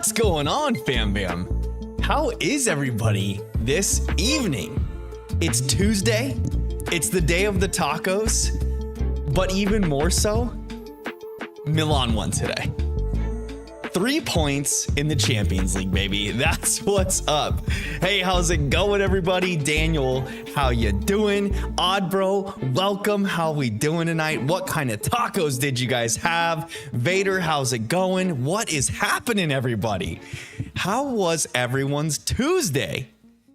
What's going on, fam bam? How is everybody this evening? It's Tuesday. It's the day of the tacos. But even more so, Milan won today. 3 points in the Champions League, baby. That's what's up. Hey, how's it going, everybody? Daniel, how you doing? Odd bro, welcome. How we doing tonight? What kind of tacos did you guys have? Vader, how's it going? What is happening, everybody? How was everyone's Tuesday?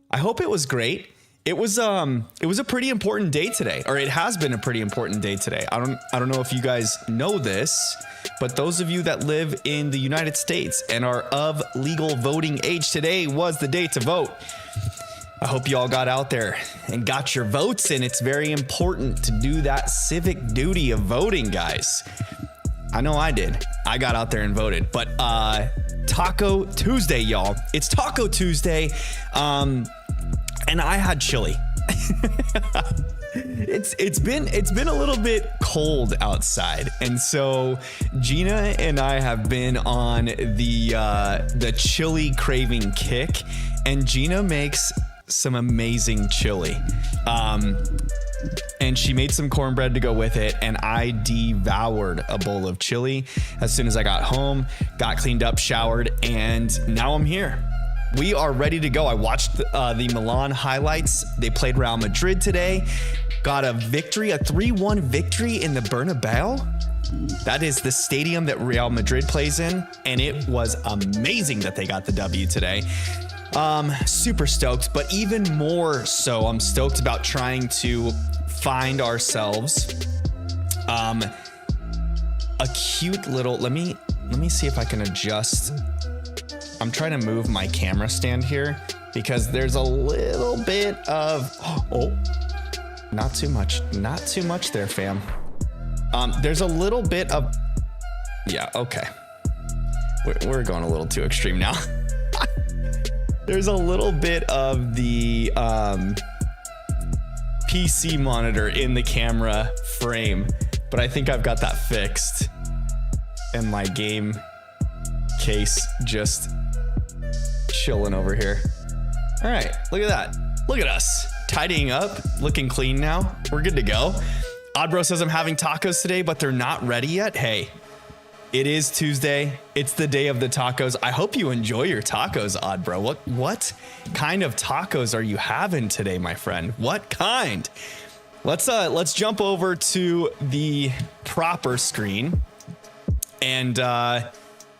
I hope it was great. It was a pretty important day today, or it has been a pretty important day today. I don't know if you guys know this, but those of you that live in the United States and are of legal voting age, today was the day to vote. I hope you all got out there and got your votes in. It's very important to do that civic duty of voting, guys. I know I did. I got out there and voted. But Taco Tuesday, y'all. It's Taco Tuesday. And I had chili. It's been a little bit cold outside, and so Gina and I have been on the chili craving kick, and Gina makes some amazing chili. And she made some cornbread to go with it, and I devoured a bowl of chili as soon as I got home, got cleaned up, showered, and now I'm here. We are ready to go. I watched the Milan highlights. They played Real Madrid today. Got a victory, a 3-1 victory in the Bernabeu. That is the stadium that Real Madrid plays in. And it was amazing that they got the W today. Super stoked, but even more so, I'm stoked about trying to find ourselves a cute little, let me see if I can adjust. I'm trying to move my camera stand here because there's a little bit of, not too much there, fam. There's a little bit of, yeah, okay. We're going a little too extreme now. There's a little bit of the PC monitor in the camera frame, but I think I've got that fixed. And my game case just chilling over here. All right, look at that. Look at us tidying up, looking clean now. We're good to go. Oddbro says I'm having tacos today, but they're not ready yet. Hey, it is Tuesday. It's the day of the tacos. I hope you enjoy your tacos, Oddbro. What kind of tacos are you having today, my friend? What kind? Let's jump over to the proper screen and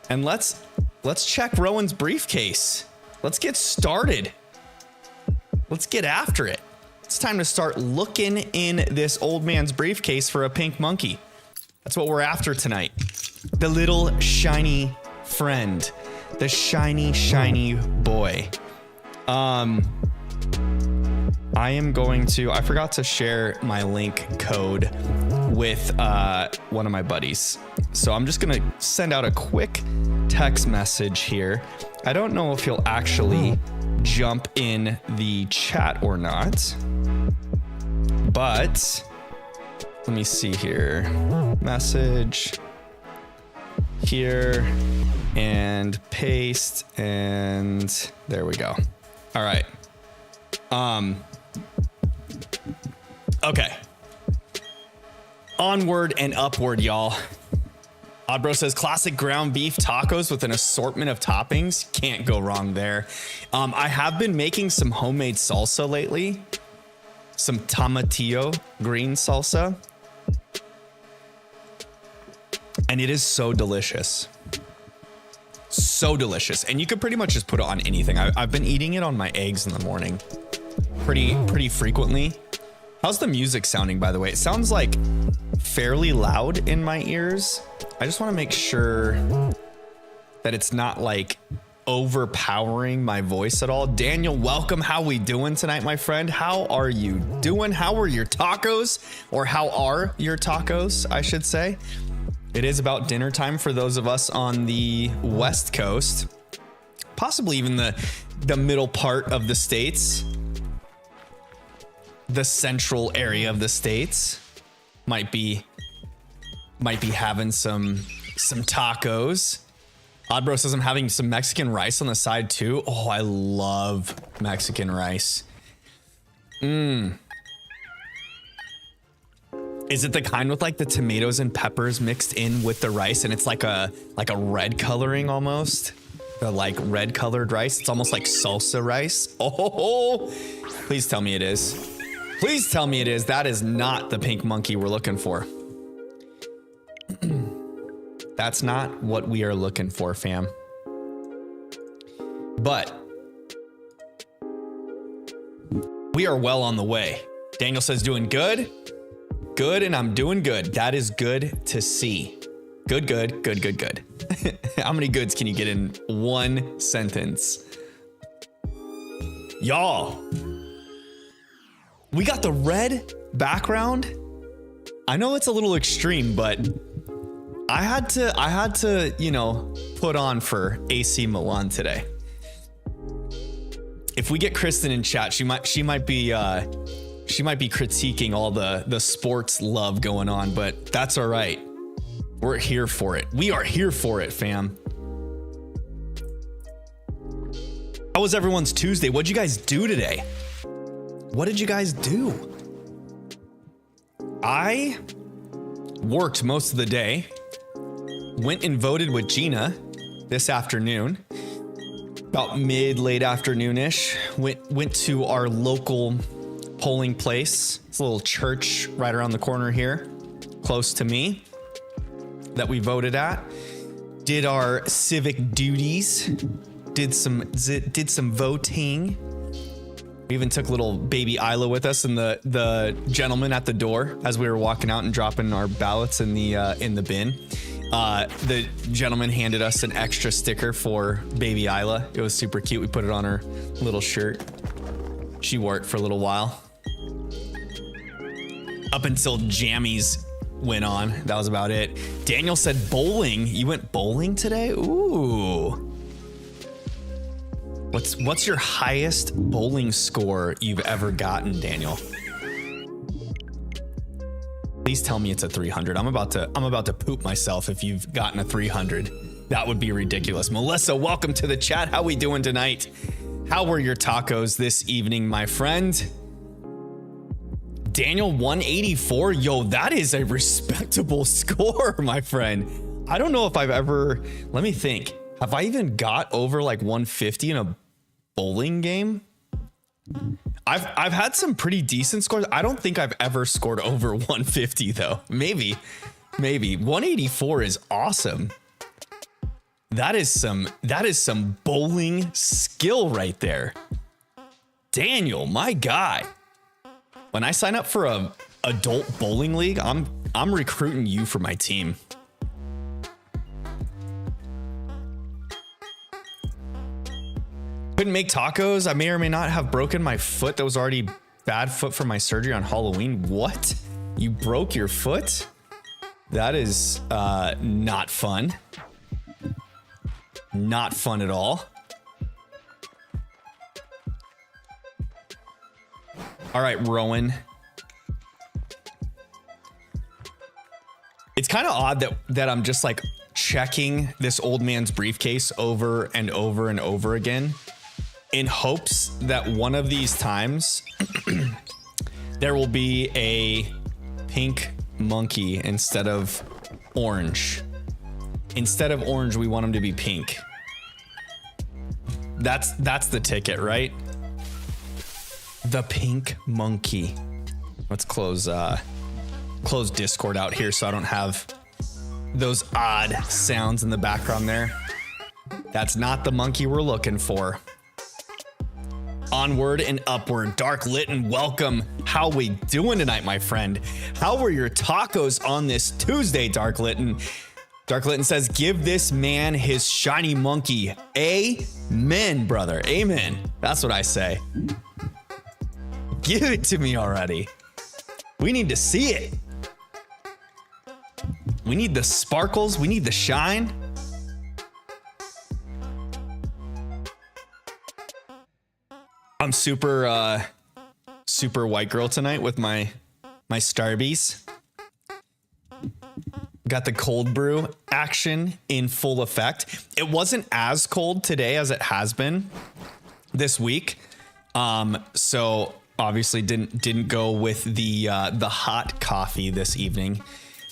let's check Rowan's briefcase. Let's get started. Let's get after it. It's time to start looking in this old man's briefcase for a pink monkey. That's what we're after tonight. The little shiny friend. The shiny boy. I forgot to share my link code with one of my buddies. So I'm just gonna send out a quick text message here. I don't know if he'll actually jump in the chat or not, but let me see here. Message here and paste, and there we go. All right. Okay. Onward and upward, y'all. Oddbro says classic ground beef tacos with an assortment of toppings. Can't go wrong there. I have been making some homemade salsa lately. Some tomatillo green salsa. And it is so delicious. So delicious. And you could pretty much just put it on anything. I've been eating it on my eggs in the morning pretty frequently. How's the music sounding, by the way? It sounds like fairly loud in my ears. I just want to make sure that it's not like overpowering my voice at all. Daniel, welcome. How we doing tonight, my friend? How are you doing? How are your tacos? Or how are your tacos, I should say. It is about dinner time for those of us on the West Coast, possibly even the middle part of the States. The central area of the States might be having some tacos. Oddbro says I'm having some Mexican rice on the side too. Oh, I love Mexican rice. Is it the kind with like the tomatoes and peppers mixed in with the rice, and it's like a red coloring almost? The like red colored rice. It's almost like salsa rice. Oh, please tell me it is. Please tell me it is. That is not the pink monkey we're looking for. That's not what we are looking for, fam. But we are well on the way. Daniel says doing good. Good, and I'm doing good. That is good to see. Good, good, good, good, good. How many goods can you get in one sentence? Y'all, we got the red background. I know it's a little extreme, but I had to, you know, put on for AC Milan today. If we get Kristen in chat, she might be critiquing all the sports love going on, but that's all right. We're here for it. We are here for it, fam. How was everyone's Tuesday? What'd you guys do today? What did you guys do? I worked most of the day. Went and voted with Gina this afternoon. About late afternoon-ish. Went to our local polling place. It's a little church right around the corner here, close to me, that we voted at. Did our civic duties. Did some voting. We even took little baby Isla with us, and the gentleman at the door as we were walking out and dropping our ballots in the bin. The gentleman handed us an extra sticker for baby Isla. It was super cute. We put it on her little shirt. She wore it for a little while. Up until Jammies went on. That was about it. Daniel said bowling. You went bowling today? Ooh. What's your highest bowling score you've ever gotten, Daniel? Please tell me it's a 300. I'm about to poop myself if you've gotten a 300. That would be ridiculous. Melissa, welcome to the chat. How we doing tonight? How were your tacos this evening, my friend? Daniel 184. Yo, that is a respectable score, my friend. I don't know if I've ever, let me think. Have I even got over like 150 in a bowling game? I've had some pretty decent scores. I don't think I've ever scored over 150 though. Maybe 184 is awesome. That is some bowling skill right there. Daniel, my guy. When I sign up for a adult bowling league, I'm recruiting you for my team. Couldn't make tacos. I may or may not have broken my foot. That was already bad foot from my surgery on Halloween. What? You broke your foot? That is not fun. Not fun at all. All right, Rowan. It's kind of odd that I'm just like checking this old man's briefcase over and over and over again in hopes that one of these times there will be a pink monkey instead of orange. Instead of orange, we want him to be pink. That's the ticket, right? The pink monkey. Let's close Discord out here so I don't have those odd sounds in the background there. That's not the monkey we're looking for. Onward and upward. Dark Litten, welcome. How we doing tonight, my friend? How were your tacos on this Tuesday, Dark Litten? Dark Litten says, give this man his shiny monkey. Amen, brother. Amen. That's what I say. Give it to me already. We need to see it. We need the sparkles. We need the shine. I'm super white girl tonight with my Starbies. Got the cold brew action in full effect. It wasn't as cold today as it has been this week. So obviously didn't go with the hot coffee this evening,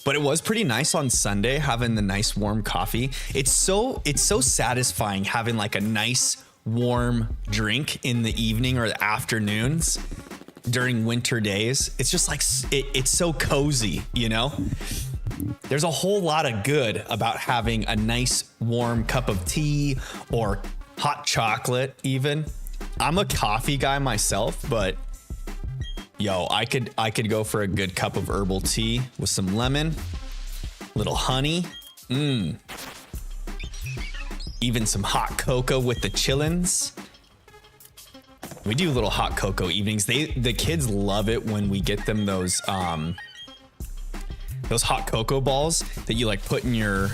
but it was pretty nice on Sunday having the nice warm coffee. It's so satisfying having like a nice warm drink in the evening or the afternoons during winter days. It's just like it's so cozy, you know? There's a whole lot of good about having a nice warm cup of tea or hot chocolate even. I'm a coffee guy myself, but yo, I could go for a good cup of herbal tea with some lemon, little honey, even some hot cocoa with the chillins. We do little hot cocoa evenings. The kids love it when we get them those hot cocoa balls that you like put in your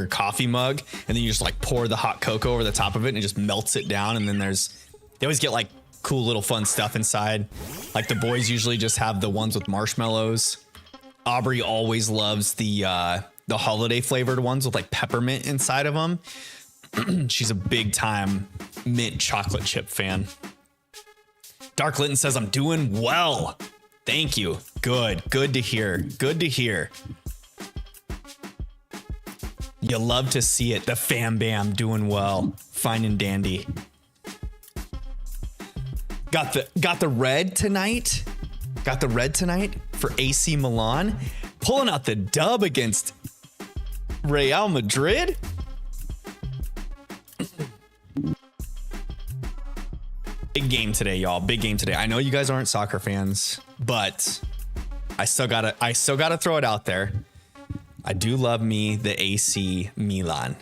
coffee mug, and then you just like pour the hot cocoa over the top of it and it just melts it down. And then they always get like cool little fun stuff inside. Like the boys usually just have the ones with marshmallows. Aubrey always loves the holiday flavored ones with like peppermint inside of them. She's a big time mint chocolate chip fan. Dark Linton says, I'm doing well. Thank you. Good to hear. Good to hear. You love to see it. The fam bam doing well. Fine and dandy. Got the red tonight. Got the red tonight for AC Milan. Pulling out the dub against Real Madrid. Big game today, y'all. Big game today. I know you guys aren't soccer fans, but I still gotta throw it out there. I do love me the AC Milan.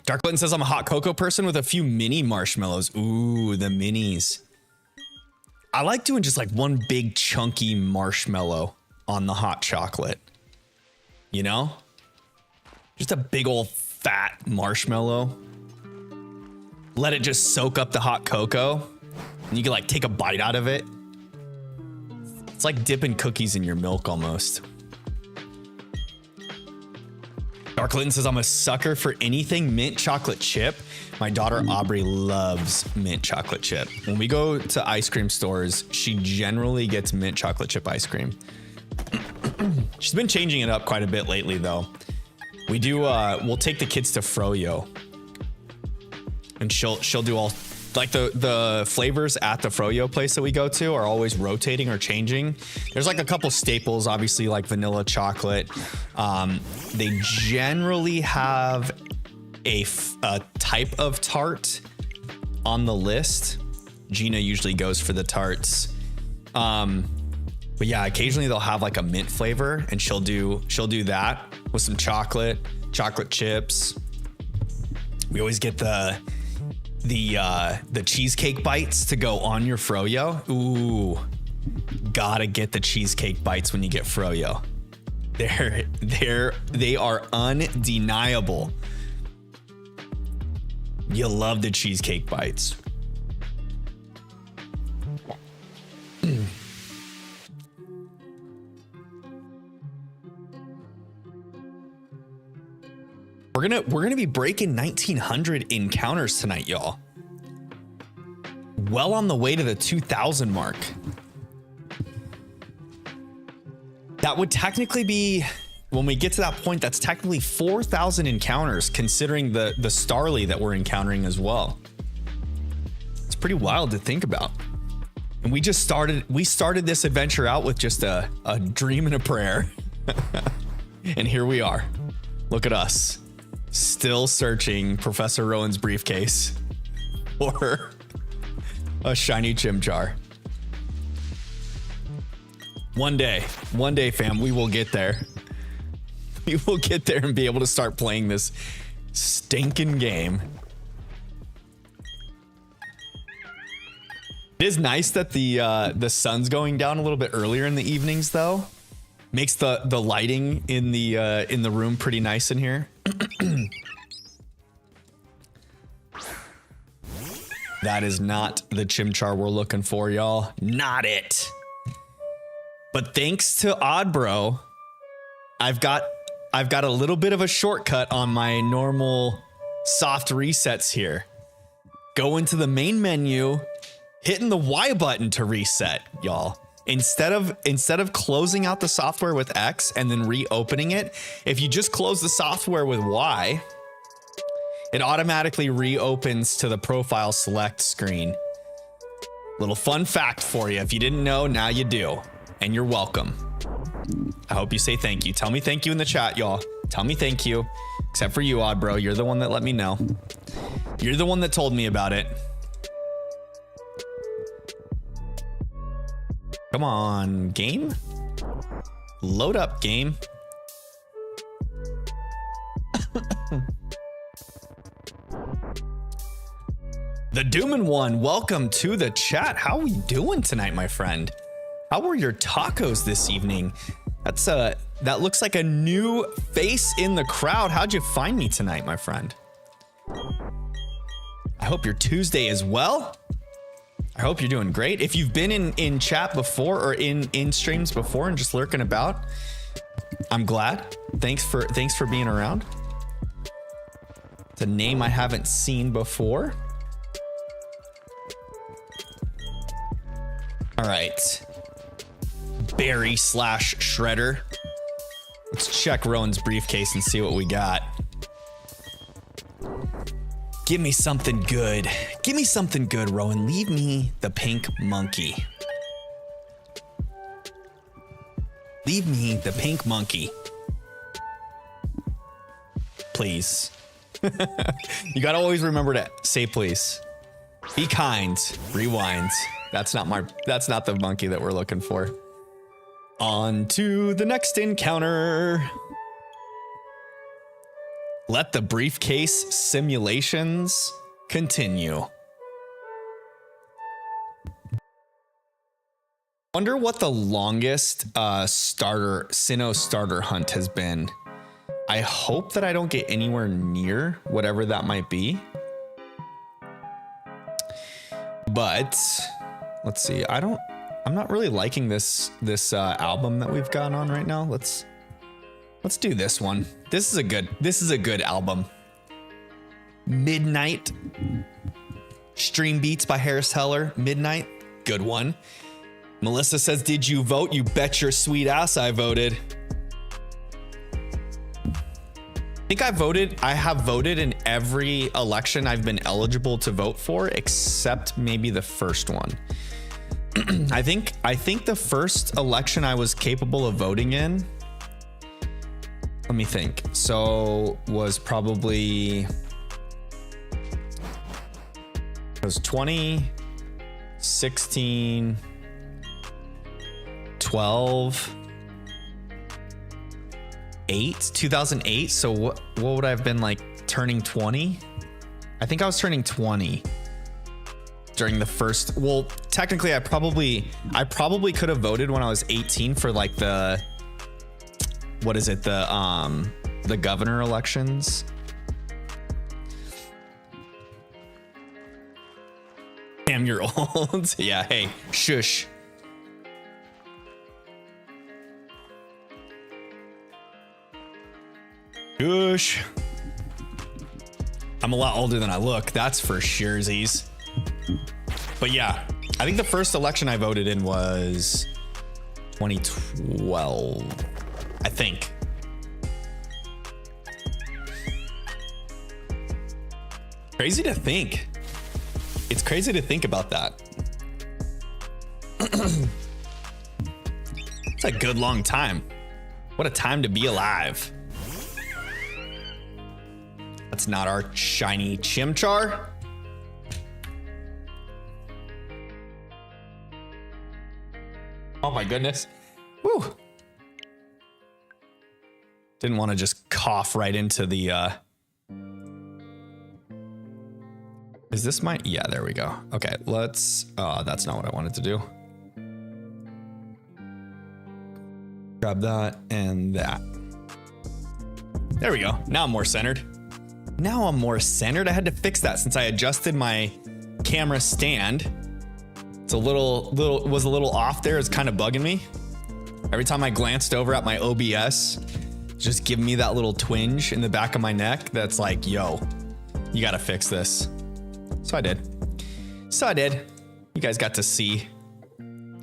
Dark Button says I'm a hot cocoa person with a few mini marshmallows. Ooh, the minis. I like doing just like one big chunky marshmallow on the hot chocolate. You know? Just a big old fat marshmallow. Let it just soak up the hot cocoa. And you can like take a bite out of it. It's like dipping cookies in your milk almost. Dark Linton says I'm a sucker for anything mint chocolate chip. My daughter Aubrey loves mint chocolate chip. When we go to ice cream stores, she generally gets mint chocolate chip ice cream. She's been changing it up quite a bit lately though. We do we'll take the kids to Froyo. And she'll do all like the flavors at the Froyo place that we go to are always rotating or changing. There's like a couple staples, obviously like vanilla chocolate. They generally have a type of tart on the list. Gina usually goes for the tarts. But yeah, occasionally they'll have like a mint flavor and she'll do that with some chocolate chips. We always get the cheesecake bites to go on your Froyo. Ooh, gotta get the cheesecake bites when you get Froyo. They are undeniable. You love the cheesecake bites. We're gonna be breaking 1900 encounters tonight, y'all. Well on the way to the 2000 mark. That would technically be, when we get to that point, that's technically 4,000 encounters, considering the Starly that we're encountering as well. It's pretty wild to think about. And we started this adventure out with just a dream and a prayer. And here we are. Look at us. Still searching Professor Rowan's briefcase for a shiny Chimchar. One day, fam, we will get there. We will get there and be able to start playing this stinking game. It is nice that the sun's going down a little bit earlier in the evenings, though. Makes the lighting in the room pretty nice in here. That is not the Chimchar we're looking for, y'all. Not it. But thanks to Oddbro, I've got a little bit of a shortcut on my normal soft resets here. Go into the main menu, hitting the Y button to reset, y'all. Instead of closing out the software with X and then reopening it, if you just close the software with Y, it automatically reopens to the profile select screen. Little fun fact for you. If you didn't know, now you do. And you're welcome. I hope you say thank you. Tell me thank you in the chat, y'all. Tell me thank you. Except for you, Odd Bro. You're the one that let me know. You're the one that told me about it. Come on, game. Load up, game. The Doomin' One, welcome to the chat. How are we doing tonight, my friend? How were your tacos this evening? That looks like a new face in the crowd. How'd you find me tonight, my friend? I hope your Tuesday is well. I hope you're doing great. If you've been in chat before or in streams before and just lurking about, I'm glad. Thanks for being around. It's a name I haven't seen before. All right. Barry / Shredder. Let's check Rowan's briefcase and see what we got. Give me something good. Give me something good, Rowan. Leave me the pink monkey. Leave me the pink monkey. Please. You gotta always remember to say please. Be kind. Rewind. That's not the monkey that we're looking for. On to the next encounter. Let the briefcase simulations continue. Wonder what the longest Sinnoh starter hunt has been. I hope that I don't get anywhere near whatever that might be. But let's see. I'm not really liking this album that we've got on right now. Let's do this one. This is a good album. Midnight. Stream Beats by Harris Heller. Midnight. Good one. Melissa says, did you vote? You bet your sweet ass I voted. I think I have voted in every election I've been eligible to vote for, except maybe the first one. I think the first election I was capable of voting in, let me think. So was probably, it was 2016, 12, 2008. So what would I have been like turning 20? I think I was turning 20 during the first, well, technically I probably could have voted when I was 18 for like the governor elections. Damn, you're old. Yeah, hey, shush. Shush. I'm a lot older than I look, that's for surezies. But yeah, I think the first election I voted in was 2012, I think. Crazy to think. It's crazy to think about that. It's a good long time. What a time to be alive. That's not our shiny Chimchar. Oh my goodness. Woo. Didn't want to just cough right into the Is this my, yeah, there we go. Okay, let's, that's not what I wanted to do. Grab that and that. There we go. Now I'm more centered. I had to fix that since I adjusted my camera stand. It's was a little off there. It's kind of bugging me. Every time I glanced over at my OBS, just giving me that little twinge in the back of my neck that's like, yo, you gotta fix this. So I did. You guys got to see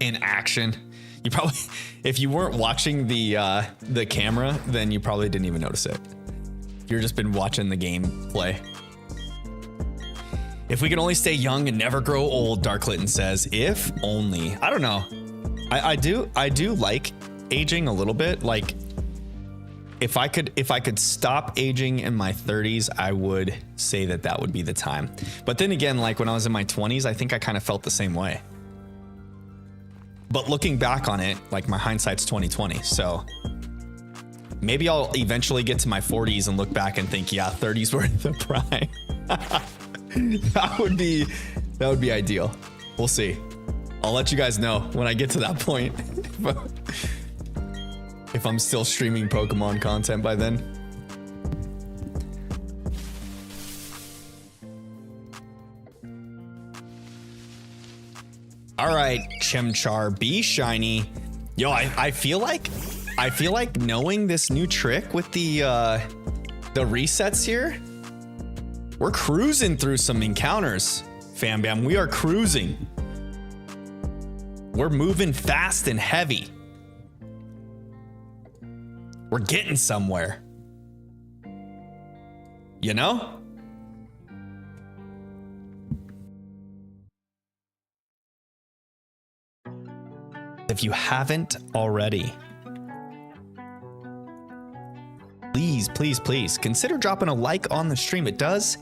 in action. You probably, if you weren't watching the camera, then you probably didn't even notice it. You've just been watching the game play. If we could only stay young and never grow old, Dark Clinton says. If only. I don't know. I do like aging a little bit. Like, if I could stop aging in my 30s, I would say that would be the time. But then again, like when I was in my 20s, I think I kind of felt the same way. But looking back on it, like my hindsight's 20/20. So maybe I'll eventually get to my 40s and look back and think, yeah, 30s were the prime. That would be ideal. We'll see. I'll let you guys know when I get to that point. If I'm still streaming Pokemon content by then. All right, Chimchar, be shiny. Yo, I feel like knowing this new trick with the resets here, we're cruising through some encounters, fam bam. We are cruising. We're moving fast and heavy. We're getting somewhere. You know? If you haven't already, please consider dropping a like on the stream. It does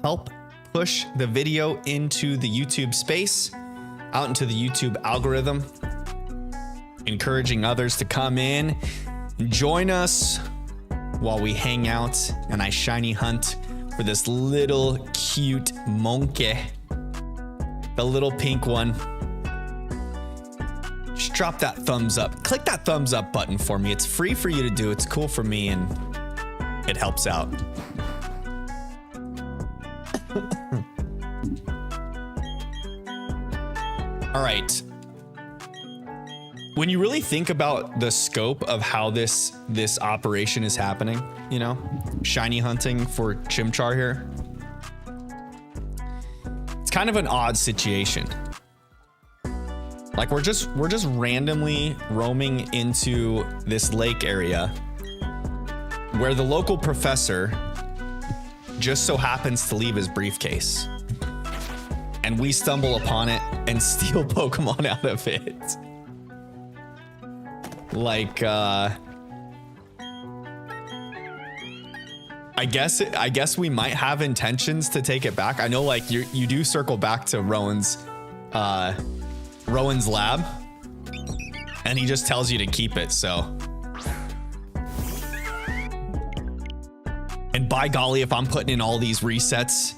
help push the video into the YouTube space, out into the YouTube algorithm, encouraging others to come in and join us while we hang out and I shiny hunt for this little cute monkey, the little pink one. Just drop that thumbs up. Click that thumbs up button for me. It's free for you to do. It's cool for me and it helps out. All right. When you really think about the scope of how this operation is happening, you know, shiny hunting for Chimchar here, it's kind of an odd situation. Like we're just randomly roaming into this lake area where the local professor just so happens to leave his briefcase. And we stumble upon it and steal Pokemon out of it. Like, I guess we might have intentions to take it back. I know, like, you do circle back to Rowan's lab, and he just tells you to keep it, so. And by golly, if I'm putting in all these resets,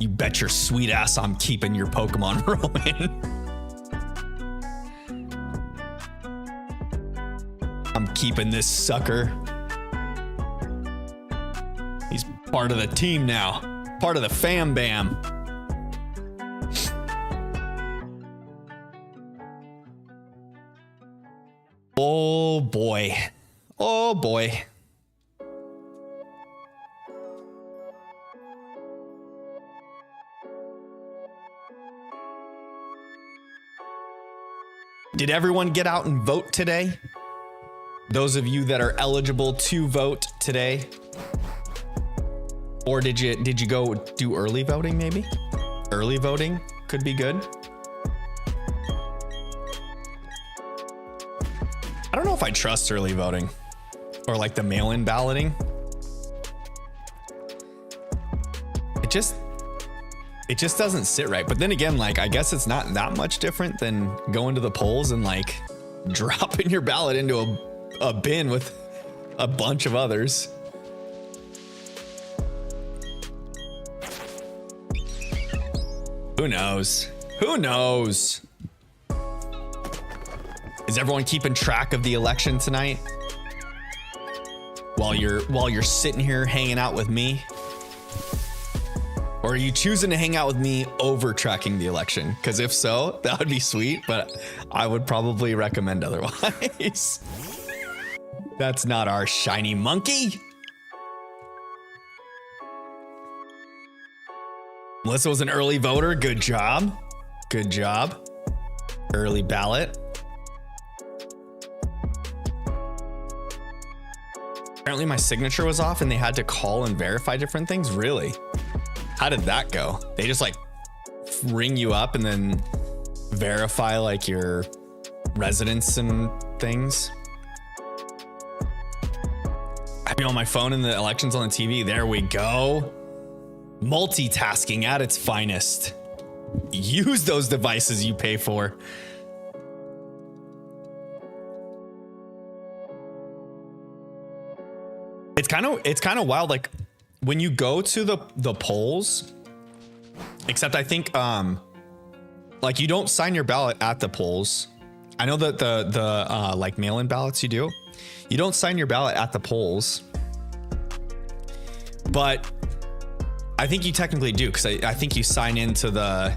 you bet your sweet ass I'm keeping your Pokemon, Rowan. I'm keeping this sucker. He's part of the team now. Part of the fam bam. Oh boy. Oh boy. Did everyone get out and vote today? Those of you that are eligible to vote today. Or did you go do early voting maybe? Early voting could be good. I don't know if I trust early voting or like the mail-in balloting. It just doesn't sit right. But then again, like, I guess it's not that much different than going to the polls and like dropping your ballot into a bin with a bunch of others. Who knows? Who knows? Is everyone keeping track of the election tonight? While you're sitting here hanging out with me? Or are you choosing to hang out with me over tracking the election? Because if so, that would be sweet, but I would probably recommend otherwise. That's not our shiny monkey. Melissa was an early voter. Good job. Good job. Early ballot. Apparently my signature was off and they had to call and verify different things. Really? How did that go? They just like ring you up and then verify like your residence and things. I be on my phone and the election's on the TV. There we go. Multitasking at its finest. Use those devices you pay for. It's kind of wild. Like when you go to the polls, except I think like you don't sign your ballot at the polls. I know that the like mail-in ballots you do. You don't sign your ballot at the polls, but I think you technically do, because I think you sign into the,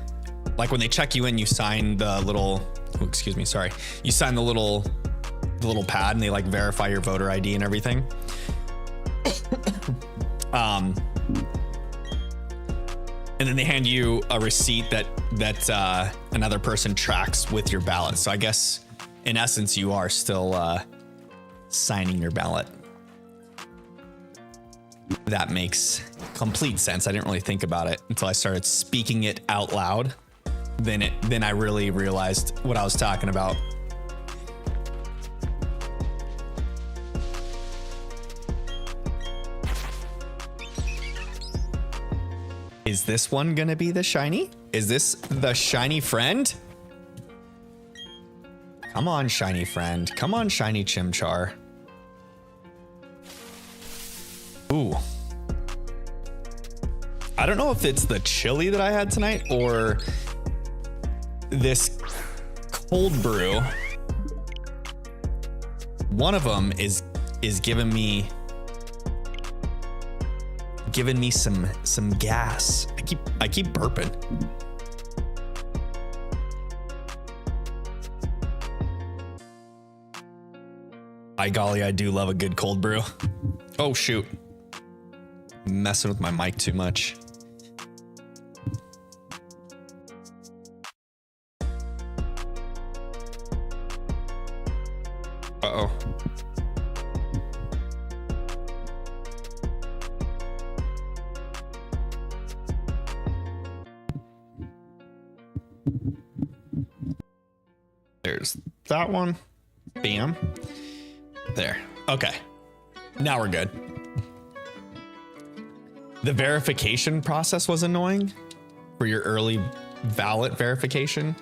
like when they check you in, you sign the little, oh, excuse me, sorry. You sign the little pad and they like verify your voter ID and everything. And then they hand you a receipt that another person tracks with your ballot. So I guess in essence, you are still signing your ballot. That makes complete sense. I didn't really think about it until I started speaking it out loud. Then I really realized what I was talking about. Is this one gonna be the shiny? Is this the shiny friend? Come on, shiny friend. Come on, shiny Chimchar. Ooh. I don't know if it's the chili that I had tonight or this cold brew. One of them is giving me some gas. I keep burping. By golly, I do love a good cold brew. Oh shoot. Messing with my mic too much. Uh-oh. There's that one. Bam. There. Okay. Now we're good. The verification process was annoying for your early ballot verification.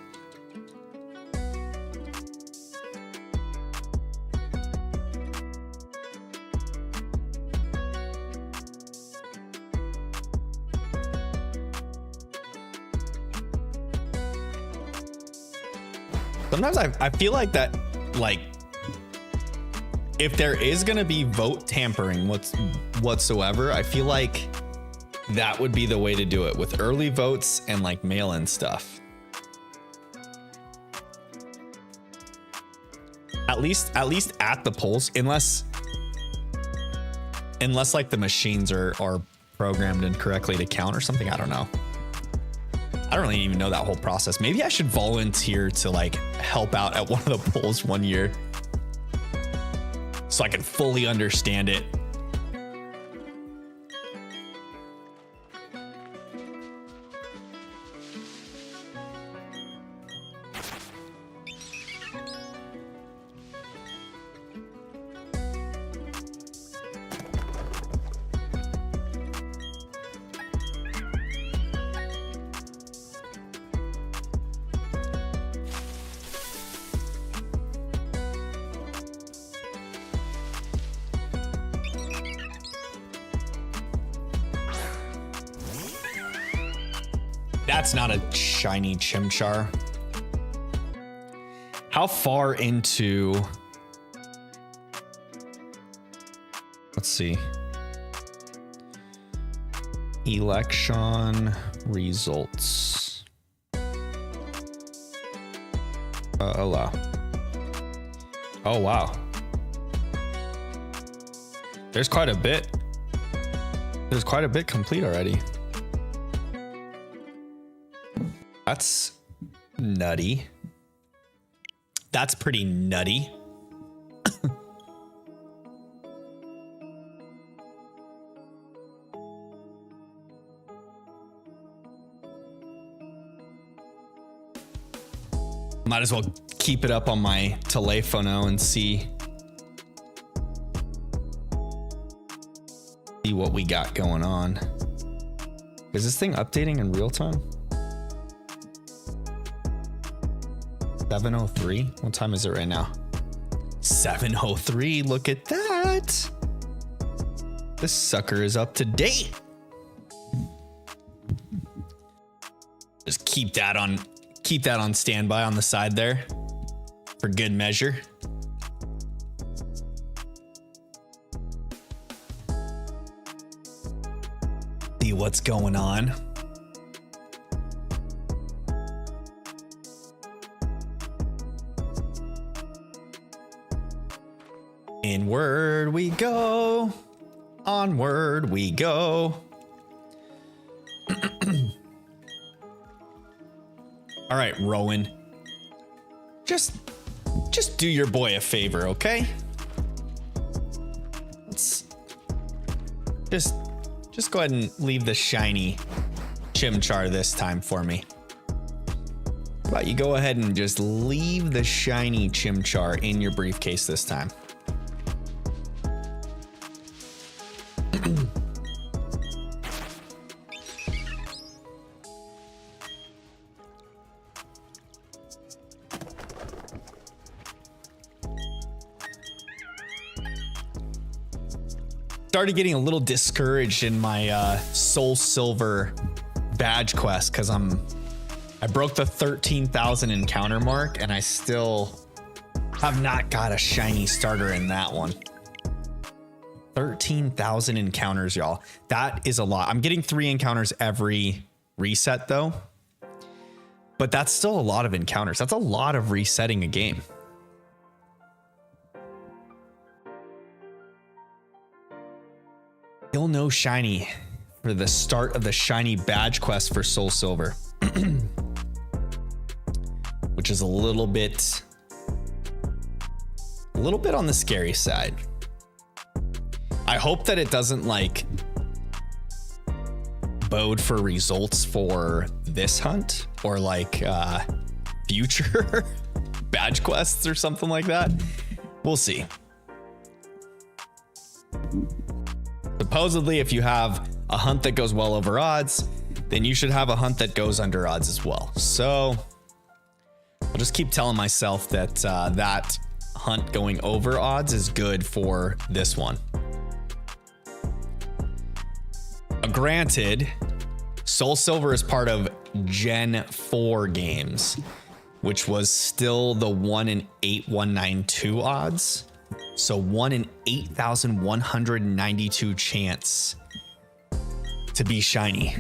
Sometimes I feel like that, like, if there is going to be vote tampering whatsoever, I feel like that would be the way to do it, with early votes and like mail-in stuff. At least at the polls, unless like the machines are programmed incorrectly to count or something. I don't know. I don't really even know that whole process. Maybe I should volunteer to like help out at one of the polls one year so I can fully understand it. That's not a shiny Chimchar. How far into... Let's see. Election results. Allow. Oh, wow. There's quite a bit. There's quite a bit complete already. That's nutty. That's pretty nutty. Might as well keep it up on my telephono and see what we got going on. Is this thing updating in real time? 7:03? What time is it right now? 7:03. Look at that. This sucker is up to date. Just keep that on standby on the side there for good measure. See what's going on. Inward we go, onward we go. All right, Rowan, just do your boy a favor, okay? Let's just go ahead and leave the shiny chimchar this time for me. How about you go ahead and just leave the shiny chimchar in your briefcase this time. Started getting a little discouraged in my Soul Silver badge quest because I broke the 13,000 encounter mark and I still have not got a shiny starter in that one. 13,000 encounters, y'all. That is a lot. I'm getting 3 encounters every reset though, but that's still a lot of encounters. That's a lot of resetting a game. Still no shiny for the start of the shiny badge quest for Soul Silver, which is a little bit on the scary side. I hope that it doesn't like bode for results for this hunt or like future badge quests or something like that. We'll see. Supposedly, if you have a hunt that goes well over odds, then you should have a hunt that goes under odds as well. So I'll just keep telling myself that that hunt going over odds is good for this one. Granted, Soul Silver is part of Gen 4 games, which was still the 1 in 8,192 odds. So 1 in 8,192 chance to be shiny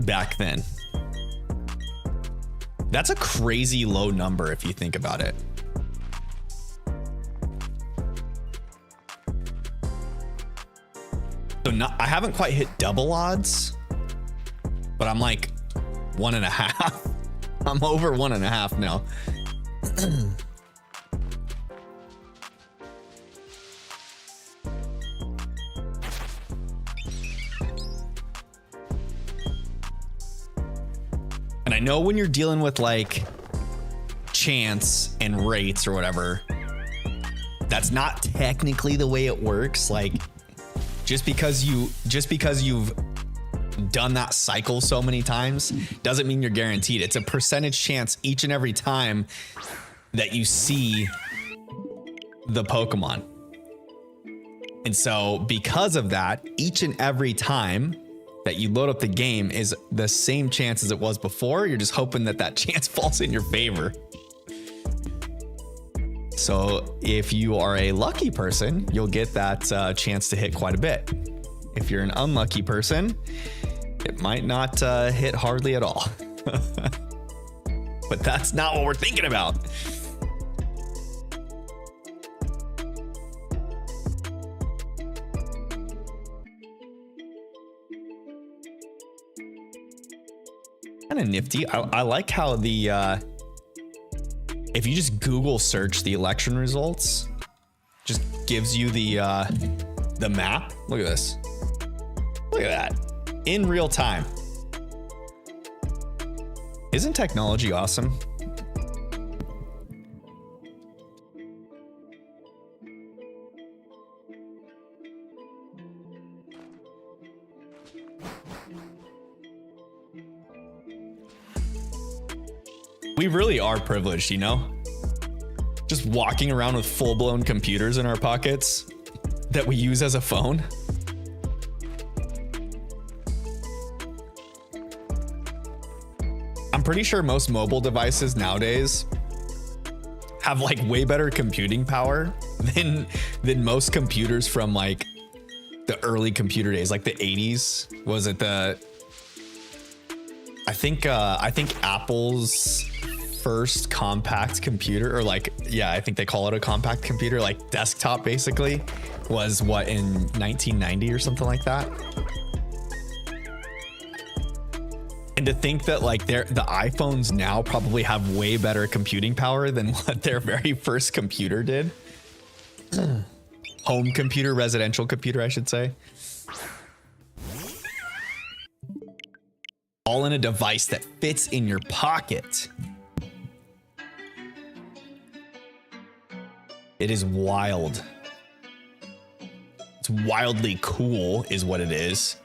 back then. That's a crazy low number if you think about it. So I haven't quite hit double odds, but I'm like 1.5. I'm over 1.5 now. And I know when you're dealing with like chance and rates or whatever, that's not technically the way it works. Like just because you've done that cycle so many times doesn't mean you're guaranteed. It's a percentage chance each and every time that you see the Pokemon. And so because of that, each and every time that you load up the game is the same chance as it was before. You're just hoping that that chance falls in your favor. So if you are a lucky person, you'll get that chance to hit quite a bit. If you're an unlucky person, it might not hit hardly at all. But that's not what we're thinking about. Kind of nifty. I like how the if you just Google search the election results, just gives you the map. Look at this. Look at that in real time. Isn't technology awesome? We really are privileged, you know? Just walking around with full-blown computers in our pockets that we use as a phone. I'm pretty sure most mobile devices nowadays have like way better computing power than most computers from like the early computer days, like the 80s. Was it the I think Apple's first compact computer, or like, yeah, I think they call it a compact computer, like desktop basically, was what, in 1990 or something like that. And to think that like the iPhones now probably have way better computing power than what their very first computer did. Home computer, residential computer, I should say. All in a device that fits in your pocket. It is wild. It's wildly cool is what it is.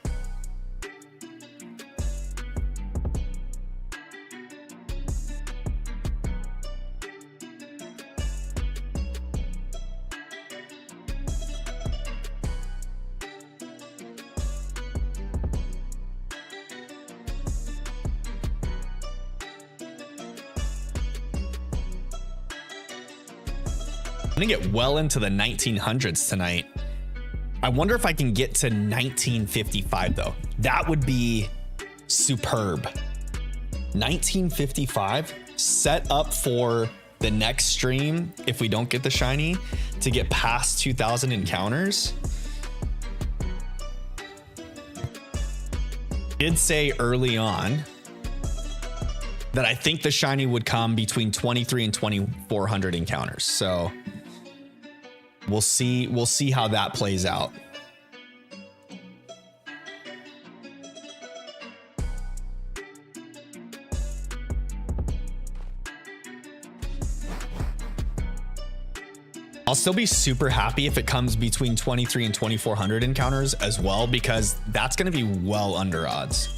I'm gonna get well into the 1900s tonight. I wonder if I can get to 1955 though. That would be superb. 1955, set up for the next stream, if we don't get the shiny, to get past 2,000 encounters. Did say early on that I think the shiny would come between 23 and 2,400 encounters. So we'll see how that plays out. I'll still be super happy if it comes between 23 and 2,400 encounters as well, because that's going to be well under odds.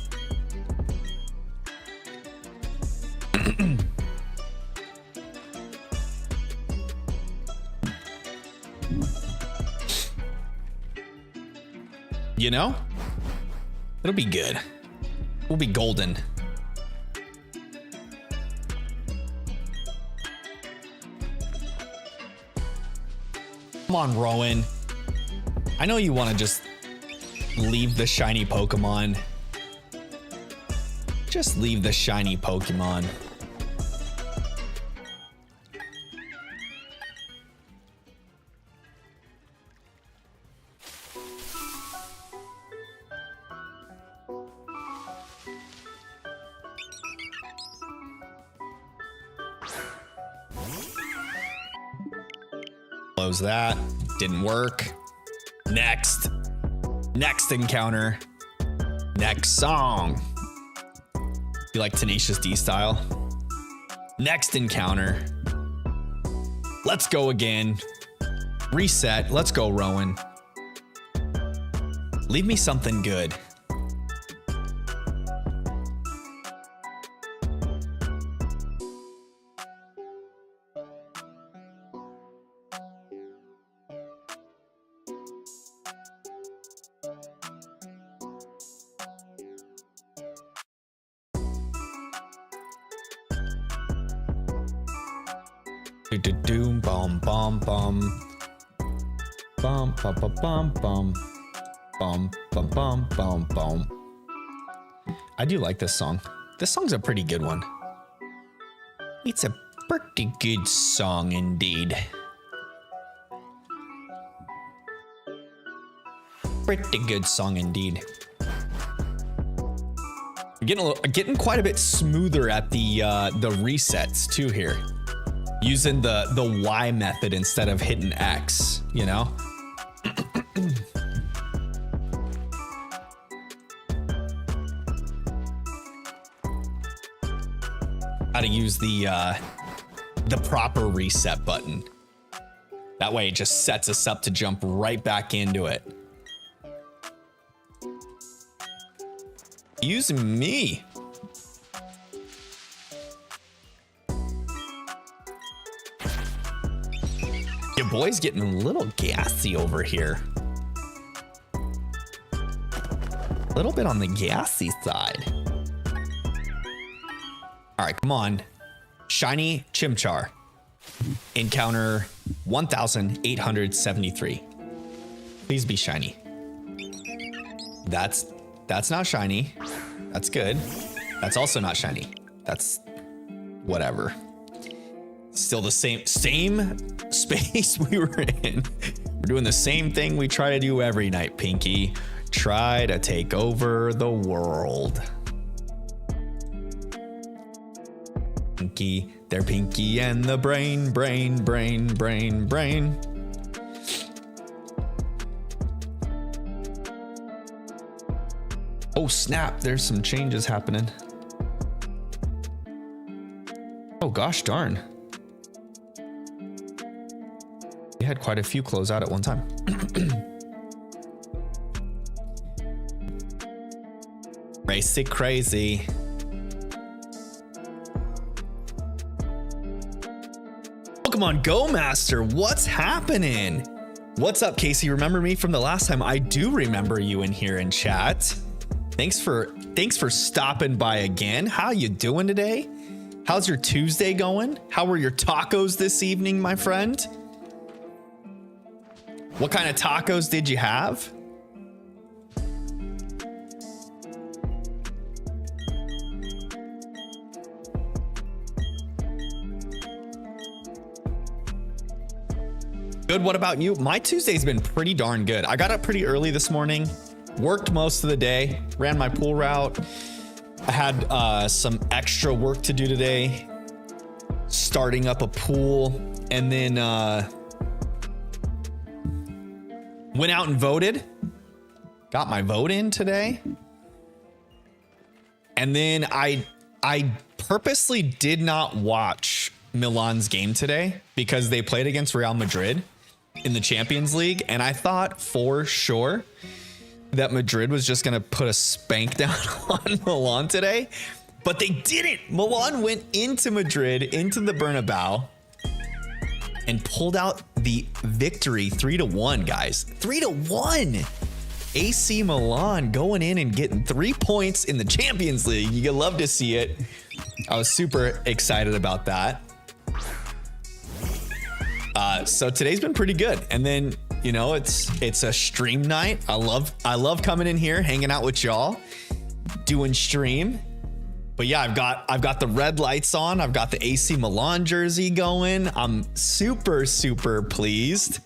You know, it'll be good. We'll be golden. Come on, Rowan. I know you want to just leave the shiny Pokemon. Just leave the shiny Pokemon. Close that. Didn't work. Next encounter. Next song. You like Tenacious D style? Next encounter. Let's go again. Reset. Let's go, Rowan. Leave me something good. Doom bum bum bum bum bum bum bum bum bum bum bum bum bum. I do like this song. This song's a pretty good one. It's a pretty good song indeed. Pretty good song indeed. Getting quite a bit smoother at the resets too here. Using the Y method instead of hitting X, you know? How to use the proper reset button. That way it just sets us up to jump right back into it. Using me. Your boy's getting a little gassy over here. A little bit on the gassy side. All right, come on. Shiny Chimchar. Encounter 1,873. Please be shiny. That's not shiny. That's good. That's also not shiny. That's whatever. Still the same space we were in. We're doing the same thing we try to do every night, Pinky. Try to take over the world. Pinky, they're Pinky and the brain. Oh snap, there's some changes happening. Oh gosh darn. We had quite a few close out at one time. Race it crazy. Pokemon Go Master, what's happening? What's up, Casey? Remember me from the last time? I do remember you in here in chat. Thanks for stopping by again. How you doing today? How's your Tuesday going? How were your tacos this evening, my friend? What kind of tacos did you have? Good, what about you? My Tuesday's been pretty darn good. I got up pretty early this morning. Worked most of the day, ran my pool route. I had some extra work to do today, starting up a pool, and then went out and voted. Got my vote in today. And then I purposely did not watch Milan's game today because they played against Real Madrid in the Champions League, and I thought for sure that Madrid was just going to put a spank down on Milan today, but they didn't. Milan went into Madrid, into the Bernabeu, and pulled out the victory 3-1, guys. 3-1. AC Milan going in and getting 3 points in the Champions League. You love to see it. I was super excited about that. So today's been pretty good. And then, you know, it's a stream night. I love coming in here, hanging out with y'all, doing stream. But yeah, I've got the red lights on. I've got the AC Milan jersey going. I'm super pleased.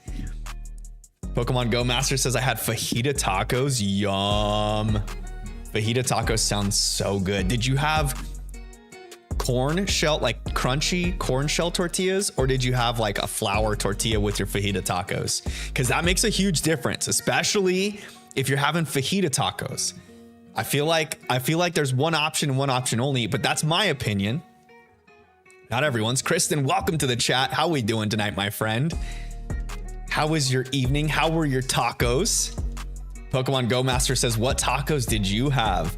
Pokemon Go Master says I had fajita tacos. Yum. Fajita tacos sounds so good. Did you have corn shell, like crunchy corn shell tortillas, or did you have like a flour tortilla with your fajita tacos? Because that makes a huge difference, especially if you're having fajita tacos. I feel like there's one option and one option only, but that's my opinion. Not everyone's. Kristen, welcome to the chat. How we doing tonight, my friend? How was your evening? How were your tacos? Pokemon Go Master says, what tacos did you have?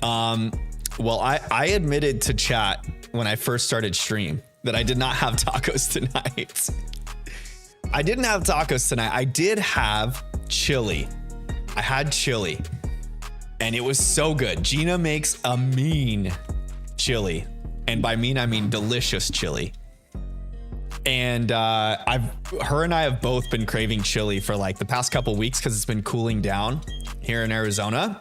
Well, I admitted to chat when I first started stream that I did not have tacos tonight. I didn't have tacos tonight. I did have chili. I had chili and it was so good. Gina makes a mean chili. And by mean, I mean delicious chili. And her and I have both been craving chili for like the past couple weeks because it's been cooling down here in Arizona.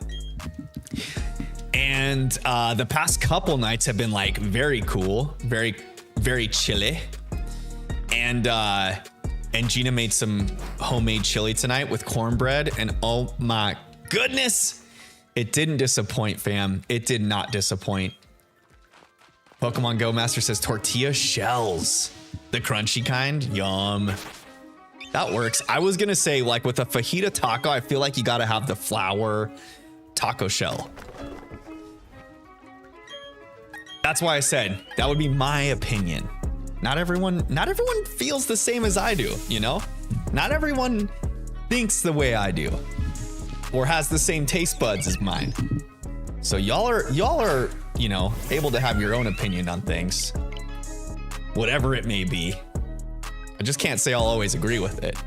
And the past couple nights have been like very cool, very, very chilly. And Gina made some homemade chili tonight with cornbread. And oh my goodness, it didn't disappoint, fam. It did not disappoint. Pokemon Go Master says tortilla shells, the crunchy kind. Yum. That works. I was gonna say, like, with a fajita taco, I feel like you gotta have the flour taco shell. That's why I said that would be my opinion. Not everyone feels the same as I do, you know? Not everyone thinks the way I do or has the same taste buds as mine. So y'all are, you know, able to have your own opinion on things, whatever it may be. I just can't say I'll always agree with it.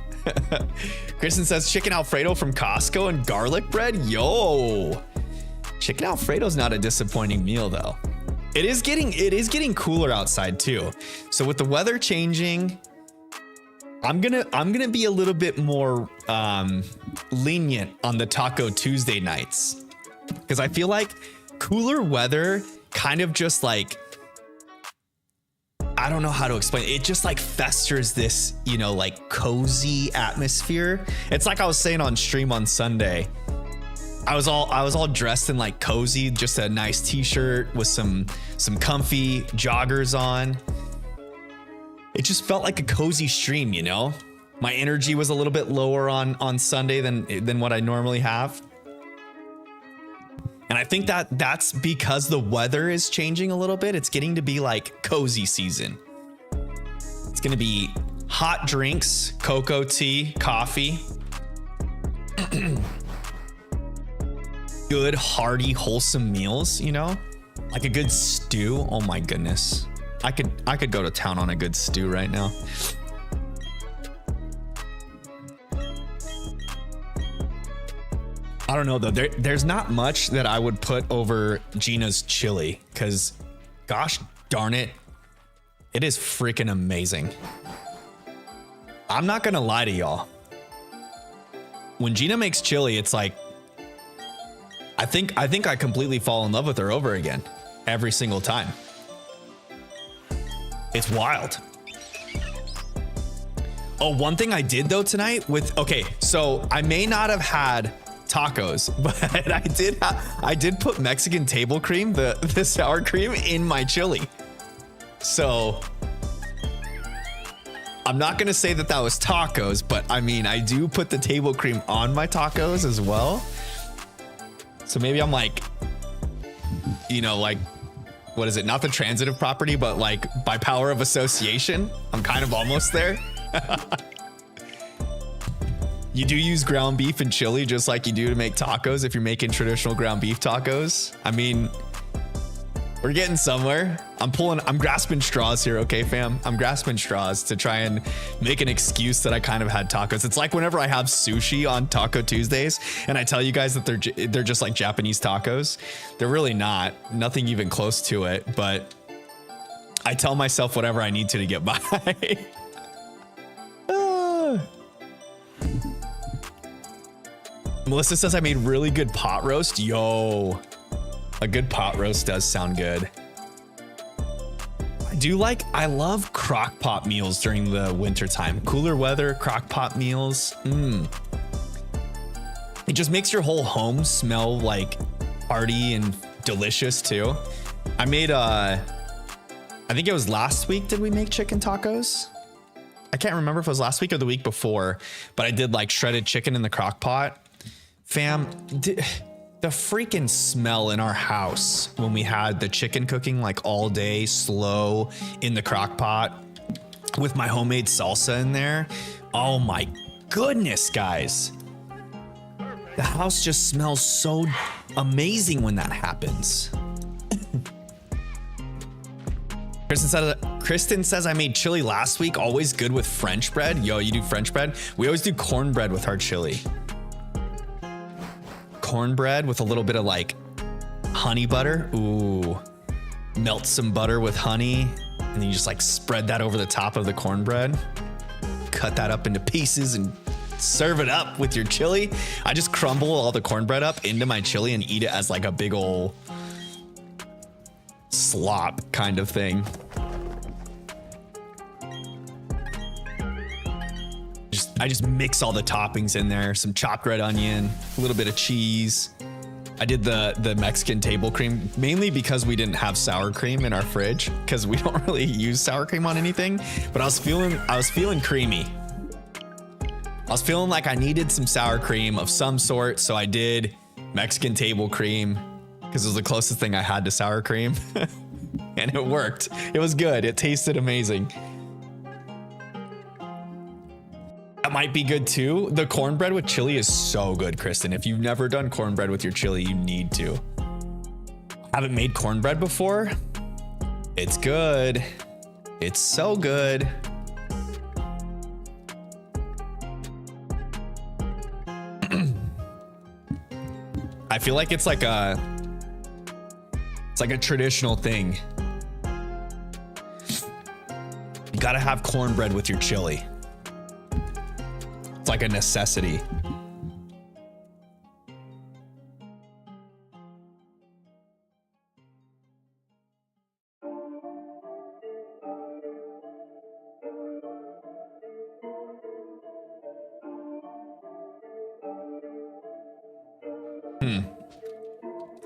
Kristen says chicken Alfredo from Costco and garlic bread. Yo, chicken Alfredo's not a disappointing meal though. It is getting cooler outside too. So with the weather changing, I'm gonna be a little bit more lenient on the Taco Tuesday nights, because I feel like cooler weather kind of just like, I don't know how to explain it. It just like festers this, you know, like cozy atmosphere. It's like I was saying on stream on Sunday. I was all dressed in like cozy, just a nice t-shirt with some comfy joggers on. It just felt like a cozy stream, you know? My energy was a little bit lower on Sunday than what I normally have. And I think that's because the weather is changing a little bit. It's getting to be like cozy season. It's going to be hot drinks, cocoa tea, coffee. Good, hearty, wholesome meals, you know? Like a good stew. Oh my goodness. I could go to town on a good stew right now. I don't know though. There's not much that I would put over Gina's chili, because gosh darn it, it is freaking amazing. I'm not gonna lie to y'all. When Gina makes chili, it's like, I think I completely fall in love with her over again every single time. It's wild. Oh, one thing I did though tonight okay, so I may not have had tacos, but I did put Mexican table cream, the sour cream, in my chili. So I'm not gonna say that was tacos, but I mean, I do put the table cream on my tacos as well. So maybe I'm like, you know, like, what is it? Not the transitive property, but like by power of association, I'm kind of almost there. You do use ground beef and chili just like you do to make tacos if you're making traditional ground beef tacos. I mean, we're getting somewhere. I'm grasping straws here, okay, fam? I'm grasping straws to try and make an excuse that I kind of had tacos. It's like whenever I have sushi on Taco Tuesdays and I tell you guys that they're just like Japanese tacos. They're really not. Nothing even close to it, but I tell myself whatever I need to get by. Melissa says I made really good pot roast. Yo, a good pot roast does sound good. I love crock pot meals during the winter time. Cooler weather, crock pot meals. It just makes your whole home smell like hearty and delicious too. I made I think it was last week. Did we make chicken tacos? I can't remember if it was last week or the week before, but I did like shredded chicken in the crock pot. Fam, the freaking smell in our house when we had the chicken cooking like all day, slow in the crock pot with my homemade salsa in there. Oh my goodness, guys. The house just smells so amazing when that happens. Kristen says I made chili last week. Always good with French bread. Yo, you do French bread? We always do cornbread with our chili. Cornbread with a little bit of like honey butter. Ooh, melt some butter with honey and then you just like spread that over the top of the cornbread, cut that up into pieces and serve it up with your chili. I just crumble all the cornbread up into my chili and eat it as like a big old slop kind of thing. I just mix all the toppings in there. Some chopped red onion, a little bit of cheese. I did the Mexican table cream mainly because we didn't have sour cream in our fridge because we don't really use sour cream on anything. But I was feeling creamy. I was feeling like I needed some sour cream of some sort, so I did Mexican table cream because it was the closest thing I had to sour cream, and it worked. It was good. It tasted amazing. That might be good too. The cornbread with chili is so good, Kristen. If you've never done cornbread with your chili, you need to. Haven't made cornbread before? It's good. It's so good. I feel like it's like a traditional thing. You gotta have cornbread with your chili. It's like a necessity.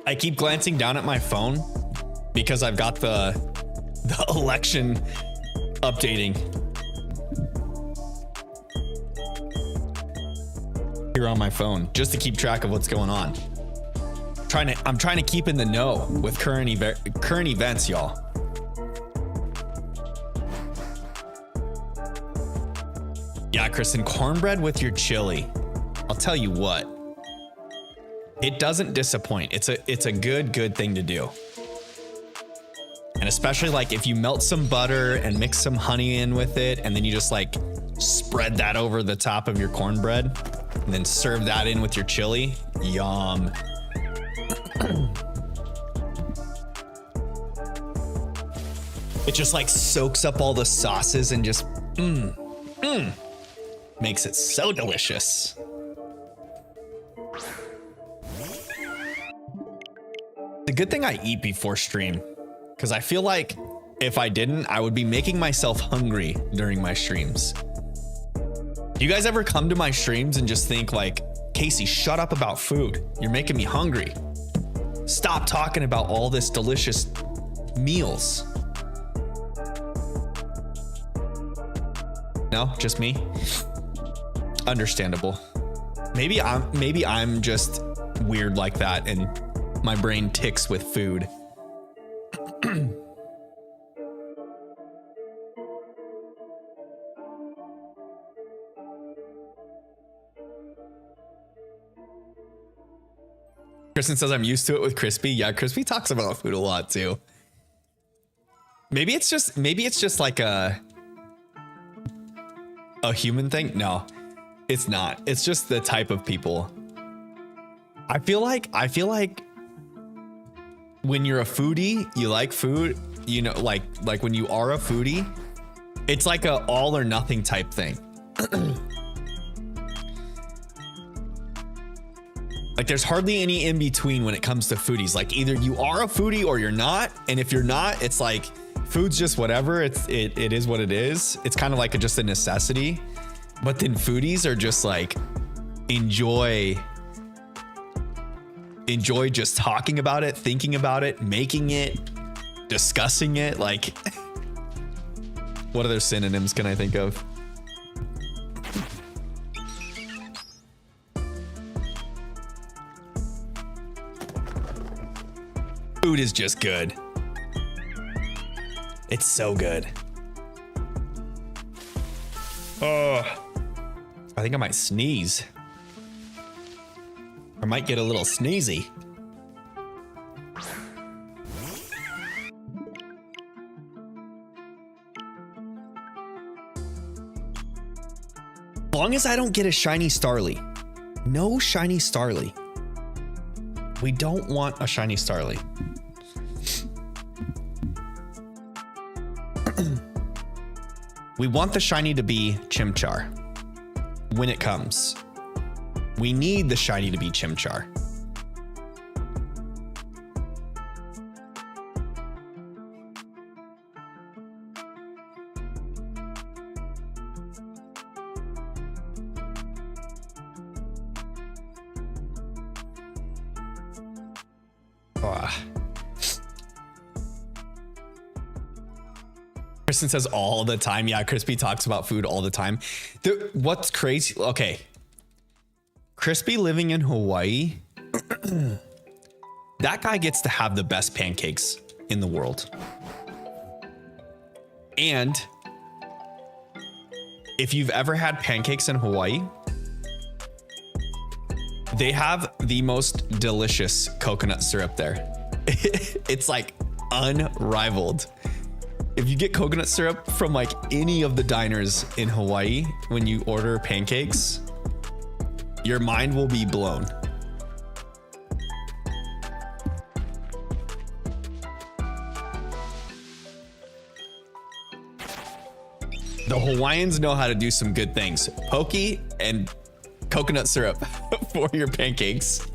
I keep glancing down at my phone because I've got the election updating here on my phone just to keep track of what's going on. I'm trying to keep in the know with current events, y'all. Yeah, Kristen, cornbread with your chili. I'll tell you what. It doesn't disappoint. It's a good thing to do. And especially like if you melt some butter and mix some honey in with it, and then you just like spread that over the top of your cornbread and then serve that in with your chili. Yum. It just like soaks up all the sauces and just makes it so delicious. It's a good thing I eat before stream, because I feel like if I didn't, I would be making myself hungry during my streams. Do you guys ever come to my streams and just think like, Casey, shut up about food. You're making me hungry. Stop talking about all this delicious meals. No, just me? Understandable. Maybe I'm just weird like that and my brain ticks with food. Kristen says I'm used to it with Crispy. Yeah, Crispy talks about food a lot too. Maybe it's just like a human thing. No, it's not. It's just the type of people. I feel like when you're a foodie, you like food, you know, like when you are a foodie, it's like a all or nothing type thing. Like there's hardly any in between when it comes to foodies. Like either you are a foodie or you're not. And if you're not, it's like food's just whatever. It is what it is. It's kind of like just a necessity. But then foodies are just like enjoy just talking about it, thinking about it, making it, discussing it. Like what other synonyms can I think of? Food is just good. It's so good. Oh, I think I might sneeze. I might get a little sneezy. As long as I don't get a shiny Starly. No shiny Starly. We don't want a shiny Starly. We want the shiny to be Chimchar when it comes. We need the shiny to be Chimchar. Kristen says all the time. Yeah, Crispy talks about food all the time. What's crazy? Okay. Crispy living in Hawaii. That guy gets to have the best pancakes in the world. And if you've ever had pancakes in Hawaii, they have the most delicious coconut syrup there. It's like unrivaled. If you get coconut syrup from like any of the diners in Hawaii, when you order pancakes, your mind will be blown. The Hawaiians know how to do some good things. Poke and coconut syrup for your pancakes.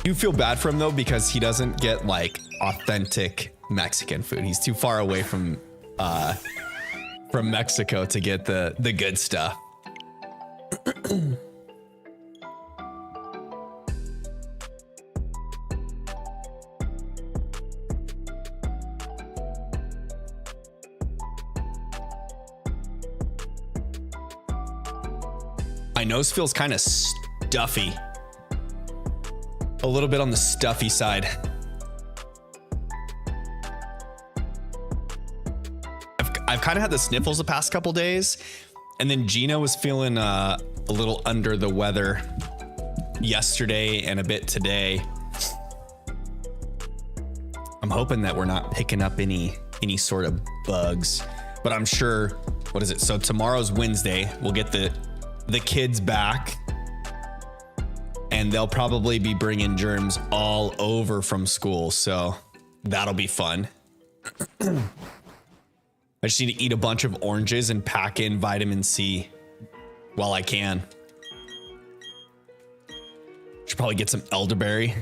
You feel bad for him though, because he doesn't get like authentic Mexican food. He's too far away from Mexico to get the good stuff. My nose feels kind of stuffy. A little bit on the stuffy side. I've kind of had the sniffles the past couple days, and then Gina was feeling a little under the weather yesterday and a bit today. I'm hoping that we're not picking up any sort of bugs, but I'm sure. What is it? So tomorrow's Wednesday. We'll get the kids back. And they'll probably be bringing germs all over from school. So that'll be fun. I just need to eat a bunch of oranges and pack in vitamin C while I can. Should probably get some elderberry.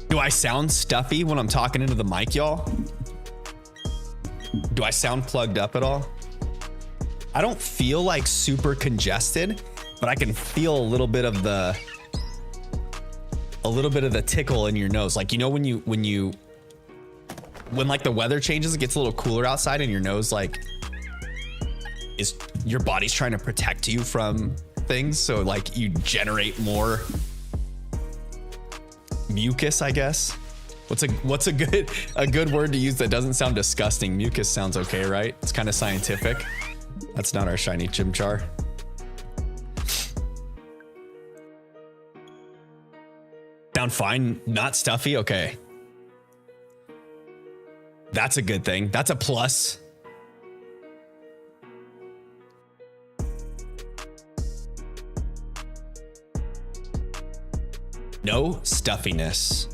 Do I sound stuffy when I'm talking into the mic, y'all? Do I sound plugged up at all? I don't feel like super congested, but I can feel a little bit of the tickle in your nose. Like, you know, when like the weather changes, it gets a little cooler outside and your nose like your body's trying to protect you from things. So like you generate more mucus, I guess. What's a good word to use that doesn't sound disgusting? Mucus sounds okay, right? It's kind of scientific. That's not our shiny chimchar. Sound fine, not stuffy. Okay, that's a good thing. That's a plus. No stuffiness.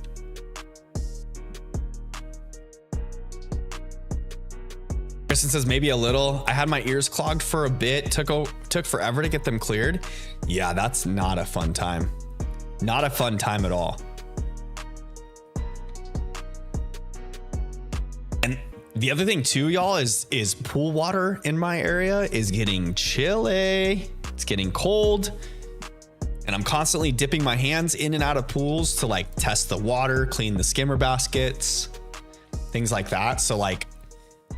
Kristen says maybe a little. I had my ears clogged for a bit. Took forever to get them cleared. Yeah, that's not a fun time. Not a fun time at all. And the other thing too, y'all, is pool water in my area is getting chilly. It's getting cold. And I'm constantly dipping my hands in and out of pools to like test the water, clean the skimmer baskets, things like that. So like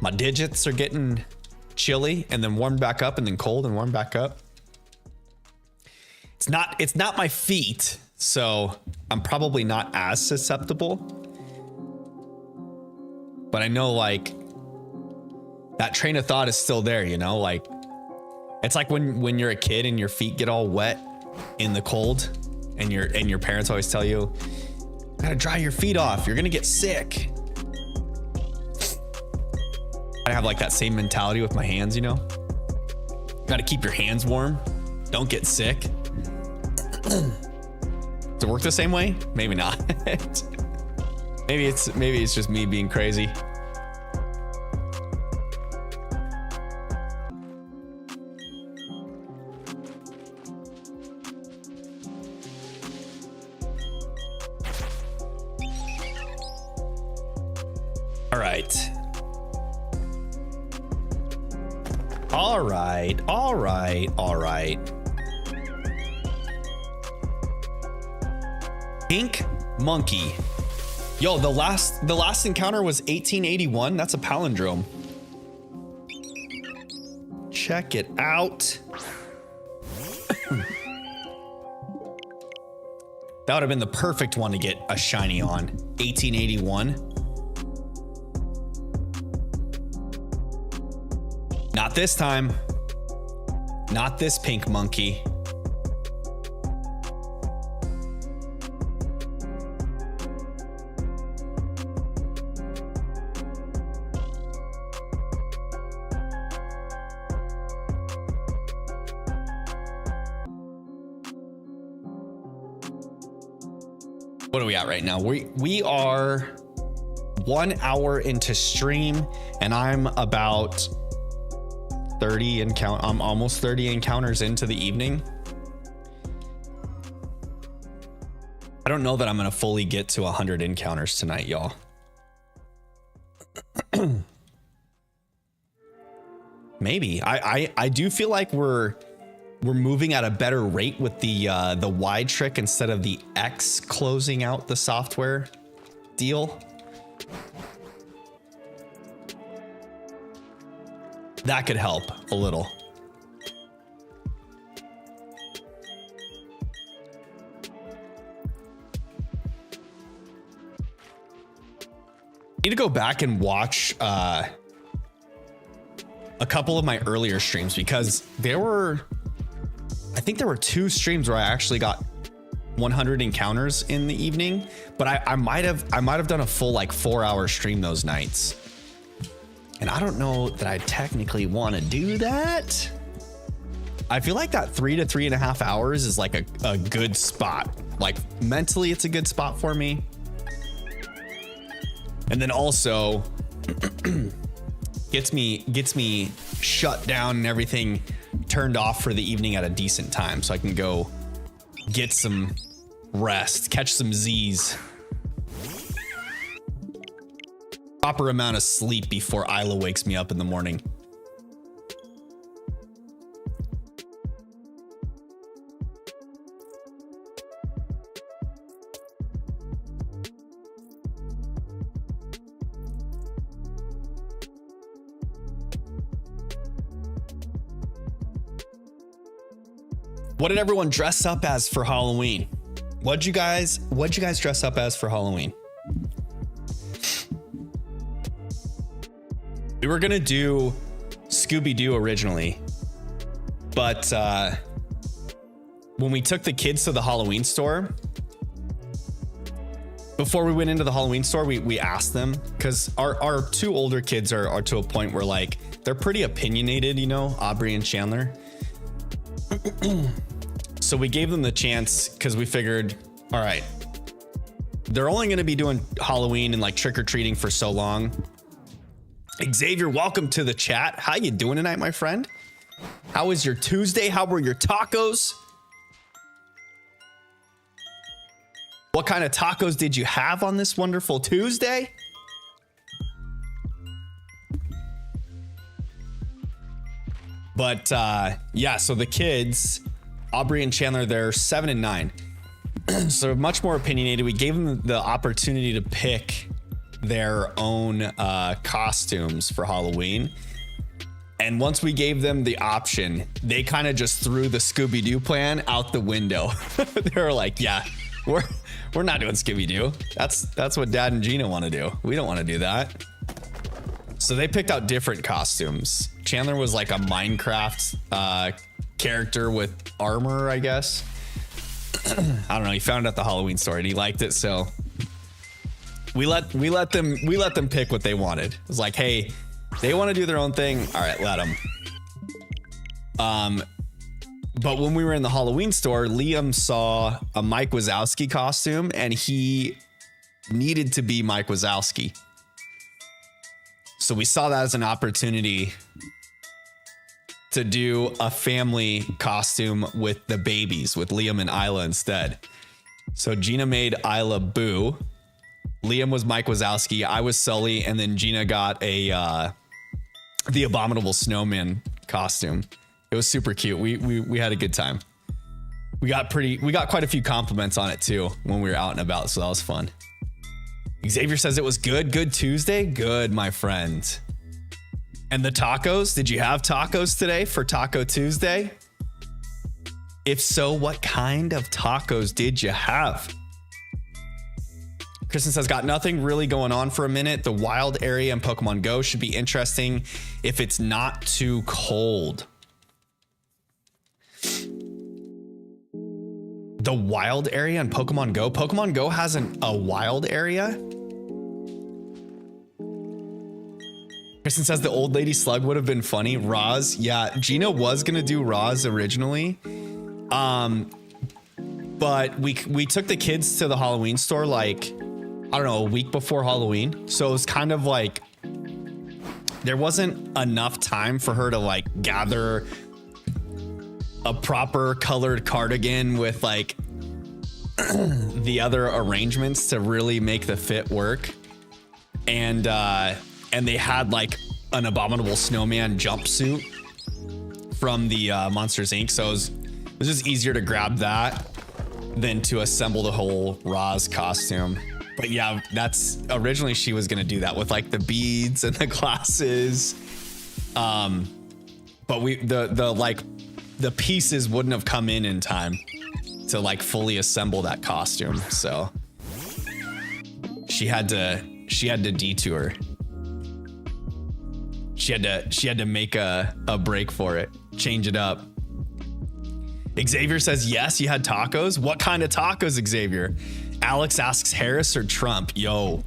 my digits are getting chilly and then warmed back up and then cold and warmed back up. It's not my feet, so I'm probably not as susceptible. But I know like that train of thought is still there, you know, like it's like when you're a kid and your feet get all wet in the cold and your parents always tell you, gotta dry your feet off, you're gonna get sick. I have like that same mentality with my hands, you know, gotta keep your hands warm, don't get sick. Does it work the same way? Maybe not. maybe it's just me being crazy. All right. All right. All right. All right. Pink monkey. Yo, the last encounter was 1881. That's a palindrome. Check it out. That would have been the perfect one to get a shiny on. 1881. Not this time. Not this pink monkey. What are we at right now? We are 1 hour into stream, and I'm about 30 I'm almost 30 encounters into the evening. I don't know that I'm gonna fully get to 100 encounters tonight, y'all. Maybe. I do feel like we're moving at a better rate with the Y trick instead of the X closing out the software deal. That could help a little. Need to go back and watch a couple of my earlier streams, because I think there were 2 streams where I actually got 100 encounters in the evening, but I might have done a full like 4-hour stream those nights. And I don't know that I technically want to do that. I feel like that 3 to 3.5 hours is like a good spot. Like mentally, it's a good spot for me. And then also gets me shut down and everything turned off for the evening at a decent time, so I can go get some rest, catch some Z's. Proper amount of sleep before Isla wakes me up in the morning. What did everyone dress up as for Halloween? What'd you guys dress up as for Halloween? We were gonna do Scooby-Doo originally, but when we took the kids to the Halloween store, before we went into the Halloween store, we asked them, because our 2 older kids are to a point where like they're pretty opinionated, you know, Aubrey and Chandler. So we gave them the chance, because we figured, all right, they're only going to be doing Halloween and like trick-or-treating for so long. Xavier, welcome to the chat. How you doing tonight, my friend? How was your Tuesday? How were your tacos? What kind of tacos did you have on this wonderful Tuesday? But yeah, so the kids, Aubrey and Chandler, they're 7 and 9. So much more opinionated. We gave them the opportunity to pick their own costumes for Halloween. And once we gave them the option, they kind of just threw the Scooby-Doo plan out the window. They were like, yeah, we're not doing Scooby-Doo. That's what Dad and Gina want to do. We don't want to do that. So they picked out different costumes. Chandler was like a Minecraft character with armor, I guess. I don't know. He found it at the Halloween store and he liked it, so we let them pick what they wanted. It was like, hey, they want to do their own thing. All right, let them. But when we were in the Halloween store, Liam saw a Mike Wazowski costume and he needed to be Mike Wazowski. So we saw that as an opportunity to do a family costume with the babies, with Liam and Isla instead. So Gina made Isla Boo. Liam was Mike Wazowski. I was Sully, and then Gina got a the abominable snowman costume. It was super cute. We had a good time. We got quite a few compliments on it too when we were out and about, so that was fun. Xavier says it was good. Good Tuesday. Good, my friend. And the tacos, did you have tacos today for Taco Tuesday? If so, what kind of tacos did you have? Kristen says, got nothing really going on for a minute. The wild area in Pokemon Go should be interesting if it's not too cold. The wild area in Pokemon Go? Pokemon Go has a wild area? Kristen says the old lady slug would have been funny. Roz, yeah, Gina was gonna do Roz originally. But we took the kids to the Halloween store like, I don't know, a week before Halloween. So it was kind of like, there wasn't enough time for her to like gather a proper colored cardigan with like the other arrangements to really make the fit work. And they had like an abominable snowman jumpsuit from the Monsters Inc. So it was just easier to grab that than to assemble the whole Roz costume. But yeah, that's originally she was gonna do that with like the beads and the glasses. But the pieces wouldn't have come in time to like fully assemble that costume. So she had to detour. She had to make a break for it, change it up. Xavier says, yes, you had tacos. What kind of tacos, Xavier? Alex asks Harris or Trump. Yo,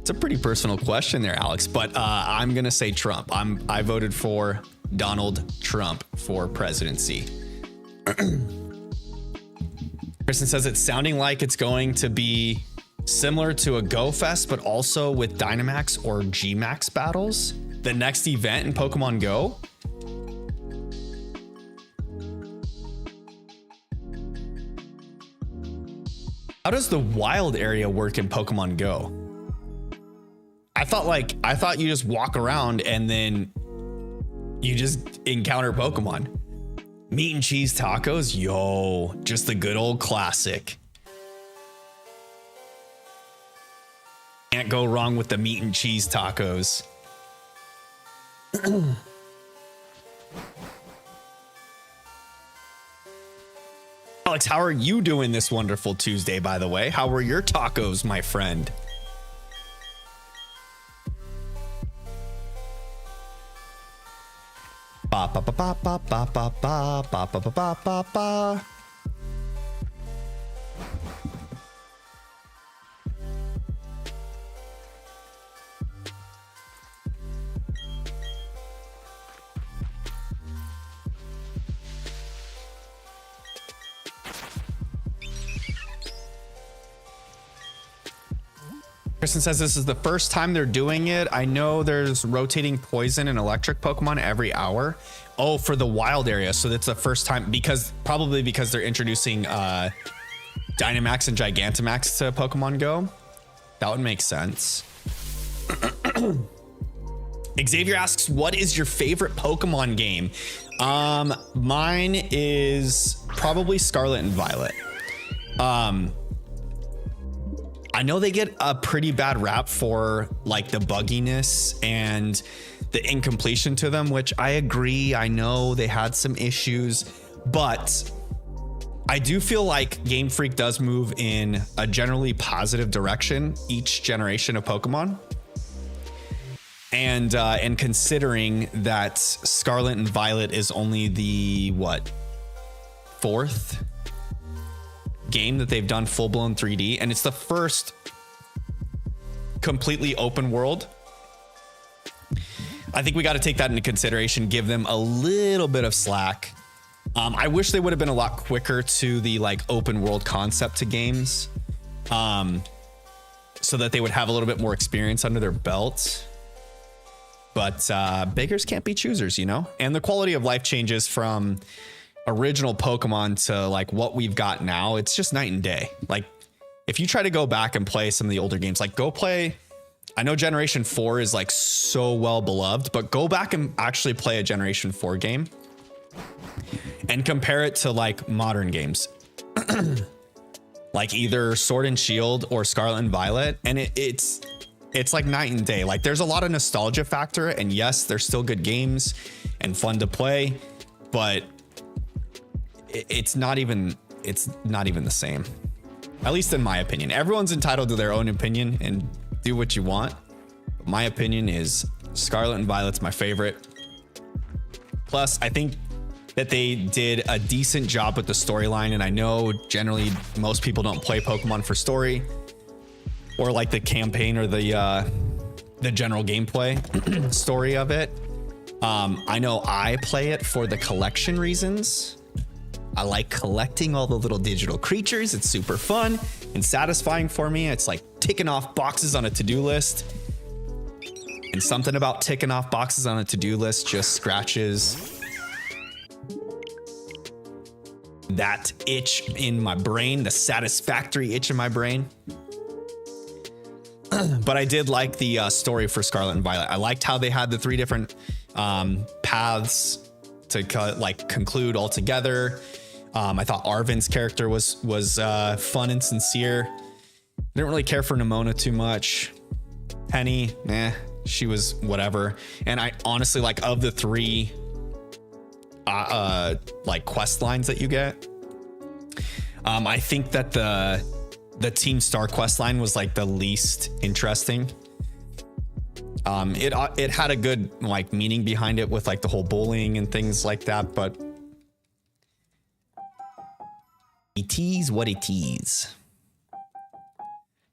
it's a pretty personal question there, Alex, but I'm going to say Trump. I voted for Donald Trump for presidency. Kristen says it's sounding like it's going to be similar to a Go Fest, but also with Dynamax or Gmax battles. The next event in Pokemon Go. How does the wild area work in Pokemon Go? I thought you just walk around and then you just encounter Pokemon. Meat and cheese tacos, yo, just the good old classic. Can't go wrong with the meat and cheese tacos. Alex, how are you doing this wonderful Tuesday, by the way? How were your tacos, my friend? Ba ba ba ba ba ba ba ba ba ba ba ba ba. Kristen says this is the first time they're doing it. I know there's rotating poison and electric Pokemon every hour. Oh, for the wild area. So that's the first time probably because they're introducing Dynamax and Gigantamax to Pokemon Go. That would make sense. Xavier asks, what is your favorite Pokemon game? Mine is probably Scarlet and Violet. I know they get a pretty bad rap for like the bugginess and the incompletion to them, which I agree. I know they had some issues, but I do feel like Game Freak does move in a generally positive direction each generation of Pokemon. And considering that Scarlet and Violet is only the fourth game that they've done full-blown 3D, and it's the first completely open world, I think we got to take that into consideration, give them a little bit of slack. I wish they would have been a lot quicker to the like open world concept to games, so that they would have a little bit more experience under their belt. But beggars can't be choosers, you know? And the quality of life changes from original Pokemon to like what we've got now. It's just night and day. Like if you try to go back and play some of the older games, like go play, I know Generation 4 is like so well beloved, but go back and actually play a Generation 4 game and compare it to like modern games. Like either Sword and Shield or Scarlet and Violet, and it's like night and day. Like there's a lot of nostalgia factor, and yes, they're still good games and fun to play, but it's not even the same. At least in my opinion. Everyone's entitled to their own opinion and do what you want. But my opinion is Scarlet and Violet's my favorite. Plus, I think that they did a decent job with the storyline, and I know generally most people don't play Pokemon for story or like the campaign or the general gameplay story of it. I know I play it for the collection reasons. I like collecting all the little digital creatures. It's super fun and satisfying for me. It's like ticking off boxes on a to-do list. And something about ticking off boxes on a to-do list just scratches that itch in my brain, the satisfactory itch in my brain. But I did like the story for Scarlet and Violet. I liked how they had the 3 different paths to conclude all together. I thought Arven's character was fun and sincere. I didn't really care for Nimona too much. Penny, she was whatever. And I honestly, like, of the 3 like quest lines that you get, I think that the Team Star quest line was like the least interesting. It had a good like meaning behind it with like the whole bullying and things like that, but it is what it is.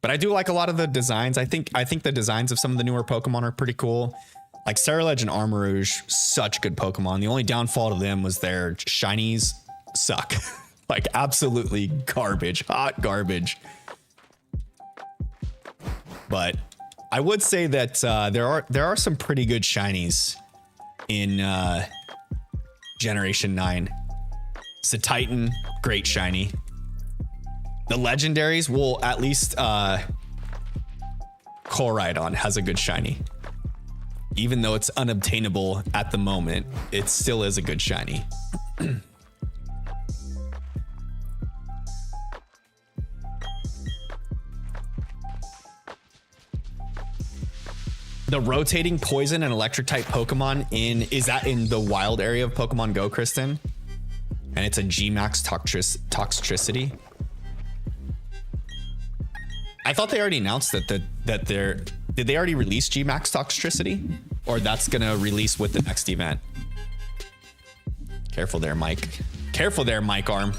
But I do like a lot of the designs. I think the designs of some of the newer Pokemon are pretty cool. Like Ceruledge and Armarouge, such good Pokemon. The only downfall to them was their shinies suck. Like absolutely garbage, hot garbage. But I would say that there are some pretty good shinies in Generation 9. Titan, great shiny. The legendaries will at least Koraidon has a good shiny. Even though it's unobtainable at the moment, it still is a good shiny. The rotating poison and electric type Pokemon is that in the wild area of Pokemon Go, Kristen? And it's a G-Max toxicity. I thought they already announced that did they already release G-Max toxicity? Or that's gonna release with the next event? Careful there, Mike. Careful there, Mike Arm.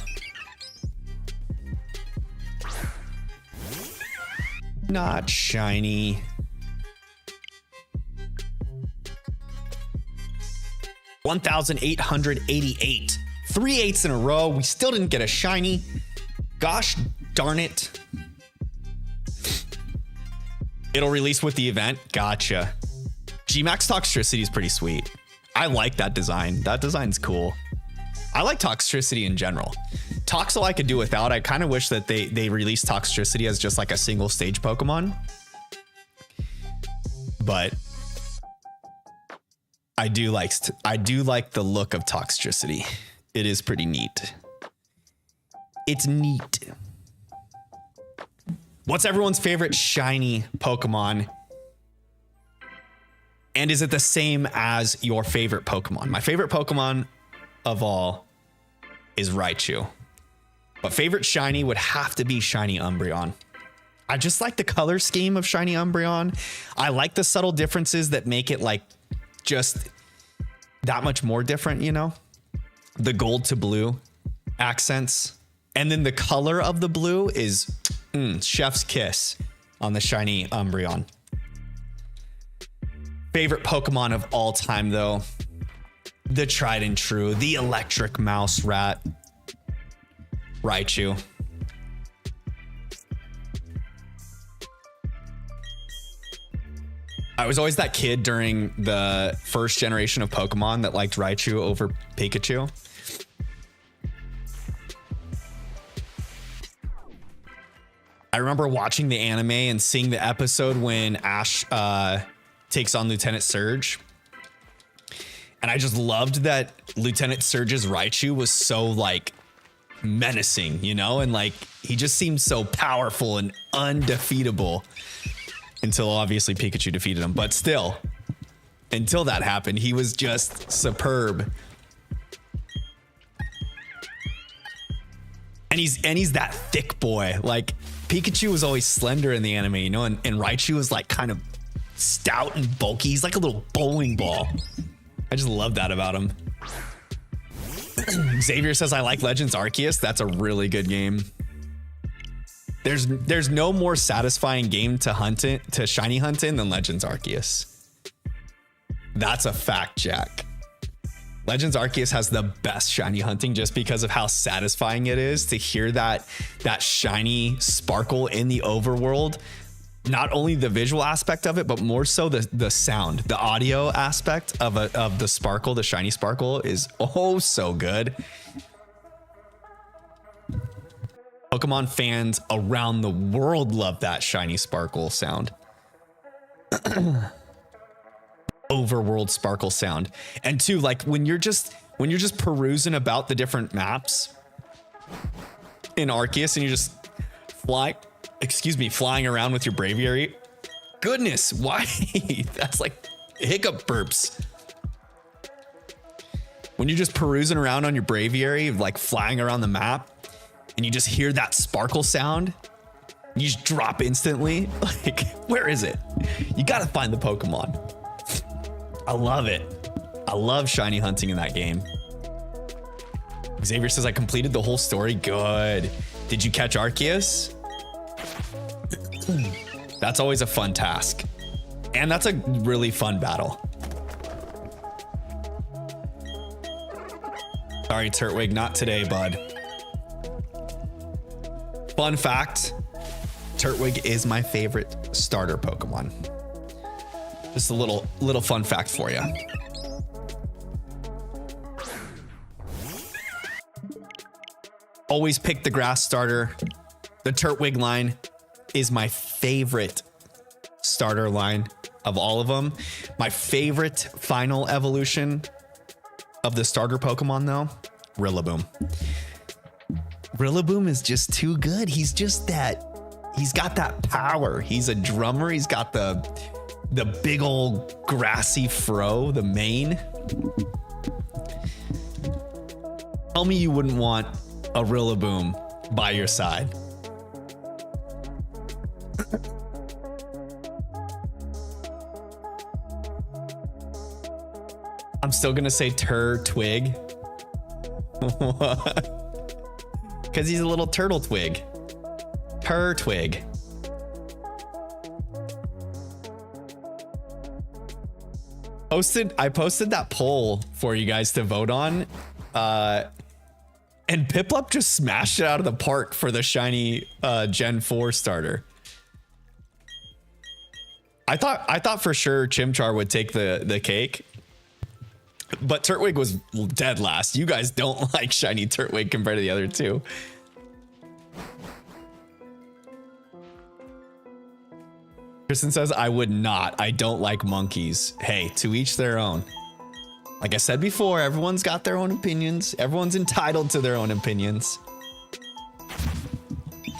Not shiny. $1,888. 3 8s in a row. We still didn't get a shiny. Gosh darn it. It'll release with the event. Gotcha. G-Max Toxtricity is pretty sweet. I like that design. That design's cool. I like Toxtricity in general. Toxel I could do without. I kind of wish that they released Toxtricity as just like a single stage Pokemon. But I do like the look of Toxtricity. It is pretty neat. It's neat. What's everyone's favorite shiny Pokemon? And is it the same as your favorite Pokemon? My favorite Pokemon of all is Raichu. But favorite shiny would have to be shiny Umbreon. I just like the color scheme of shiny Umbreon. I like the subtle differences that make it like just that much more different, you know? The gold to blue accents. And then the color of the blue is chef's kiss on the shiny Umbreon. Favorite Pokemon of all time, though. The tried and true, the electric mouse rat. Raichu. I was always that kid during the first generation of Pokemon that liked Raichu over Pikachu. I remember watching the anime and seeing the episode when Ash takes on Lieutenant Surge. And I just loved that Lieutenant Surge's Raichu was so like menacing, you know, and like he just seemed so powerful and undefeatable until obviously Pikachu defeated him. But still, until that happened, he was just superb. And he's that thick boy. Like Pikachu was always slender in the anime, you know, and Raichu was like kind of stout and bulky. He's like a little bowling ball. I just love that about him. Xavier says, I like Legends Arceus. That's a really good game. There's no more satisfying game to shiny hunt in than Legends Arceus. That's a fact, Jack. Legends Arceus has the best shiny hunting just because of how satisfying it is to hear that shiny sparkle in the overworld. Not only the visual aspect of it, but more so the sound, the audio aspect of the sparkle, the shiny sparkle is oh so good. Pokemon fans around the world love that shiny sparkle sound. Overworld sparkle sound. And two, like when you're just perusing about the different maps in Arceus and you just flying around with your Braviary. Goodness, why? That's like hiccup burps. When you're just perusing around on your Braviary, like flying around the map, and you just hear that sparkle sound, you just drop instantly. Like, where is it? You gotta find the Pokemon. I love it. I love shiny hunting in that game. Xavier says, I completed the whole story. Good. Did you catch Arceus? That's always a fun task. And that's a really fun battle. Sorry, Turtwig, not today, bud. Fun fact, Turtwig is my favorite starter Pokemon. Just a little fun fact for you. Always pick the grass starter. The Turtwig line is my favorite starter line of all of them. My favorite final evolution of the starter Pokemon though, Rillaboom. Rillaboom is just too good. He's got that power. He's a drummer. He's got the big old grassy fro, the mane. Tell me you wouldn't want a Rillaboom by your side. I'm still gonna say Turtwig. Because he's a little turtle twig. Turtwig. I posted that poll for you guys to vote on. And Piplup just smashed it out of the park for the shiny Gen 4 starter. I thought for sure Chimchar would take the cake. But Turtwig was dead last. You guys don't like shiny Turtwig compared to the other two. Kristen says, I would not. I don't like monkeys. Hey, to each their own. Like I said before, everyone's got their own opinions. Everyone's entitled to their own opinions.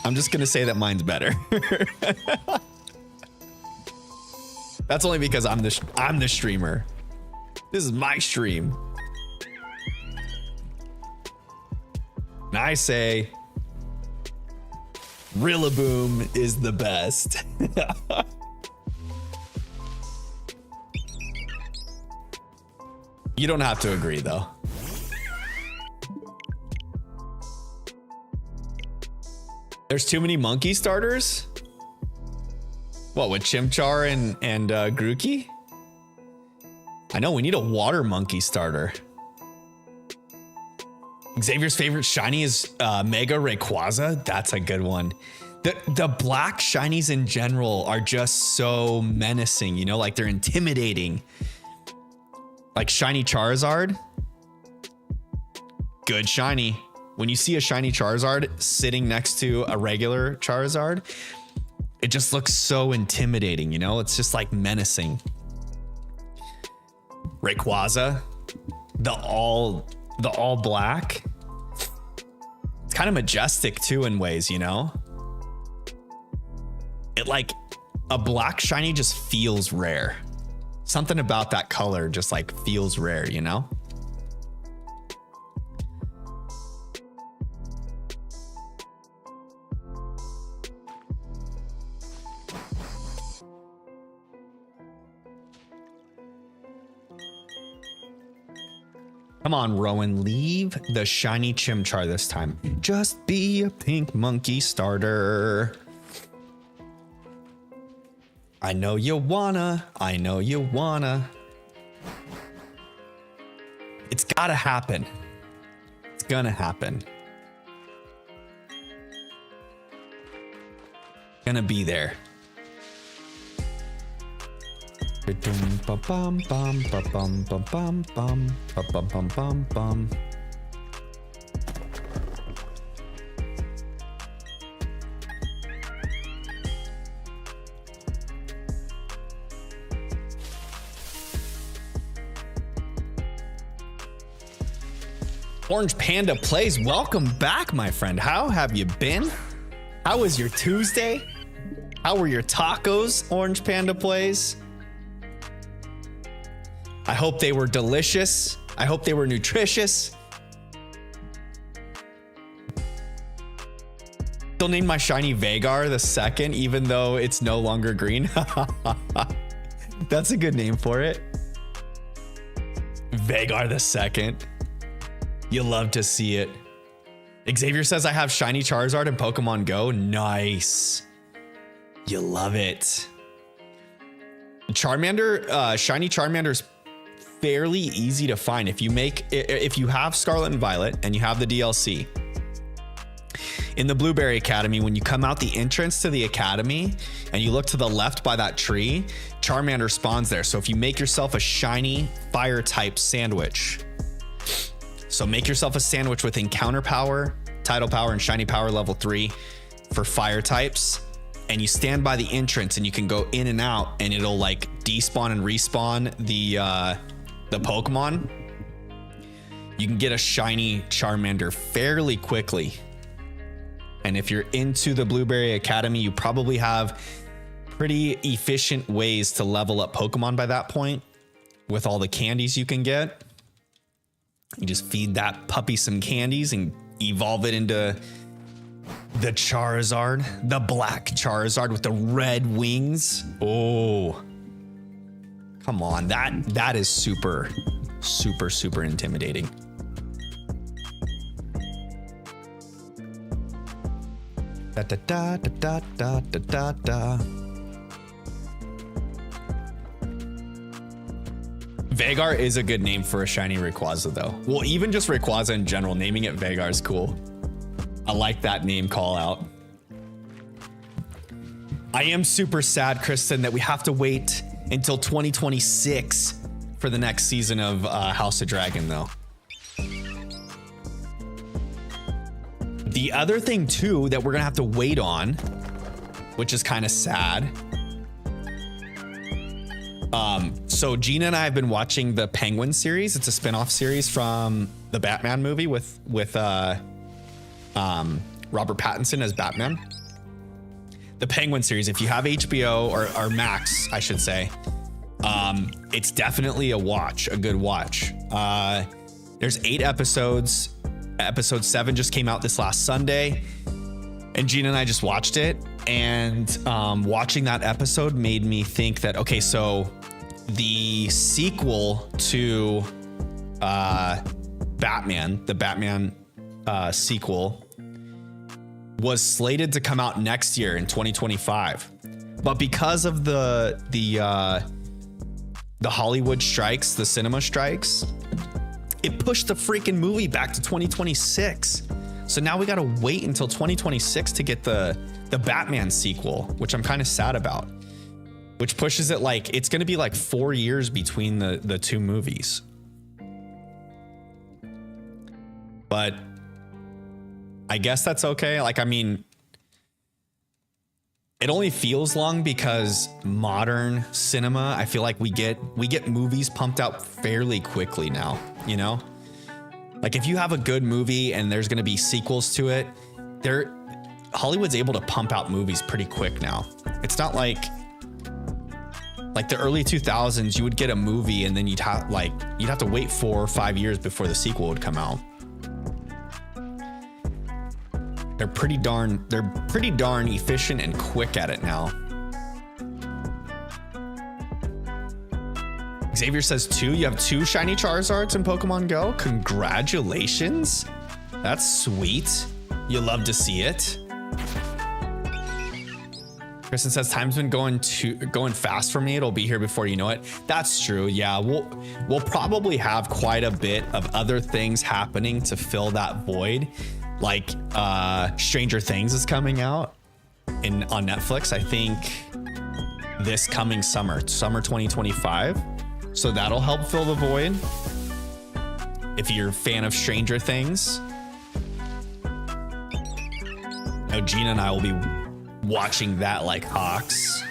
I'm just going to say that mine's better. That's only because I'm the streamer. This is my stream. And I say Rillaboom is the best. You don't have to agree though. There's too many monkey starters? What, with Chimchar and Grookey? I know, we need a water monkey starter. Xavier's favorite shiny is Mega Rayquaza. That's a good one. The black shinies in general are just so menacing, you know, like they're intimidating. Like shiny Charizard. Good shiny. When you see a shiny Charizard sitting next to a regular Charizard, it just looks so intimidating, you know? It's just like menacing. Rayquaza, the all black. It's kind of majestic too in ways, you know? It like a black shiny just feels rare. Something about that color just like feels rare, you know? Come on, Rowan, leave the shiny Chimchar this time. Just be a pink monkey starter. I know you wanna. It's gotta happen. It's gonna happen. Gonna be there. Orange Panda Plays, welcome back, my friend. How have you been? How was your Tuesday? How were your tacos, Orange Panda Plays? I hope they were delicious. I hope they were nutritious. Still named my shiny Vagar the second, even though it's no longer green. That's a good name for it. Vagar the second. You love to see it. Xavier says I have shiny Charizard in Pokemon Go. Nice. You love it. Charmander, shiny Charmander's fairly easy to find. If you have Scarlet and Violet and you have the DLC in the Blueberry Academy, when you come out the entrance to the academy and you look to the left by that tree, Charmander spawns there. So if you make yourself a shiny fire type sandwich, so make yourself a sandwich with encounter power, tidal power, and shiny power level 3 for fire types, and you stand by the entrance and you can go in and out and it'll like despawn and respawn the Pokemon. You can get a shiny Charmander fairly quickly. And if you're into the Blueberry Academy, you probably have pretty efficient ways to level up Pokemon by that point with all the candies you can get. You just feed that puppy some candies and evolve it into the Charizard, the black Charizard with the red wings. Oh, come on. That is super, super, super intimidating. Da da da da da da da da. Vagar is a good name for a shiny Rayquaza, though. Well, even just Rayquaza in general, naming it Vagar is cool. I like that name call out. I am super sad, Kristen, that we have to wait until 2026 for the next season of House of Dragon, though. The other thing, too, that we're going to have to wait on, which is kind of sad. So Gina and I have been watching the Penguin series. It's a spin-off series from the Batman movie with Robert Pattinson as Batman. The Penguin series, if you have HBO or Max, I should say, it's definitely a good watch. There's 8 episodes. Episode 7 just came out this last Sunday, and Gina and I just watched it. And watching that episode made me think that, okay, so the sequel to Batman, the Batman sequel, was slated to come out next year in 2025. But because of the Hollywood strikes, the cinema strikes, it pushed the freaking movie back to 2026. So now we got to wait until 2026 to get the Batman sequel, which I'm kind of sad about, which pushes it like it's going to be like 4 years between the two movies. But I guess that's okay. Like, I mean, it only feels long because modern cinema, I feel like we get movies pumped out fairly quickly now, you know? Like if you have a good movie and there's going to be sequels to it, Hollywood's able to pump out movies pretty quick now. It's not like the early 2000s, you would get a movie and then you'd have to wait 4 or 5 years before the sequel would come out. They're pretty darn efficient and quick at it now. Xavier says 2. You have 2 shiny Charizards in Pokemon Go. Congratulations. That's sweet. You love to see it. Kristen says time's been going fast for me. It'll be here before you know it. That's true. Yeah, we'll probably have quite a bit of other things happening to fill that void. Like Stranger Things is coming out on Netflix, I think this coming summer 2025. So that'll help fill the void. If you're a fan of Stranger Things. Now Gina and I will be watching that like hawks.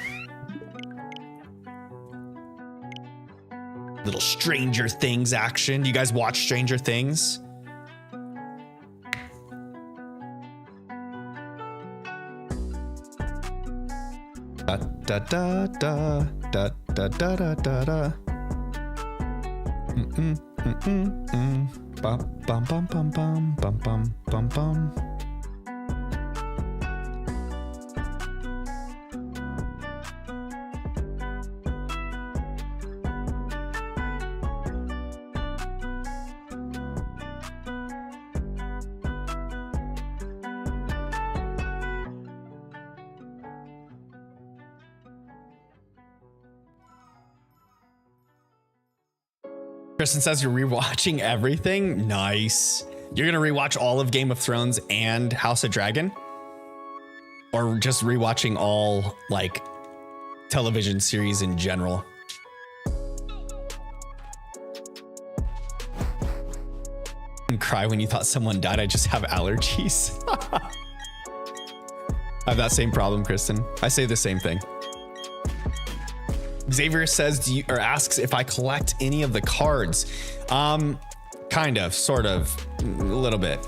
Little Stranger Things action. You guys watch Stranger Things? Da da da da da da da da da. Bum bum bum bum bum bum bum bum bum. Kristen says you're rewatching everything. Nice. You're gonna rewatch all of Game of Thrones and House of Dragon, or just rewatching all like television series in general? And cry when you thought someone died. I just have allergies. I have that same problem, Kristen. I say the same thing. Xavier says, asks if I collect any of the cards. Kind of, sort of, a little bit.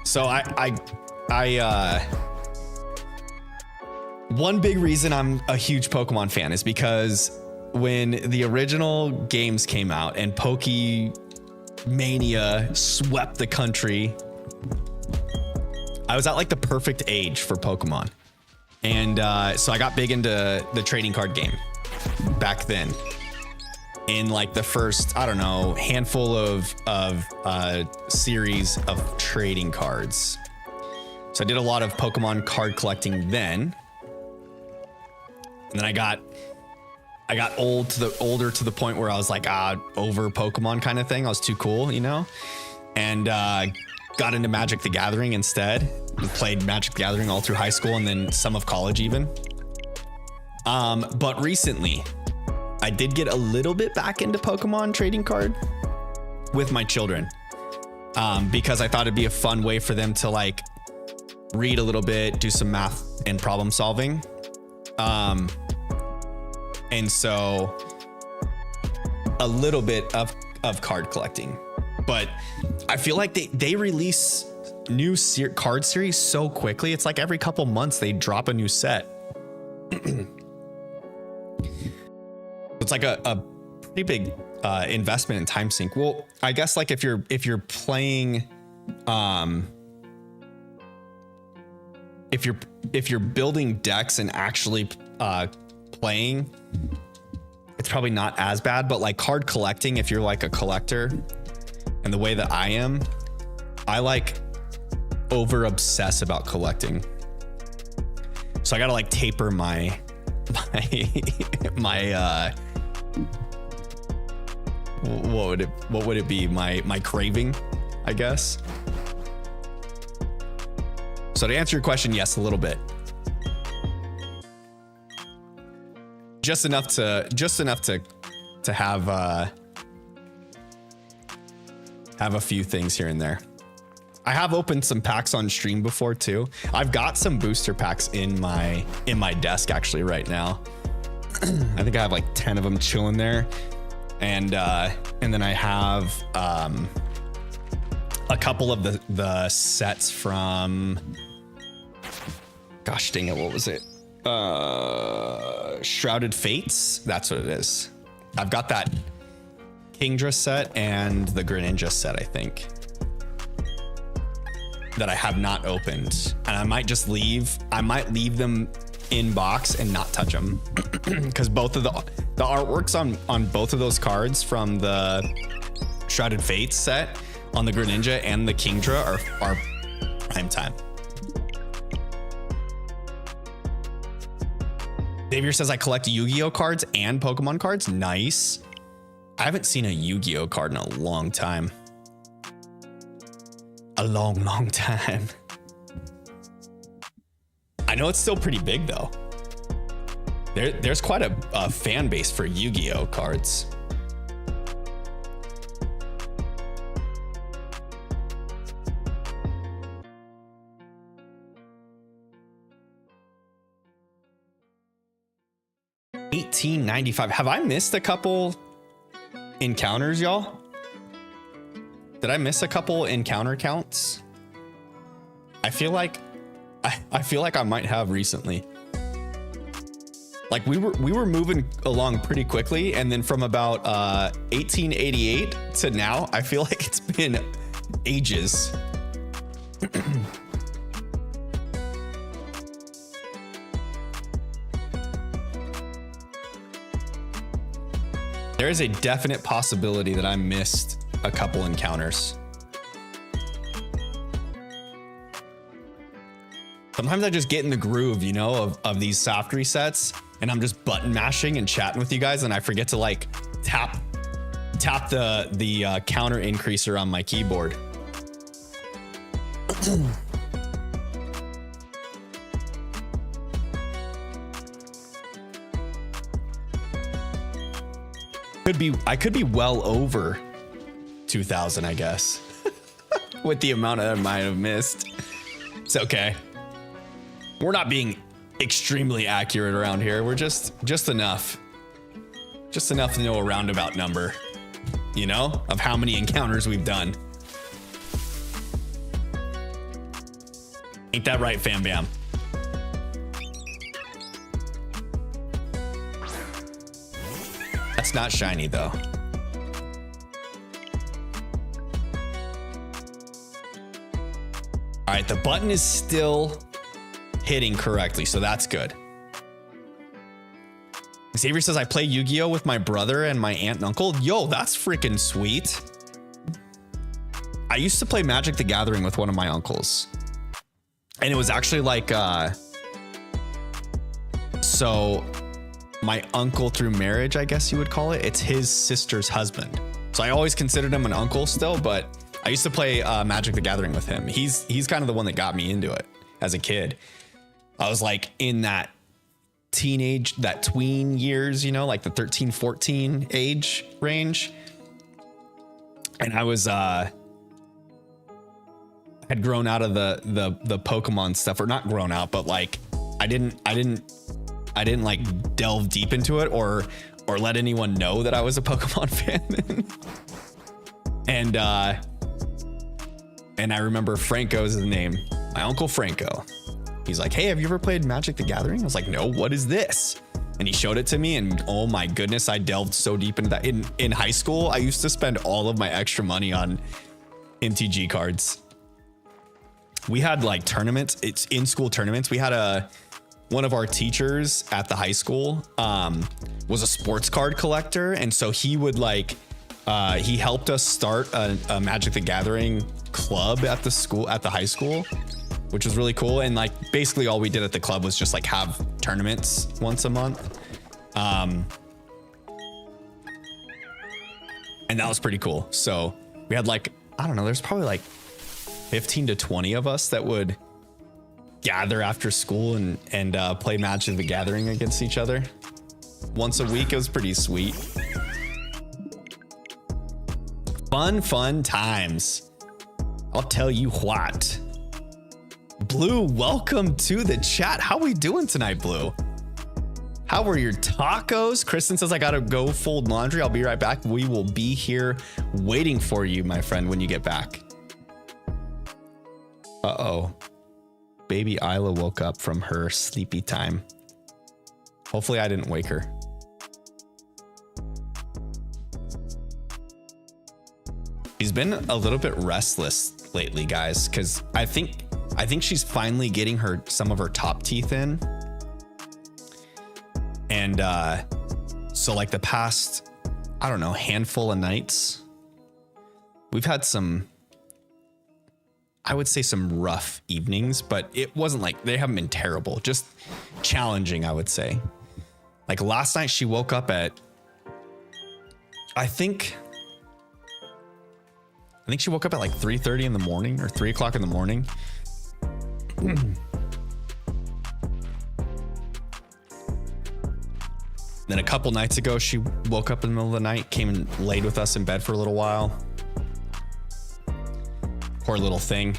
So one big reason I'm a huge Pokemon fan is because when the original games came out and Pokemania swept the country, I was at like the perfect age for Pokemon. And so I got big into the trading card game back then, in like the first, I don't know, handful of series of trading cards. So I did a lot of Pokemon card collecting then. And then I got older to the point where I was like, over Pokemon kind of thing. I was too cool, you know? And got into Magic the Gathering instead. Played Magic the Gathering all through high school and then some of college even. But recently, I did get a little bit back into Pokemon trading card with my children, because I thought it'd be a fun way for them to like read a little bit, do some math and problem solving. And so a little bit of card collecting, but I feel like they release new card series so quickly. It's like every couple months they drop a new set. It's like a pretty big investment in time sink. Well, I guess like if you're playing, if you're building decks and actually playing, it's probably not as bad. But like card collecting, if you're like a collector, and the way that I am, I like over obsess about collecting. So I gotta like taper my what would it be? My craving, I guess. So to answer your question, yes, a little bit. Just enough to have a few things here and there. I have opened some packs on stream before too. I've got some booster packs in my desk actually right now. I think I have like 10 of them chilling there. And then I have a couple of the sets from, gosh dang it, what was it? Shrouded Fates. That's what it is. I've got that Kingdra set and the Greninja set, I think, that I have not opened. And I might just leave them in box and not touch them because both of the artworks on both of those cards from the Shrouded Fates set on the Greninja and the Kingdra are prime time. Xavier says I collect Yu-Gi-Oh cards and Pokemon cards. Nice. I haven't seen a Yu-Gi-Oh card in a long time. A long time. I know it's still pretty big though. There's quite a fan base for Yu-Gi-Oh cards. $18.95. Have I missed a couple encounters, y'all? Did I miss a couple encounter counts? I feel like I might have recently. Like we were moving along pretty quickly, and then from about 1888 to now, I feel like it's been ages. There is a definite possibility that I missed a couple encounters. Sometimes I just get in the groove, you know, of these soft resets, and I'm just button mashing and chatting with you guys, and I forget to like tap the counter increaser on my keyboard. I could be well over 2,000, I guess, with the amount I might have missed. It's okay. We're not being extremely accurate around here. We're just enough to know a roundabout number, you know, of how many encounters we've done. Ain't that right, Fam Bam? That's not shiny though. All right, the button is still hitting correctly, so that's good. Xavier says I play Yu-Gi-Oh with my brother and my aunt and uncle. Yo, that's freaking sweet. I used to play Magic the Gathering with one of my uncles, and it was actually like so my uncle through marriage, I guess you would call it. It's his sister's husband. So I always considered him an uncle still, but I used to play Magic the Gathering with him. He's kind of the one that got me into it as a kid. I was like in that tween years, you know, like the 13, 14 age range. And I was, had grown out of the Pokemon stuff, or not grown out, but like I didn't like delve deep into it or let anyone know that I was a Pokemon fan. And I remember Franco's his name, my uncle Franco. He's like, hey, have you ever played Magic the Gathering? I was like, no, what is this? And he showed it to me, and oh my goodness, I delved so deep into that. In high school, I used to spend all of my extra money on MTG cards. We had like tournaments. It's in school tournaments. We had one of our teachers at the high school was a sports card collector, and so he would like he helped us start a Magic the Gathering club at the high school, which was really cool. And like basically all we did at the club was just like have tournaments once a month, and that was pretty cool. So we had like, I don't know, there's probably like 15 to 20 of us that would gather after school and play Magic the Gathering against each other once a week. It was pretty sweet. Fun times. I'll tell you what. Blue, welcome to the chat. How we doing tonight, Blue? How were your tacos? Kristen says, I gotta go fold laundry. I'll be right back. We will be here waiting for you, my friend, when you get back. Uh-oh. Baby Isla woke up from her sleepy time. Hopefully I didn't wake her. She's been a little bit restless lately, guys, because I think she's finally getting some of her top teeth in. And so like the past, I don't know, handful of nights, we've had I would say some rough evenings, but it wasn't like, they haven't been terrible, just challenging, I would say. Like last night she woke up at, I think she woke up at like 3:30 in the morning or 3 o'clock in the morning. Then a couple nights ago, she woke up in the middle of the night, came and laid with us in bed for a little while. Poor little thing.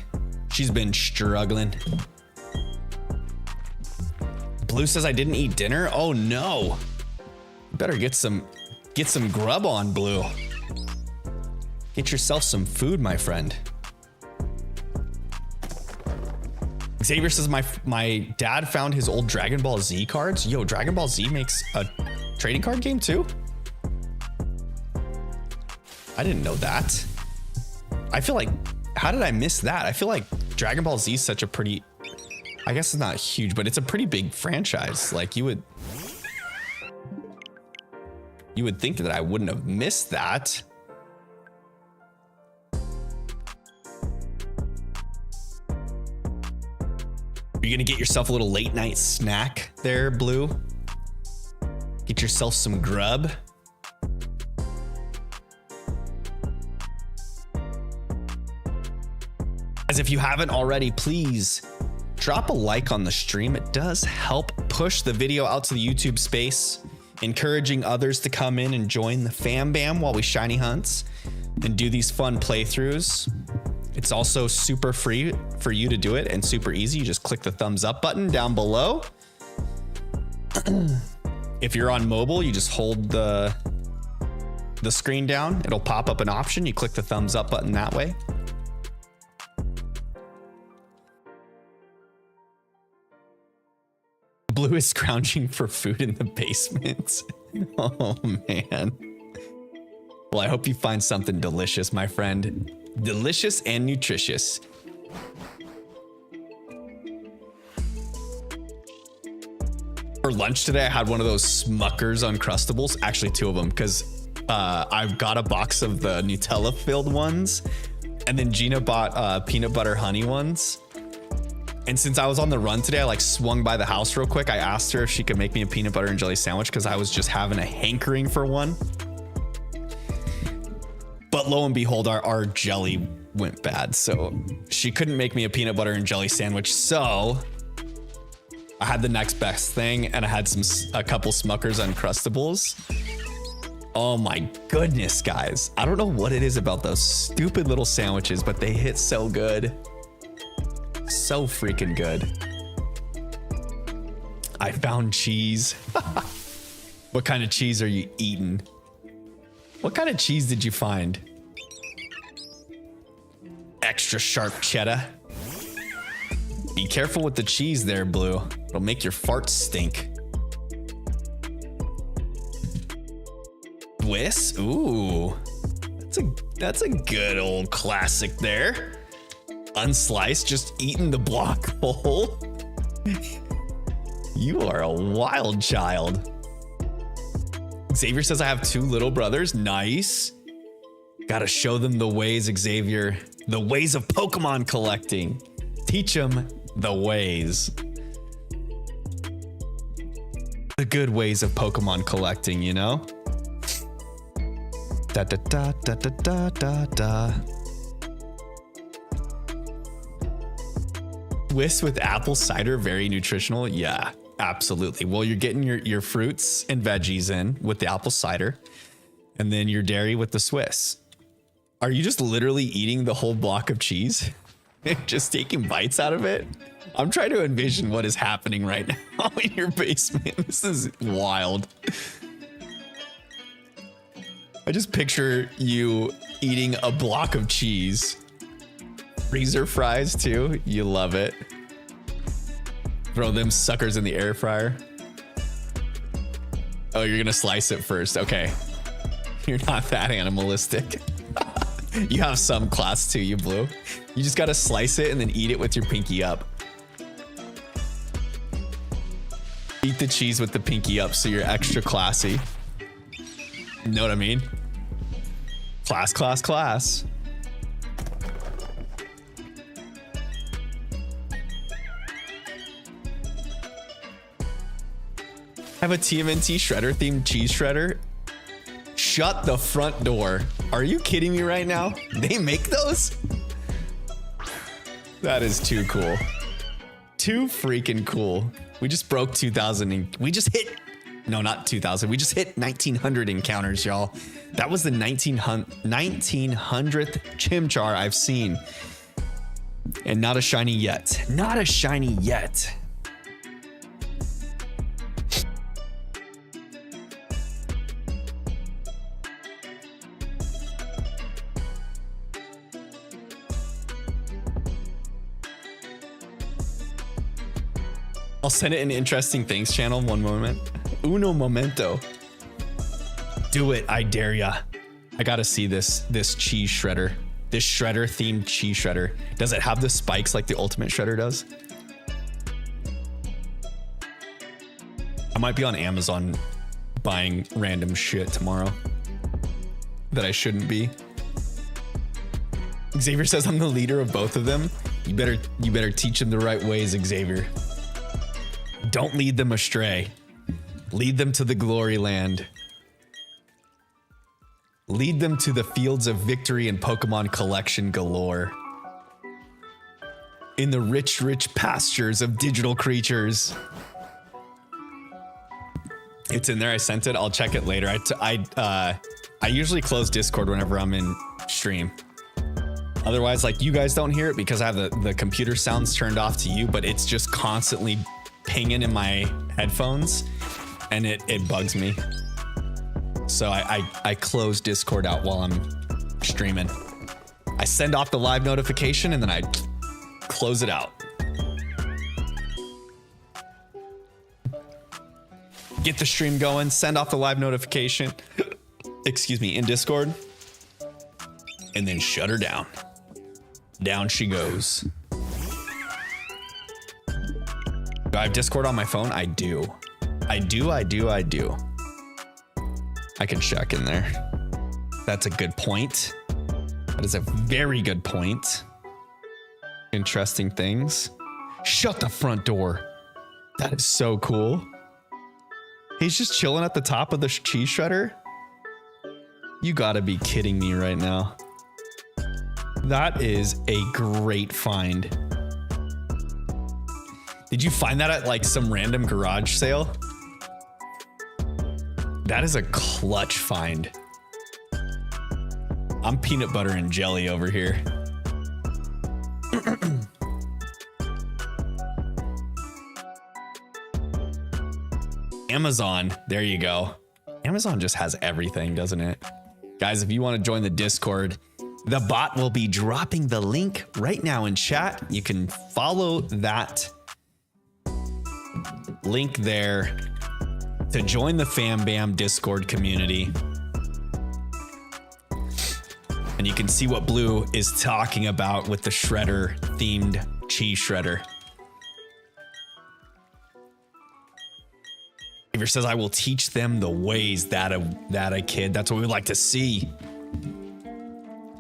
She's been struggling. Blue says I didn't eat dinner. Oh no. Better get some grub on, Blue. Get yourself some food, my friend. Xavier says my dad found his old Dragon Ball Z cards. Yo, Dragon Ball Z makes a trading card game too? I didn't know that. I feel like, how did I miss that? I feel like Dragon Ball Z is such a pretty, I guess it's not huge, but it's a pretty big franchise. Like you would think that I wouldn't have missed that. You're gonna get yourself a little late night snack there, Blue. Get yourself some grub. As if you haven't already, please drop a like on the stream. It does help push the video out to the YouTube space, encouraging others to come in and join the fam bam while we shiny hunts and do these fun playthroughs. It's also super free for you to do it and super easy. You just click the thumbs up button down below. If you're on mobile, you just hold the screen down. It'll pop up an option. You click the thumbs up button that way. Blue is scrounging for food in the basement. Oh man. Well, I hope you find something delicious, my friend. Delicious and nutritious. For lunch today, I had one of those Smuckers Uncrustables. Actually, 2 of them, because I've got a box of the Nutella filled ones, and then Gina bought peanut butter honey ones. And since I was on the run today, I like swung by the house real quick. I asked her if she could make me a peanut butter and jelly sandwich because I was just having a hankering for one. But lo and behold, our jelly went bad. So she couldn't make me a peanut butter and jelly sandwich. So I had the next best thing, and I had a couple Smuckers Uncrustables. Oh my goodness, guys. I don't know what it is about those stupid little sandwiches, but they hit so good. So freaking good. I found cheese. What kind of cheese are you eating? What kind of cheese did you find? Extra sharp cheddar. Be careful with the cheese there, Blue. It'll make your farts stink. Swiss? Ooh. That's a good old classic there. Unsliced, just eating the block whole. You are a wild child. Xavier says I have 2 little brothers. Nice. Gotta show them the ways, Xavier. The ways of Pokemon collecting. Teach them the ways. The good ways of Pokemon collecting, you know? Da da da da da da da da. Swiss with apple cider, very nutritional. Yeah, absolutely. Well, you're getting your fruits and veggies in with the apple cider, and then your dairy with the Swiss. Are you just literally eating the whole block of cheese? Just taking bites out of it? I'm trying to envision what is happening right now in your basement. This is wild. I just picture you eating a block of cheese. Freezer fries too. You love it. Throw them suckers in the air fryer. Oh, you're gonna slice it first. Okay. You're not that animalistic. You have some class too, you blue. You just gotta slice it and then eat it with your pinky up. Eat the cheese with the pinky up so you're extra classy. Know what I mean? Class, class, class. I have a TMNT shredder themed cheese shredder. Shut the front door. Are you kidding me right now? They make those? That is too cool. Too freaking cool. We just broke 2,000 and we just hit, no, not 2,000. We just hit 1,900 encounters, y'all. That was the 1900th chimchar I've seen. And not a shiny yet. Not a shiny yet. I'll send it in Interesting Things channel. One moment. Uno momento. Do it. I dare ya. I gotta see this cheese shredder. This shredder themed cheese shredder. Does it have the spikes like the ultimate shredder does? I might be on Amazon buying random shit tomorrow that I shouldn't be. Xavier says I'm the leader of both of them. You better teach them the right ways, Xavier. Don't lead them astray. Lead them to the glory land. Lead them to the fields of victory and Pokemon collection galore. In the rich, rich pastures of digital creatures. It's in there. I sent it. I'll check it later. I usually close Discord whenever I'm in stream. Otherwise, like, you guys don't hear it because I have the computer sounds turned off to you, but it's just constantly pinging in my headphones and it bugs me. So I close Discord out while I'm streaming. I send off the live notification and then I close it out. Get the stream going, send off the live notification, excuse me, in Discord, and then shut her down. Down she goes. Do I have Discord on my phone? I do. I do. I can check in there. That's a good point. That is a very good point. Interesting things. Shut the front door. That is so cool. He's just chilling at the top of the cheese shredder. You gotta be kidding me right now. That is a great find. Did you find that at like some random garage sale? That is a clutch find. I'm peanut butter and jelly over here. Amazon, there you go. Amazon just has everything, doesn't it? Guys, if you want to join the Discord, the bot will be dropping the link right now in chat. You can follow that link there to join the Fam Bam Discord community. And you can see what Blue is talking about with the shredder themed cheese shredder. Xavier says, I will teach them the ways that a kid. That's what we like to see.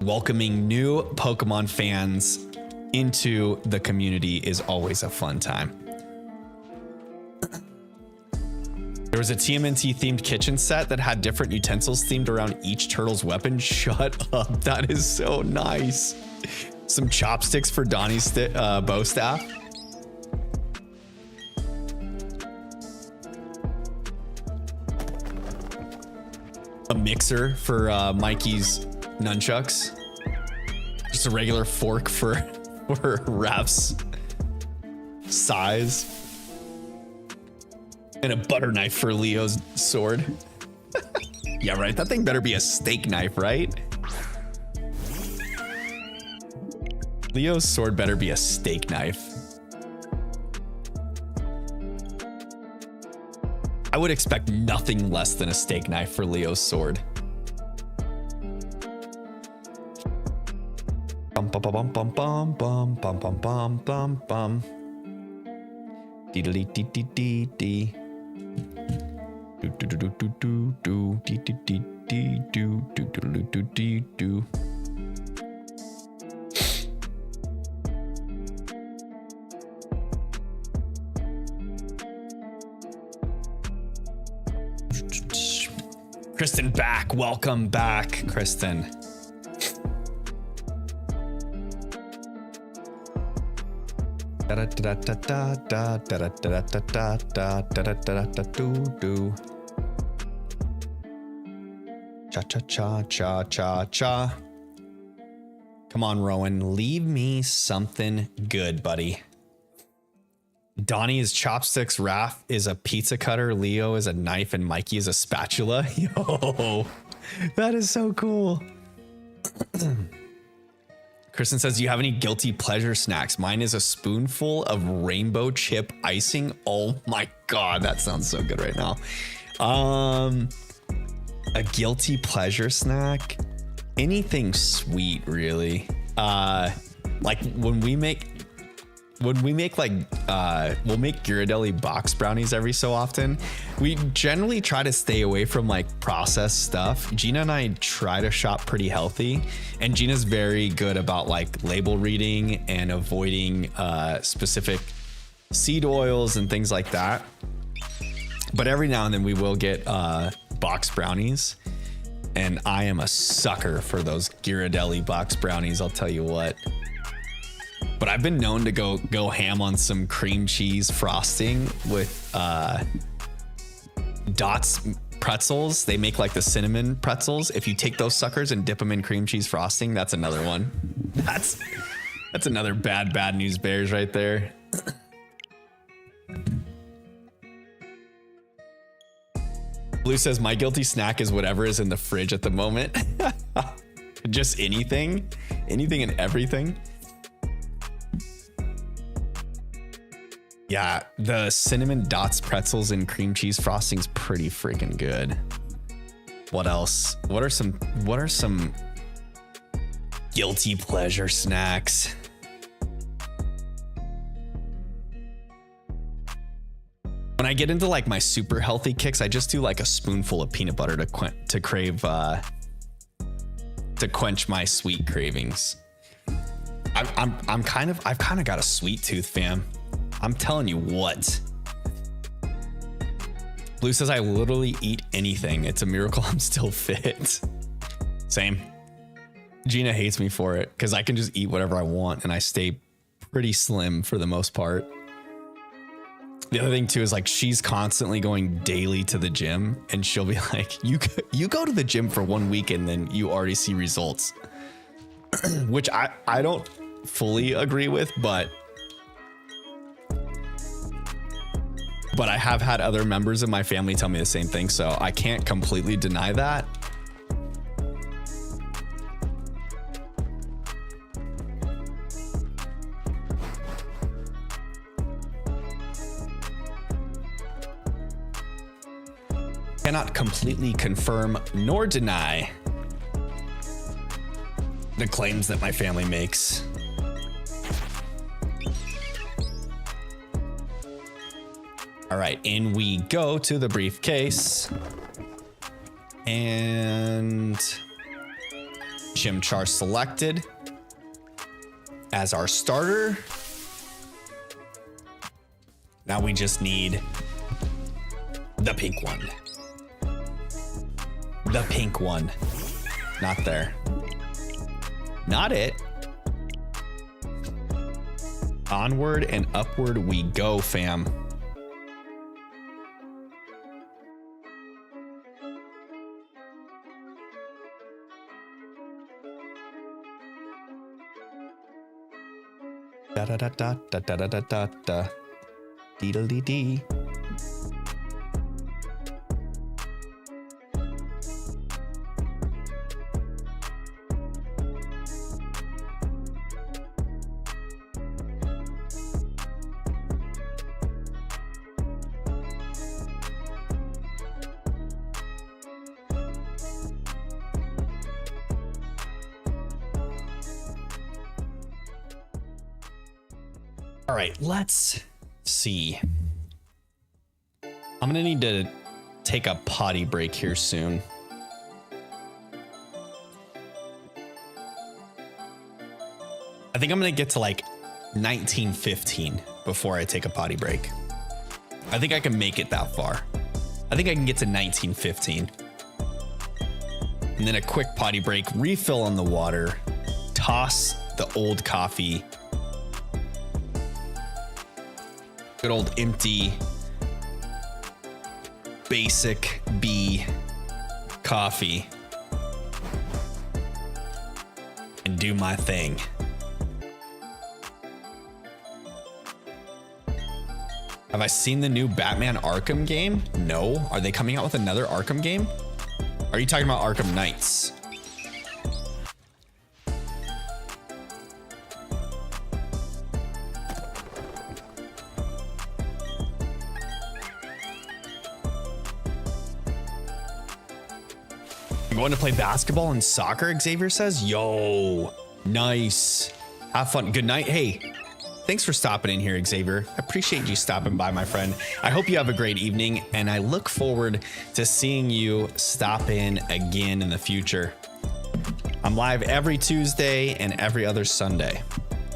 Welcoming new Pokemon fans into the community is always a fun time. There was a TMNT themed kitchen set that had different utensils themed around each turtle's weapon. Shut up. That is so nice. Some chopsticks for Donnie's bow staff. A mixer for Mikey's nunchucks. Just a regular fork for Raph's size. And a butter knife for Leo's sword. Yeah, right. That thing better be a steak knife, right? Leo's sword better be a steak knife. I would expect nothing less than a steak knife for Leo's sword. Bum bum bum bum bum bum bum bum bum bum bum. Dee dee dee dee dee dee. Do do do do do do dee dee dee dee do do do do do do. Kristen back. Welcome back, Kristen. Cha cha cha cha cha cha. Come on, Rowan. Leave me something good, buddy. Donnie is chopsticks, Raph is a pizza cutter, Leo is a knife, and Mikey is a spatula. Yo, that is so cool. Kristen says, do you have any guilty pleasure snacks? Mine is a spoonful of rainbow chip icing. Oh my God, that sounds so good right now. A guilty pleasure snack? Anything sweet, really. Like when we make we'll make Ghirardelli box brownies every so often. We generally try to stay away from like processed stuff. Gina and I try to shop pretty healthy, and Gina's very good about like label reading and avoiding specific seed oils and things like that. But every now and then we will get box brownies, and I am a sucker for those Ghirardelli box brownies, I'll tell you what. But I've been known to go ham on some cream cheese frosting with Dots pretzels. They make like the cinnamon pretzels. If you take those suckers and dip them in cream cheese frosting, that's another one. That's another bad news bears right there. Blue says, my guilty snack is whatever is in the fridge at the moment. Just anything and everything. Yeah, the cinnamon Dots pretzels and cream cheese frosting's pretty freaking good. What else? What are some guilty pleasure snacks? When I get into like my super healthy kicks, I just do like a spoonful of peanut butter to quench my sweet cravings. I've kind of got a sweet tooth, fam. I'm telling you what. Blue says, I literally eat anything. It's a miracle I'm still fit. Same. Gina hates me for it because I can just eat whatever I want and I stay pretty slim for the most part. The other thing too is like she's constantly going daily to the gym, and she'll be like, you go to the gym for 1 week and then you already see results. Which I don't fully agree with, but I have had other members of my family tell me the same thing, so I can't completely deny that. Cannot completely confirm nor deny the claims that my family makes. All right, in we go to the briefcase. And Chimchar selected as our starter. Now we just need the pink one. The pink one. Not there. Not it. Onward and upward we go, fam. Da da da da da da da da da da. Dee dee. All right, let's see. I'm gonna need to take a potty break here soon. I think I'm gonna get to like 1915 before I take a potty break. I think I can make it that far. I think I can get to 1915. And then a quick potty break, refill on the water, toss the old coffee. Good old empty, basic B coffee. And do my thing. Have I seen the new Batman Arkham game? No. Are they coming out with another Arkham game? Are you talking about Arkham Knights? Going to play basketball and soccer, Xavier says. Yo, nice. Have fun. Good night. Hey, thanks for stopping in here, Xavier. I appreciate you stopping by, my friend. I hope you have a great evening, and I look forward to seeing you stop in again in the future. I'm live every Tuesday and every other Sunday.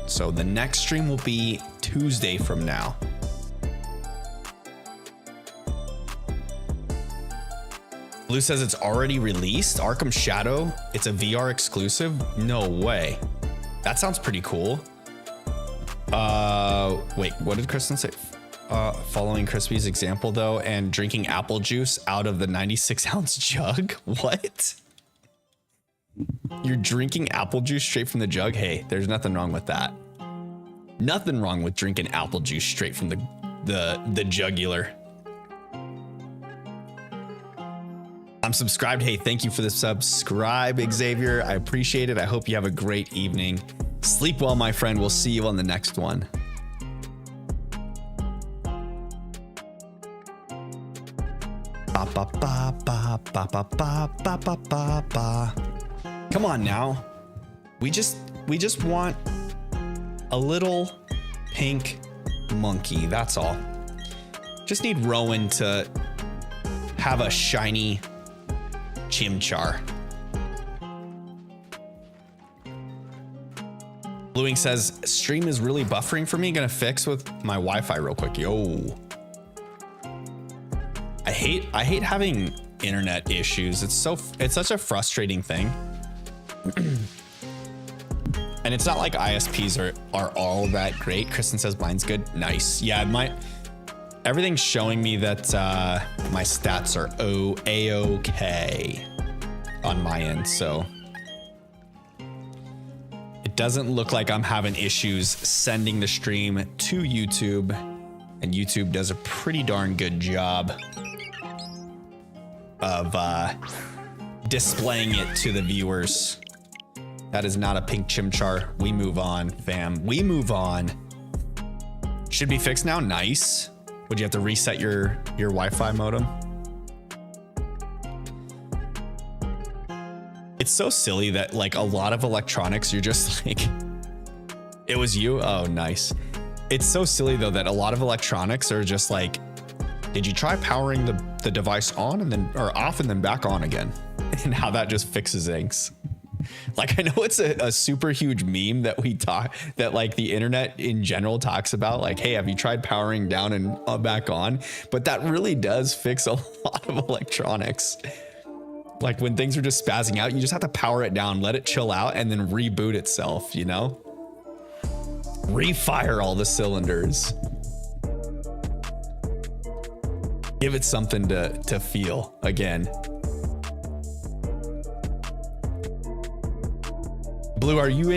So the next stream will be Tuesday from now. Blue says it's already released. Arkham Shadow. It's a VR exclusive. No way. That sounds pretty cool. Wait, what did Kristen say? Following Crispy's example though, and drinking apple juice out of the 96-ounce jug. What? You're drinking apple juice straight from the jug? Hey, there's nothing wrong with that. Nothing wrong with drinking apple juice straight from the jugular. I'm subscribed. Hey, thank you for the subscribe, Xavier. I appreciate it. I hope you have a great evening. Sleep well, my friend. We'll see you on the next one. Ba, ba, ba, ba, ba, ba, ba, ba, ba, ba, ba. Come on now. We just want a little pink monkey. That's all. Just need Rowan to have a shiny Chimchar. Bluing says stream is really buffering for me. Gonna fix with my Wi-Fi real quick. Yo, I hate having internet issues. It's such a frustrating thing. And it's not like ISPs are all that great. Kristen says mine's good. Nice. Yeah, everything's showing me that my stats are A-OK on my end, so it doesn't look like I'm having issues sending the stream to YouTube, and YouTube does a pretty darn good job of displaying it to the viewers. That is not a pink Chimchar. We move on, fam. We move on. Should be fixed now. Nice. Would you have to reset your Wi-Fi modem? It's so silly that like a lot of electronics, you're just like, it was you? Oh, nice. It's so silly though that a lot of electronics are just like, did you try powering the device on and then or off and then back on again? And how that just fixes things. Like, I know it's a super huge meme that like the internet in general talks about, like, hey, have you tried powering down and back on? But that really does fix a lot of electronics. Like when things are just spazzing out, you just have to power it down, let it chill out, and then reboot itself, you know? Refire all the cylinders. Give it something to feel again. Blue, are you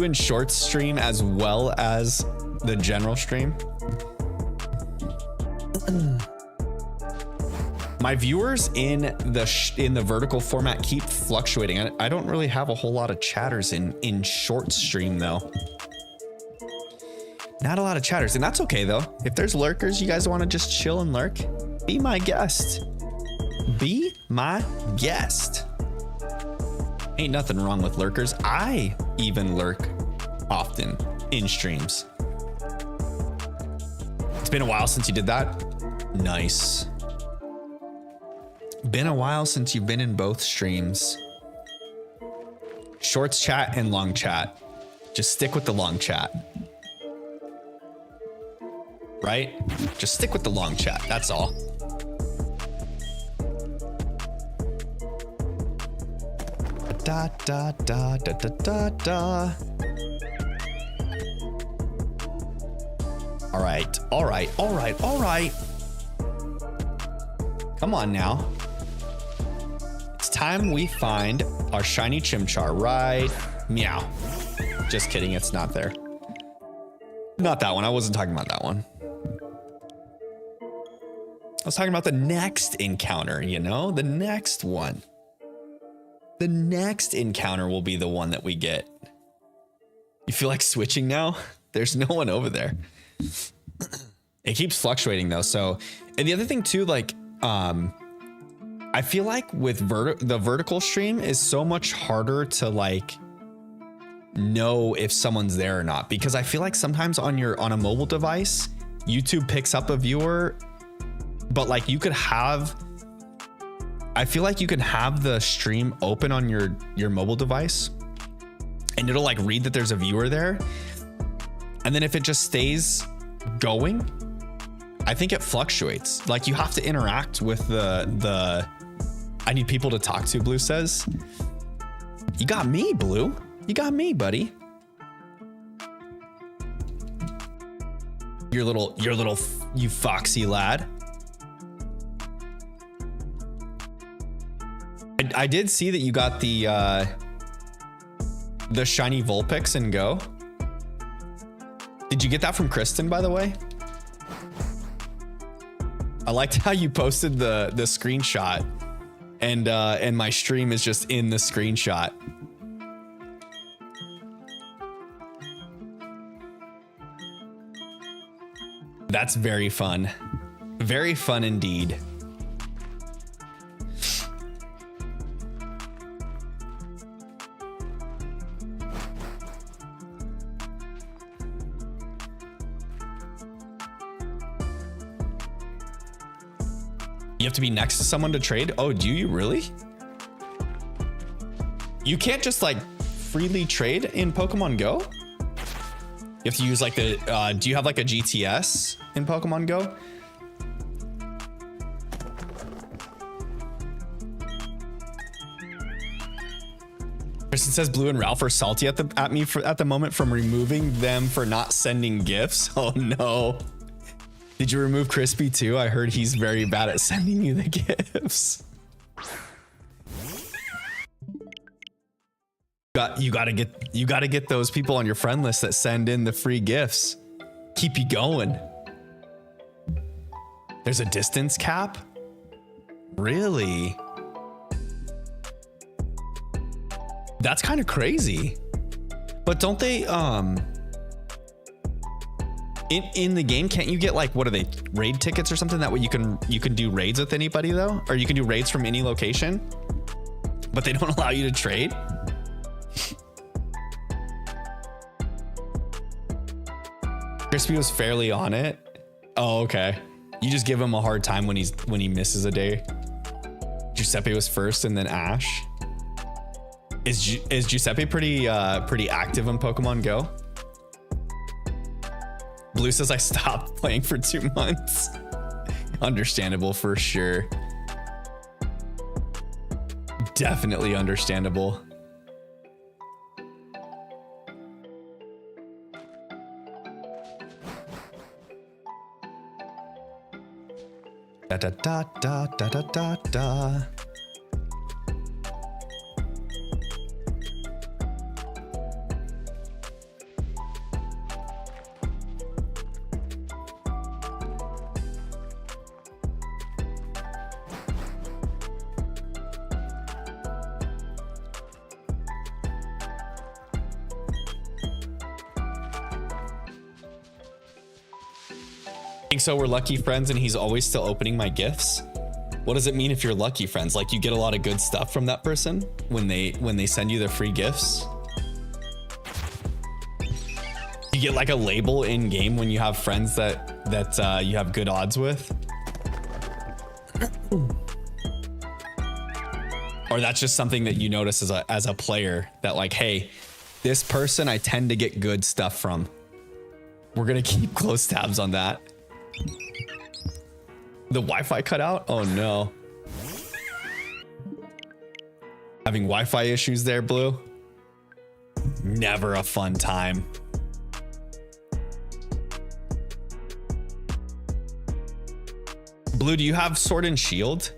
in short stream as well as the general stream? My viewers in the vertical format keep fluctuating. I don't really have a whole lot of chatters in short stream though. Not a lot of chatters, and that's okay though. If there's lurkers, you guys want to just chill and lurk, be my guest. Be my guest. Ain't nothing wrong with lurkers. I even lurk often in streams. It's been a while since you did that. Nice. Been a while since you've been in both streams. Shorts chat and long chat. Just stick with the long chat. Right? Just stick with the long chat. That's all. Da da da da da da da. All right. All right. All right. All right. Come on now. It's time we find our shiny Chimchar, right? Meow. Just kidding, it's not there. Not that one, I wasn't talking about that one. I was talking about the next encounter, you know? The next one. The next encounter will be the one that we get. You feel like switching now? There's no one over there. It keeps fluctuating though, so... And the other thing too, like... I feel like with the vertical stream is so much harder to like know if someone's there or not, because I feel like sometimes on a mobile device, YouTube picks up a viewer, but like you could have, I feel like you can have the stream open on your mobile device and it'll like read that there's a viewer there. And then if it just stays going, I think it fluctuates. Like you have to interact with the I need people to talk to, Blue says. You got me, Blue. You got me, buddy. You foxy lad. I did see that you got the shiny Vulpix and Go. Did you get that from Kristen, by the way? I liked how you posted the screenshot and my stream is just in the screenshot. That's very fun. Very fun indeed. You have to be next to someone to trade? Oh, do you really? You can't just like freely trade in Pokemon Go? You have to use like the, do you have like a GTS in Pokemon Go? Kristen says Blue and Ralph are salty at me at the moment from removing them for not sending gifts. Oh no. Did you remove Crispy too? I heard he's very bad at sending you the gifts. You gotta get those people on your friend list that send in the free gifts. Keep you going. There's a distance cap? Really? That's kind of crazy. But don't they in the game, can't you get like, what are they, raid tickets or something? That way you can do raids with anybody though? Or you can do raids from any location, but they don't allow you to trade? Crispy was fairly on it. Oh, okay. You just give him a hard time when he misses a day. Giuseppe was first and then Ash. Is Giuseppe pretty active on Pokemon Go? Blue says I stopped playing for 2 months. Understandable for sure. Definitely understandable. Da da da da da da da da. think so we're lucky friends and he's always still opening my gifts. What does it mean if you're lucky friends? Like you get a lot of good stuff from that person when they send you their free gifts? You get like a label in game when you have friends that you have good odds with? Or that's just something that you notice as a player that like, hey, this person I tend to get good stuff from. We're gonna keep close tabs on that. The Wi-Fi cut out? Oh no. Having Wi-Fi issues there, Blue? Never a fun time. Blue, do you have Sword and Shield?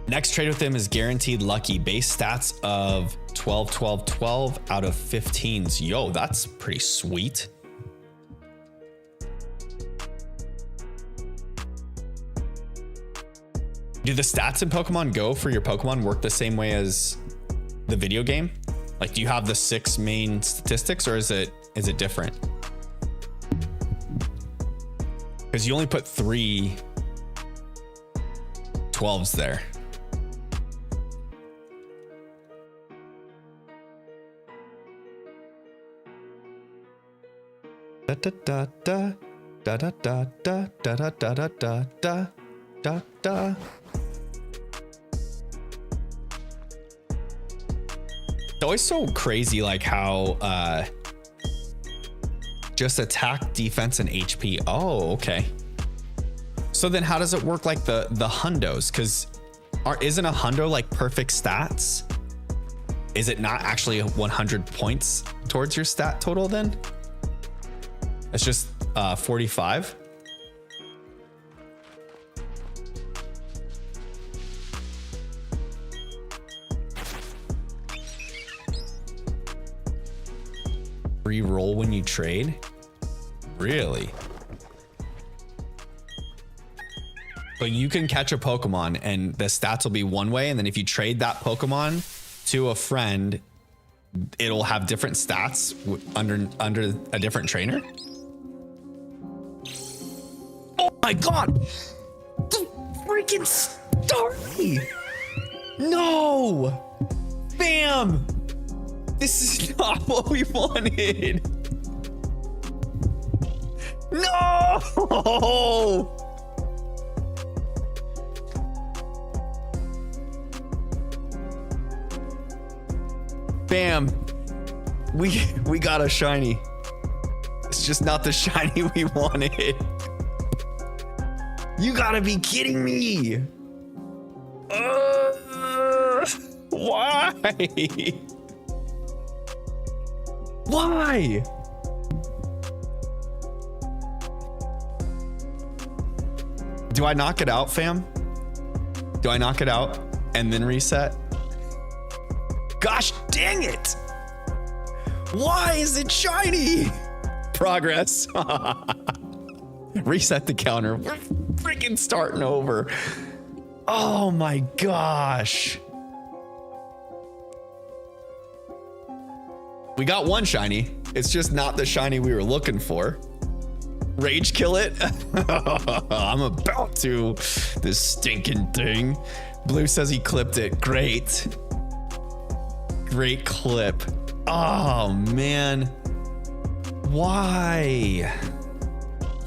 Next trade with him is guaranteed lucky. Base stats of 12, 12, 12 out of 15s. Yo, that's pretty sweet. Do the stats in Pokemon Go for your Pokemon work the same way as the video game? Like, do you have the 6 main statistics or is it different? Because you only put 3 12s there. Da da da da da da da da da da da da da da da. It's always so crazy, like how just attack, defense, and HP. Oh, okay. So then, how does it work like the hundos? Because isn't a hundo like perfect stats? Is it not actually 100 points towards your stat total then? It's just 45. Re-roll when you trade? Really? So you can catch a Pokemon and the stats will be one way, and then if you trade that Pokemon to a friend, it'll have different stats under a different trainer? Oh my god! The freaking story! No! Bam! This is not what we wanted! No! Bam! We got a shiny. It's just not the shiny we wanted. You gotta be kidding me! Why? Why? Do I knock it out, fam? Do I knock it out and then reset? Gosh dang it! Why is it shiny? Progress. Reset the counter. We're freaking starting over. Oh my gosh. We got one shiny. It's just not the shiny we were looking for. Rage kill it. I'm about to. This stinking thing. Blue says he clipped it. Great. Great clip. Oh man. Why?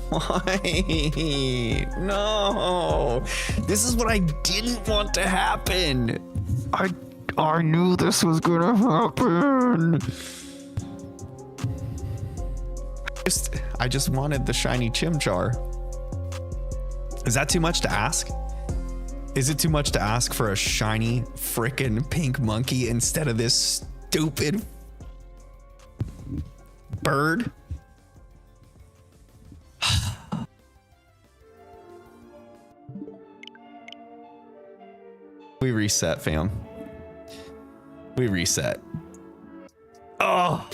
Why? No. This is what I didn't want to happen. I knew this was gonna happen. I just wanted the shiny Chimchar. Is that too much to ask? Is it too much to ask for a shiny frickin' pink monkey instead of this stupid bird? We reset, fam. We reset. Oh,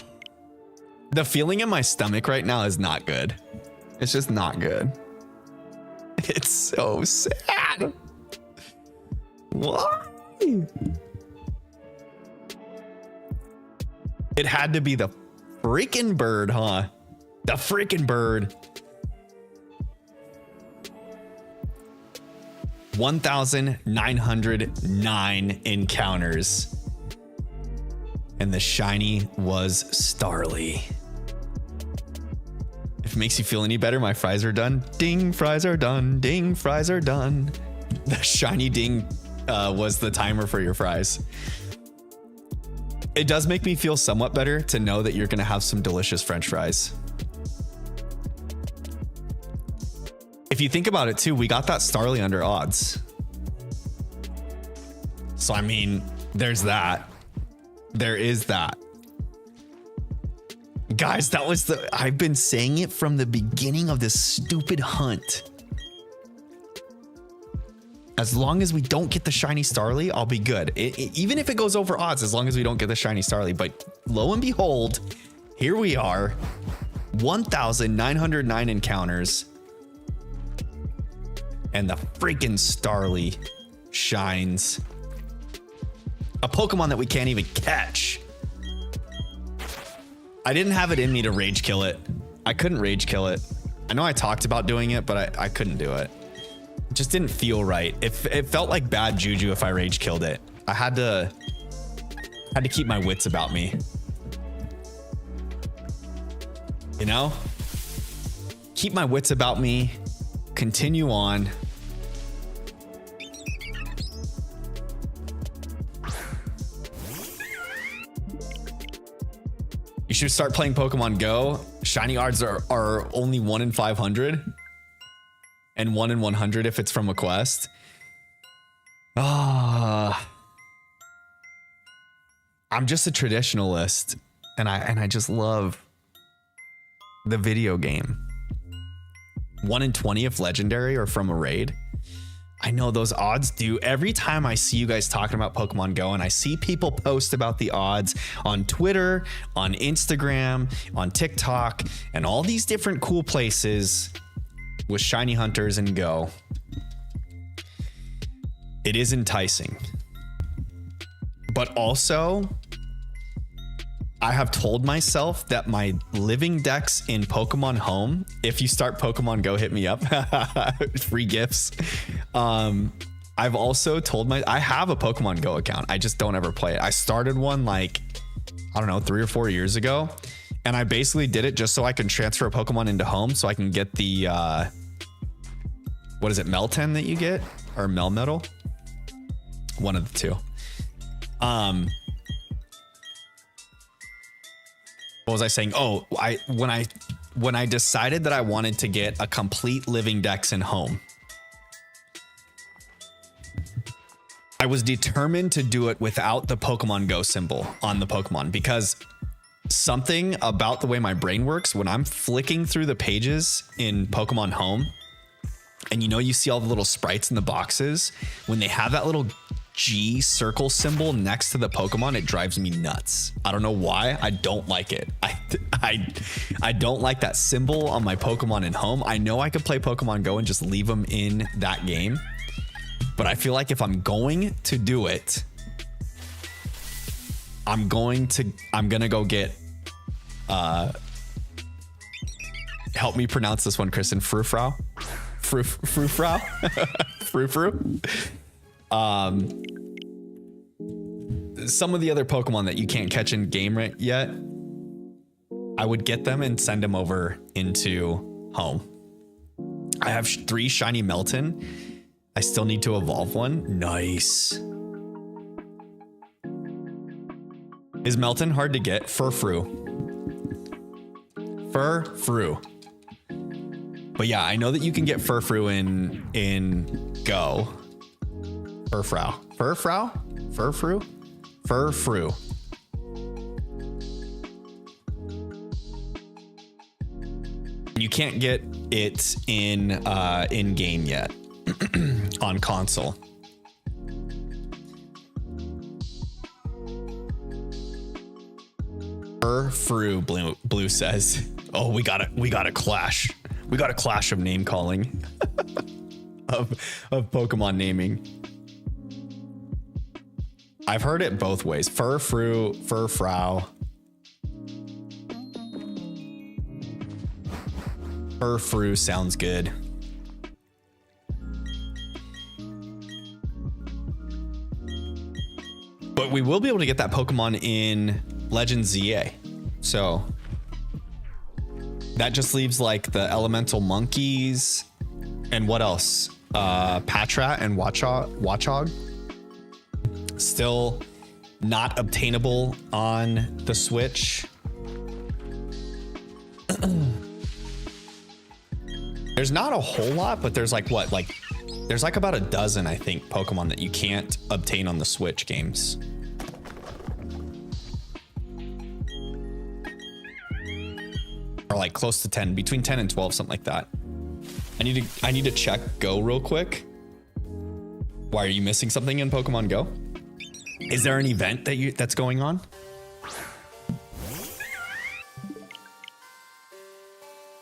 the feeling in my stomach right now is not good. It's just not good. It's so sad. Why? It had to be the freaking bird, huh? The freaking bird. 1,909 encounters. And the shiny was Starly. If it makes you feel any better, my fries are done. Ding, fries are done. Ding, fries are done. The shiny ding was the timer for your fries. It does make me feel somewhat better to know that you're going to have some delicious French fries. If you think about it too, we got that Starly under odds. So, I mean, there's that. There is that. Guys, that was I've been saying it from the beginning of this stupid hunt. As long as we don't get the shiny Starly, I'll be good. Even if it goes over odds, as long as we don't get the shiny Starly. But lo and behold, here we are. 1,909 encounters. And the freaking Starly shines. A Pokemon that we can't even catch. I didn't have it in me to rage kill it. I couldn't rage kill it. I know I talked about doing it, but I couldn't do it. It just didn't feel right. It felt like bad juju if I rage killed it. I had to keep my wits about me. You know? Keep my wits about me. Continue on. You should start playing Pokemon Go. Shiny odds are only 1 in 500 and 1 in 100 if it's from a quest. I'm just a traditionalist, and I just love the video game. 1 in 20 if legendary or from a raid. I know those odds do. Every time I see you guys talking about Pokemon Go and I see people post about the odds on Twitter, on Instagram, on TikTok, and all these different cool places with shiny hunters and Go, it is enticing. But also, I have told myself that my living dex in Pokemon Home, if you start Pokemon Go, hit me up. Free gifts. I've also told I have a Pokemon Go account. I just don't ever play it. I started one like, I don't know, 3 or 4 years ago. And I basically did it just so I can transfer a Pokemon into Home so I can get the, what is it, Meltan that you get? Or Melmetal? One of the two. What was I saying? Oh, when I decided that I wanted to get a complete living dex in Home, I was determined to do it without the Pokemon Go symbol on the Pokemon, because something about the way my brain works when I'm flicking through the pages in Pokemon Home, and you see all the little sprites in the boxes, when they have that little G circle symbol next to the Pokemon, it drives me nuts. I don't know why. I don't like it. I don't like that symbol on my Pokemon in Home. I know I could play Pokemon Go and just leave them in that game, but I feel like if I'm going to do it, I'm gonna go get help me pronounce this one, Kristen. Frufrau. Frufru. Some of the other Pokemon that you can't catch in game yet, I would get them and send them over into Home. I have 3 shiny Meltan. I still need to evolve one. Nice. Is Meltan hard to get? Furfru. But yeah, I know that you can get Furfru in Go. Furfru. You can't get it in game yet on console. Furfru, Blue says. Oh, we got a clash. We got a clash of name calling of Pokemon naming. I've heard it both ways. Furfru, Furfrau. Furfrou sounds good. But we will be able to get that Pokemon in Legends ZA. So that just leaves like the elemental monkeys and what else? Patrat and Watchog. Still not obtainable on the Switch. There's not a whole lot, but there's like what? Like there's like about a dozen, I think, Pokemon that you can't obtain on the Switch games. Or like close to 10, between 10 and 12, something like that. I need to check Go real quick. Why, are you missing something in Pokemon Go? Is there an event that's going on?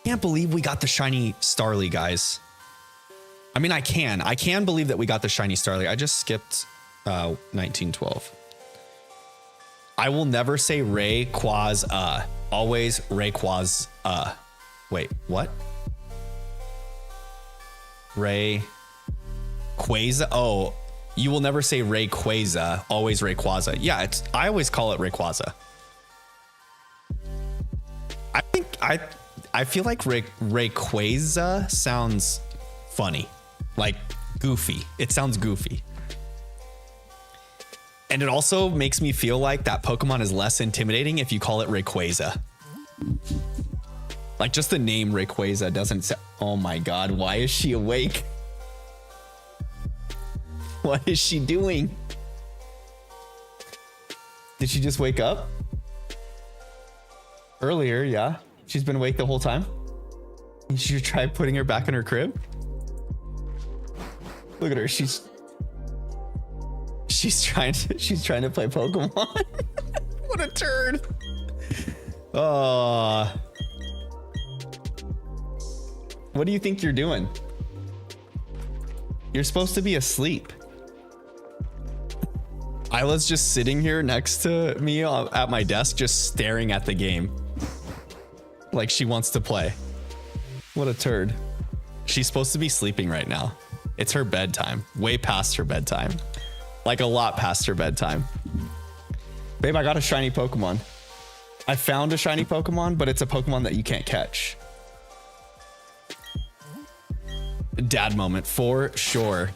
Can't believe we got the shiny Starly, guys. I mean, I can believe that we got the shiny Starly. I just skipped 1912. I will never say Rayquaza. Always Rayquaza. Wait, what? Rayquaza. Oh, you will never say Rayquaza. Always Rayquaza. Yeah, I always call it Rayquaza. I feel like Rayquaza sounds funny, like goofy. It sounds goofy. And it also makes me feel like that Pokemon is less intimidating if you call it Rayquaza. Like just the name Rayquaza doesn't say, oh my God, why is she awake? What is she doing? Did she just wake up? Earlier, yeah. She's been awake the whole time. You should try putting her back in her crib. Look at her. She's trying to play Pokemon. What a turd. Oh. What do you think you're doing? You're supposed to be asleep. Isla's just sitting here next to me at my desk, just staring at the game. Like she wants to play. What a turd. She's supposed to be sleeping right now. It's her bedtime. Way past her bedtime. Like a lot past her bedtime. Babe, I got a shiny Pokemon. I found a shiny Pokemon, but it's a Pokemon that you can't catch. Dad moment for sure.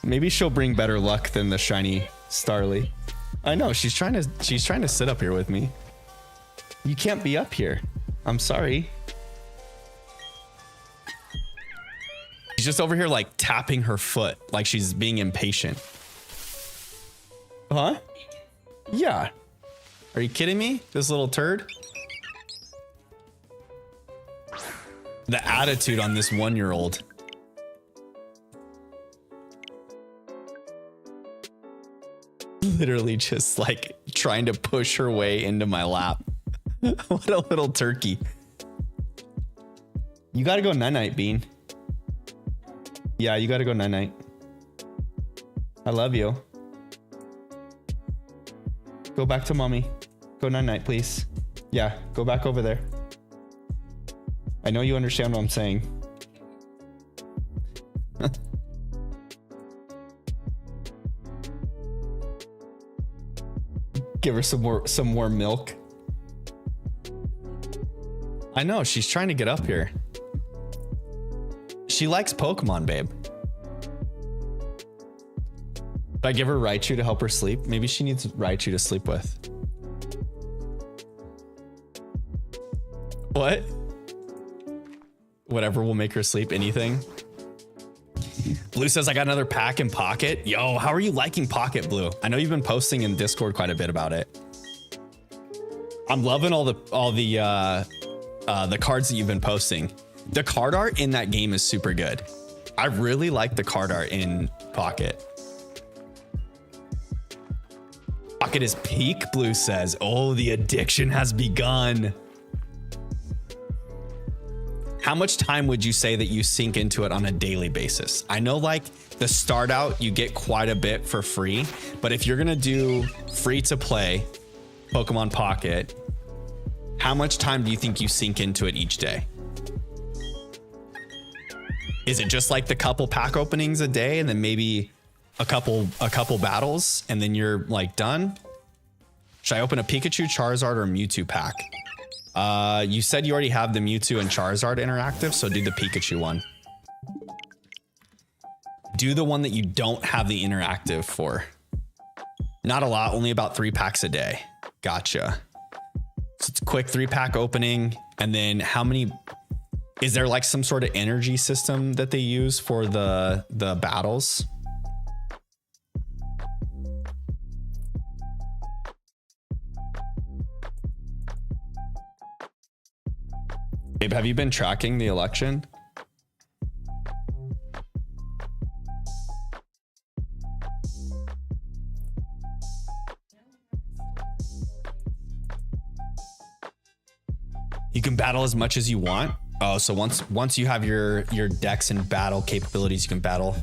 Maybe she'll bring better luck than the shiny Starly. I know, she's trying to sit up here with me. You can't be up here. I'm sorry. She's just over here like tapping her foot like she's being impatient. Huh? Yeah. Are you kidding me? This little turd? The attitude on this 1-year-old. Literally just like trying to push her way into my lap. What a little turkey. You gotta go night-night, Bean. Yeah, you gotta go night-night. I love you. Go back to mommy. Go night-night, please. Yeah, go back over there. I know you understand what I'm saying. Give her some more milk. I know, she's trying to get up here. She likes Pokemon, babe. Did I give her Raichu to help her sleep? Maybe she needs Raichu to sleep with. What? Whatever will make her sleep, anything. Blue says, I got another pack in Pocket. Yo, how are you liking Pocket, Blue? I know you've been posting in Discord quite a bit about it. I'm loving all the cards that you've been posting. The card art in that game is super good. I really like the card art in Pocket. Pocket is peak, Blue says. Oh, the addiction has begun. How much time would you say that you sink into it on a daily basis? I know like the start out, you get quite a bit for free, but if you're gonna do free to play Pokemon Pocket, how much time do you think you sink into it each day? Is it just like the couple pack openings a day and then maybe a couple battles and then you're like done? Should I open a Pikachu, Charizard, or Mewtwo pack? You said you already have the Mewtwo and Charizard interactive, so do the Pikachu one. Do the one that you don't have the interactive for. Not a lot, only about 3 packs a day. Gotcha. So it's a quick 3-pack opening. And then how many, is there like some sort of energy system that they use for the battles? Babe, have you been tracking the election? You can battle as much as you want. Oh, so once you have your dex and battle capabilities, you can battle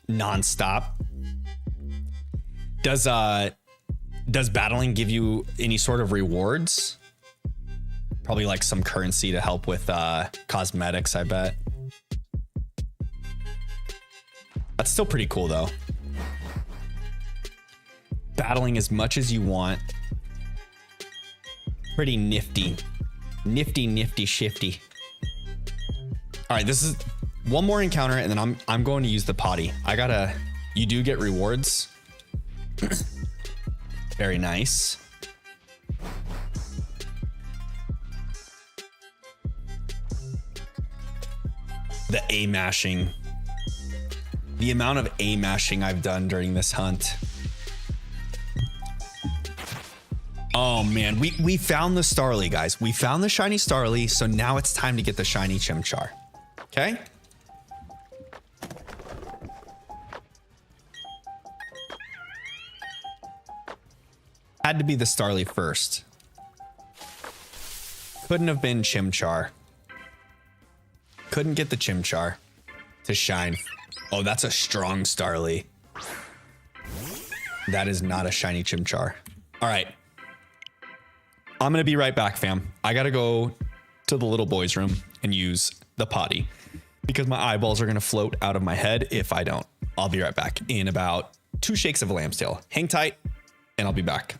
nonstop. Does battling give you any sort of rewards? Probably like some currency to help with cosmetics, I bet. That's still pretty cool though. Battling as much as you want. Pretty nifty. Nifty shifty. All right, this is one more encounter and then I'm going to use the potty. You do get rewards. Very nice. The A mashing. The amount of A mashing I've done during this hunt. Oh man, we found the Starly, guys. We found the shiny Starly, so now it's time to get the shiny Chimchar. Okay? Had to be the Starly first. Couldn't have been Chimchar. Couldn't get the Chimchar to shine. Oh, that's a strong Starly. That is not a shiny Chimchar. All right. I'm going to be right back, fam. I got to go to the little boy's room and use the potty because my eyeballs are going to float out of my head if I don't. I'll be right back in about 2 shakes of a lamb's tail. Hang tight and I'll be back.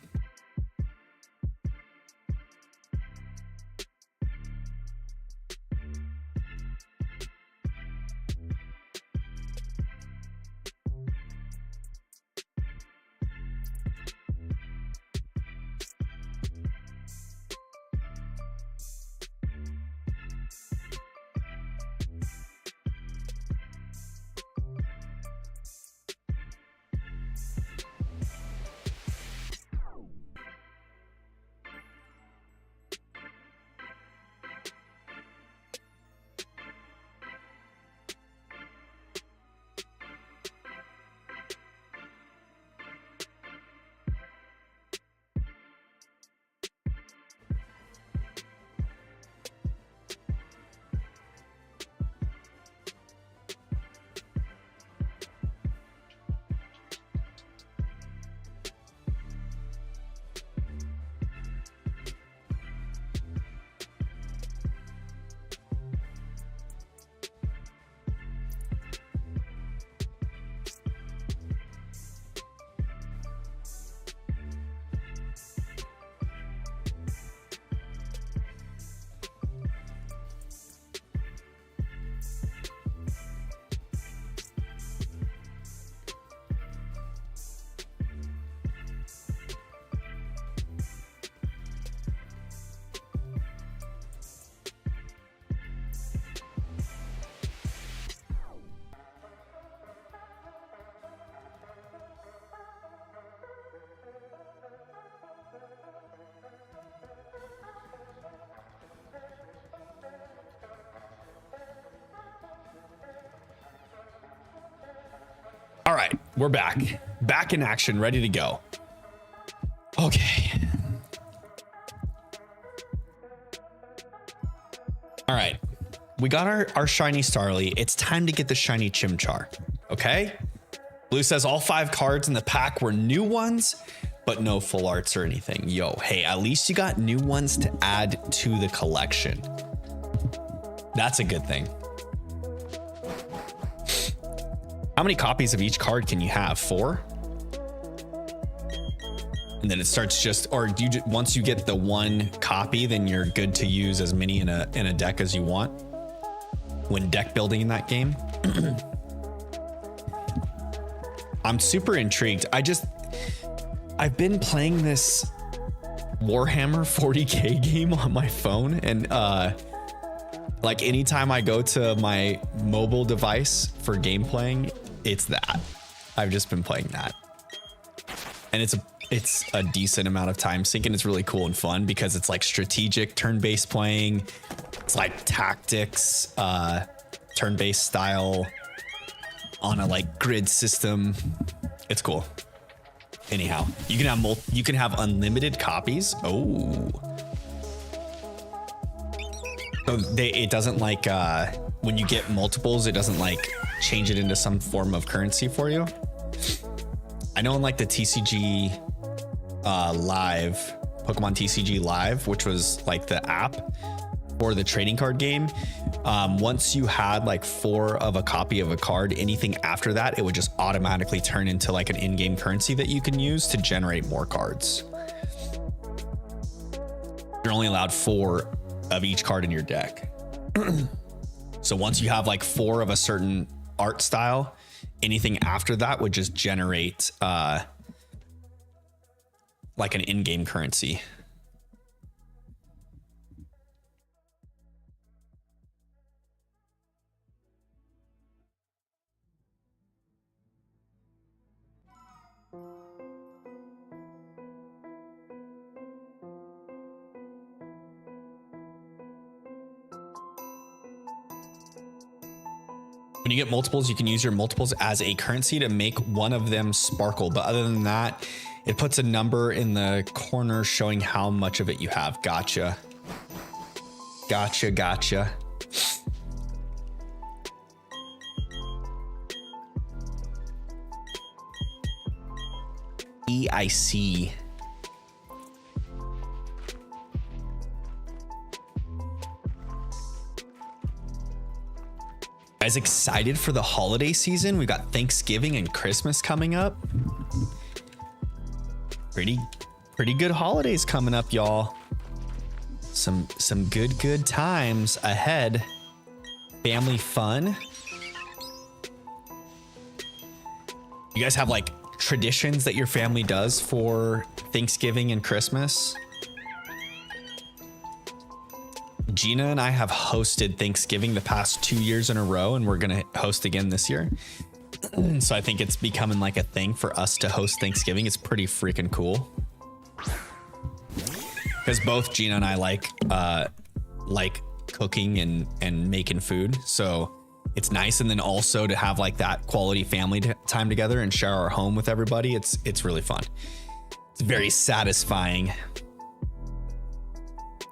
All right, we're back. Back in action, ready to go. Okay. All right, we got our shiny Starly. It's time to get the shiny Chimchar, okay? Blue says all 5 cards in the pack were new ones, but no full arts or anything. Yo, hey, at least you got new ones to add to the collection. That's a good thing. How many copies of each card can you have? 4? And then it starts just, or do you once you get the 1 copy, then you're good to use as many in a deck as you want when deck building in that game. I'm super intrigued. I've been playing this Warhammer 40K game on my phone, and like anytime I go to my mobile device for game playing, it's that. I've just been playing that, and it's a decent amount of time sink, and it's really cool and fun because it's like strategic turn-based playing. It's like tactics, turn-based style on a like grid system. It's cool. Anyhow, you can have unlimited copies. Oh, so it doesn't like when you get multiples, it doesn't like change it into some form of currency for you. I know in like the TCG Live, Pokemon TCG Live, which was like the app for the trading card game, once you had like 4 of a copy of a card, anything after that, it would just automatically turn into like an in-game currency that you can use to generate more cards. You're only allowed 4 of each card in your deck. So once you have like 4 of a certain art style, anything after that would just generate like an in-game currency. When you get multiples, you can use your multiples as a currency to make one of them sparkle. But other than that, it puts a number in the corner showing how much of it you have. Gotcha. Gotcha. I see. Guys, excited for the holiday season? We got Thanksgiving and Christmas coming up. Pretty good holidays coming up, y'all. Some good times ahead. Family fun. You guys have like traditions that your family does for Thanksgiving and Christmas? Gina and I have hosted Thanksgiving the past 2 years in a row, and we're going to host again this year. So I think it's becoming like a thing for us to host Thanksgiving. It's pretty freaking cool. Because both Gina and I like cooking and making food. So it's nice. And then also to have like that quality family time together and share our home with everybody. It's really fun. It's very satisfying.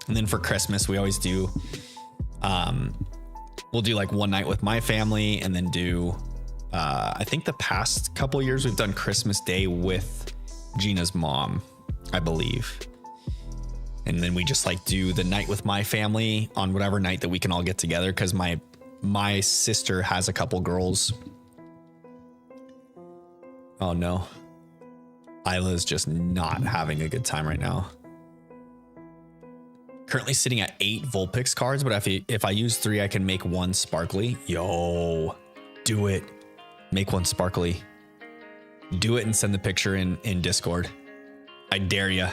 And then for Christmas, we always do, we'll do like one night with my family, and then do, I think the past couple of years we've done Christmas Day with Gina's mom, I believe. And then we just like do the night with my family on whatever night that we can all get together. Cause my sister has a couple girls. Oh no. Isla's just not having a good time right now. Currently sitting at 8 Vulpix cards, but if I use 3, I can make 1 sparkly. Yo, do it. Make 1 sparkly. Do it and send the picture in Discord. I dare ya.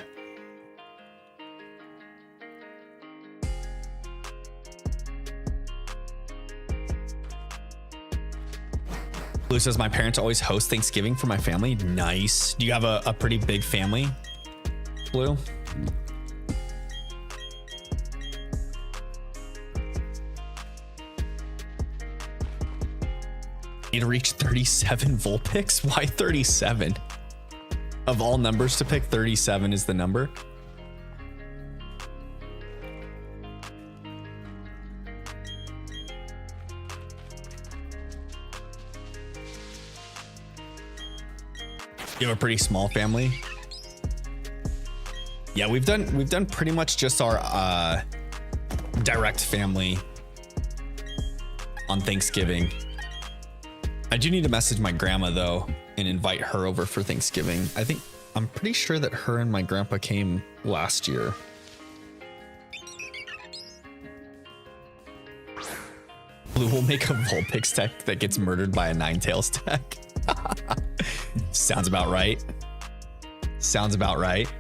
Blue says, my parents always host Thanksgiving for my family. Nice. Do you have a pretty big family, Blue? Need to reach 37 Vulpix? Why 37? Of all numbers to pick, 37 is the number. You have a pretty small family. Yeah, we've done pretty much just our direct family on Thanksgiving. I do need to message my grandma though and invite her over for Thanksgiving. I'm pretty sure that her and my grandpa came last year. Blue will make a Vulpix deck that gets murdered by a Ninetales deck. Sounds about right. Sounds about right.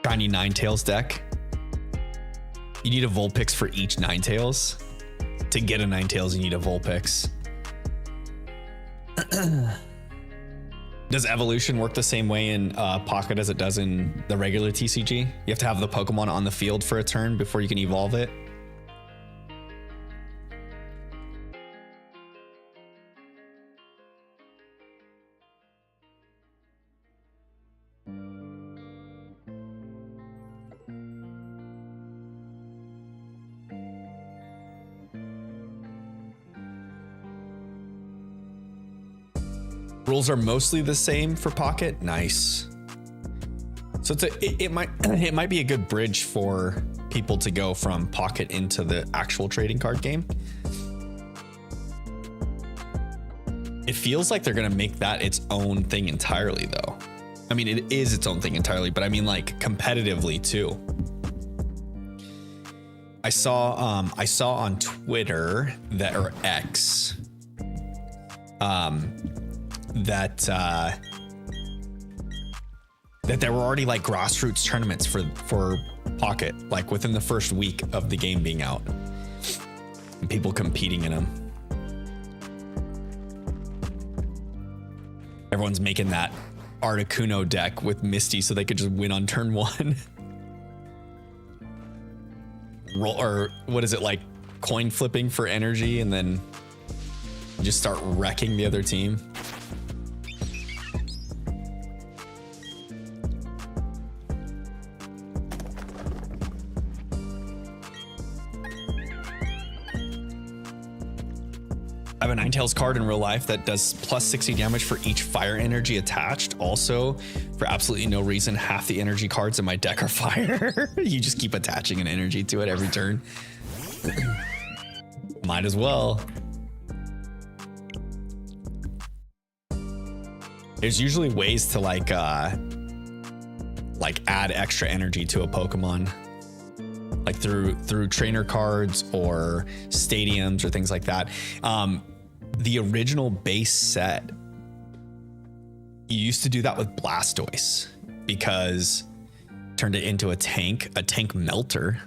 Shiny Ninetales deck. You need a Vulpix for each Ninetales. To get a Ninetales, you need a Vulpix. Does evolution work the same way in Pocket as it does in the regular TCG? You have to have the Pokemon on the field for a turn before you can evolve it. Rules are mostly the same for Pocket. Nice. So it might be a good bridge for people to go from Pocket into the actual trading card game. It feels like they're gonna make that its own thing entirely, though. I mean, it is its own thing entirely, but I mean, like, competitively too. I saw on Twitter that, or X, that there were already like grassroots tournaments for Pocket, like within the first week of the game being out, and people competing in them. Everyone's making that Articuno deck with Misty so they could just win on turn one. Roll, or what is it, like coin flipping for energy and then just start wrecking the other team. I have a Ninetales card in real life that does plus 60 damage for each fire energy attached. Also, for absolutely no reason, half the energy cards in my deck are fire. You just keep attaching an energy to it every turn. Might as well. There's usually ways to like add extra energy to a Pokemon, like through trainer cards or stadiums or things like that. The original base set, you used to do that with Blastoise because turned it into a tank melter.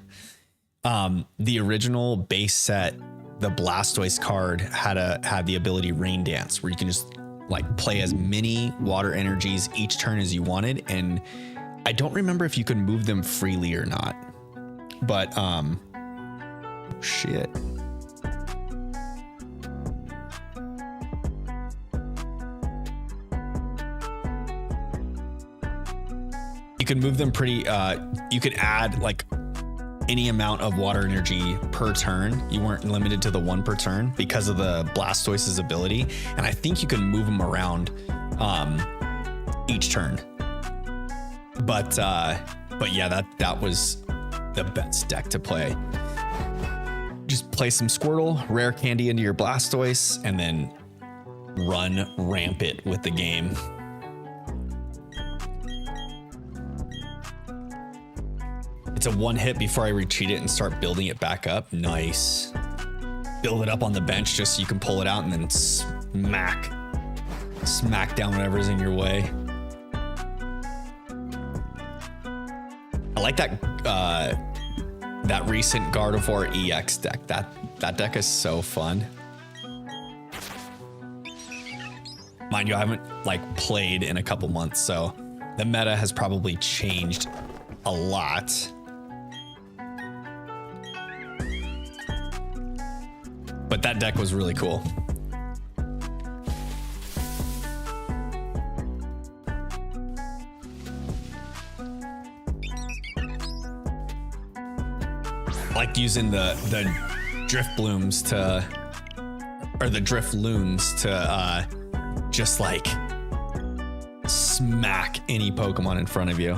The original base set, the Blastoise card had the ability Rain Dance, where you can just like play as many water energies each turn as you wanted, and I don't remember if you could move them freely or not, but shit. You could move them pretty, you could add like any amount of water energy per turn. You weren't limited to the one per turn because of the Blastoise's ability. And I think you can move them around each turn. But yeah, that was the best deck to play. Just play some Squirtle, rare candy into your Blastoise, and then run rampant with the game. It's a one hit before I retreat it and start building it back up. Nice. Build it up on the bench just so you can pull it out and then smack down whatever's in your way. I like that that recent Gardevoir EX deck. That deck is so fun. Mind you, I haven't like played in a couple months, so the meta has probably changed a lot. But that deck was really cool. I liked using the drift blooms to, or the drift loons to just like smack any Pokemon in front of you.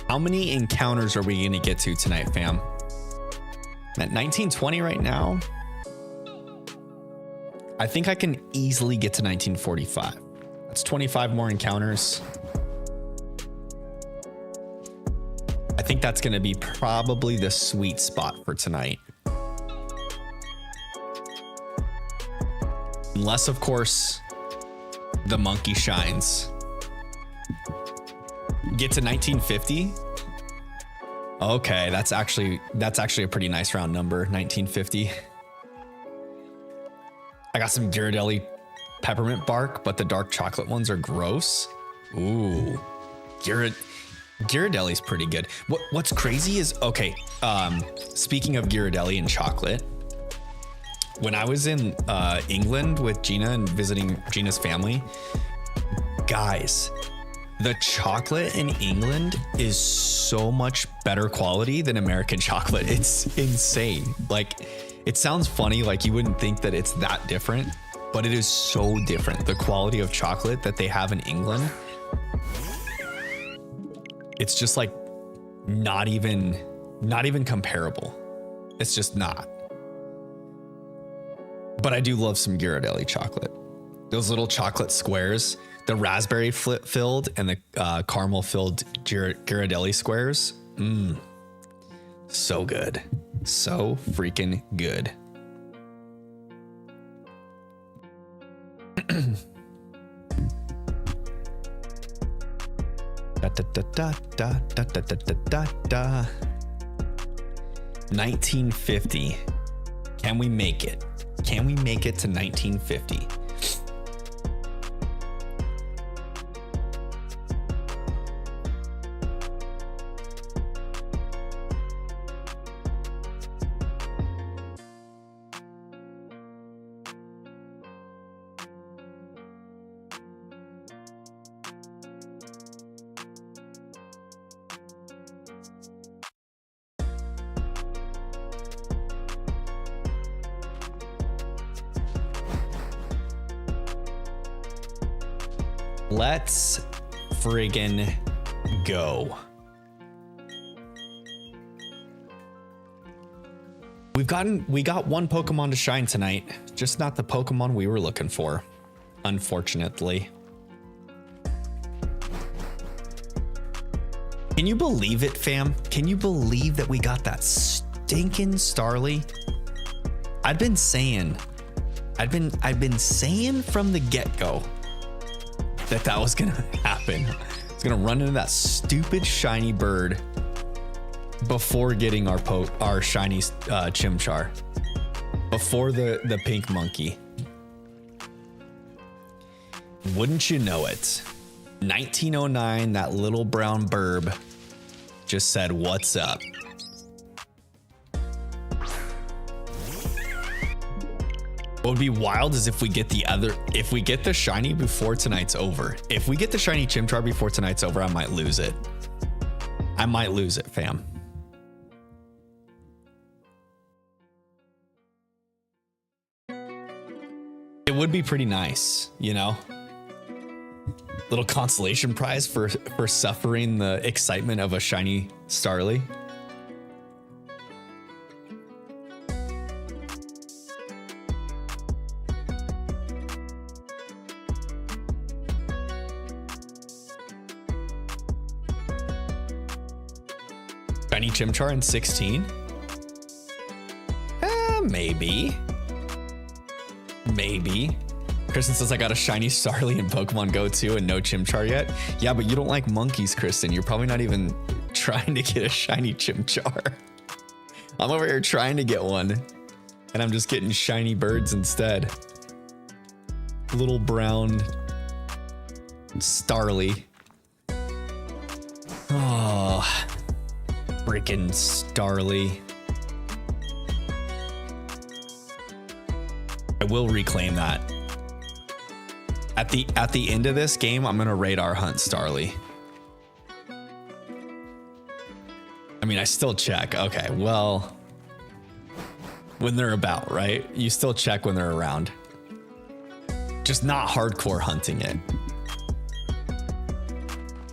How many encounters are we going to get to tonight, fam? I'm at 1920 right now. I think I can easily get to 1945. That's 25 more encounters. I think that's going to be probably the sweet spot for tonight. Unless, of course, the monkey shines. Get to 1950. Okay, that's actually a pretty nice round number, 1950. I got some Ghirardelli peppermint bark, but the dark chocolate ones are gross. Ooh, Ghirardelli's pretty good. What's crazy is, okay, speaking of Ghirardelli and chocolate, when I was in England with Gina and visiting Gina's family, guys, the chocolate in England is so much better quality than American chocolate. It's insane. Like, it sounds funny, like you wouldn't think that it's that different, but it is so different. The quality of chocolate that they have in England, it's just like not even comparable. It's just not. But I do love some Ghirardelli chocolate. Those little chocolate squares, the raspberry filled and the caramel filled Ghirardelli squares. So good. So freaking good. Da, da, da, da, da, da, da, da, da, da. 1950. Can we make it? Can we make it to 1950? Let's friggin' go. We got one Pokemon to shine tonight, just not the Pokemon we were looking for, unfortunately. Can you believe it, fam? Can you believe that we got that stinking Starly? I've been saying from the get-go that was gonna happen. It's gonna run into that stupid shiny bird before getting our shiny Chimchar, before the pink monkey. Wouldn't you know it? 1909, that little brown burb just said, "What's up?" What would be wild is if we get the shiny before tonight's over. If we get the shiny Chimchar before tonight's over, I might lose it. I might lose it, fam. It would be pretty nice, you know? Little consolation prize for suffering the excitement of a shiny Starly. Shiny Chimchar in 16? Maybe. Kristen says I got a shiny Starly in Pokemon Go too and no Chimchar yet. Yeah, but you don't like monkeys, Kristen. You're probably not even trying to get a shiny Chimchar. I'm over here trying to get one and I'm just getting shiny birds instead. Little brown Starly. Oh, freaking Starly. I will reclaim that. At the end of this game, I'm gonna radar hunt Starly. I mean, I still check. Okay, well, when they're about, right? You still check when they're around. Just not hardcore hunting it.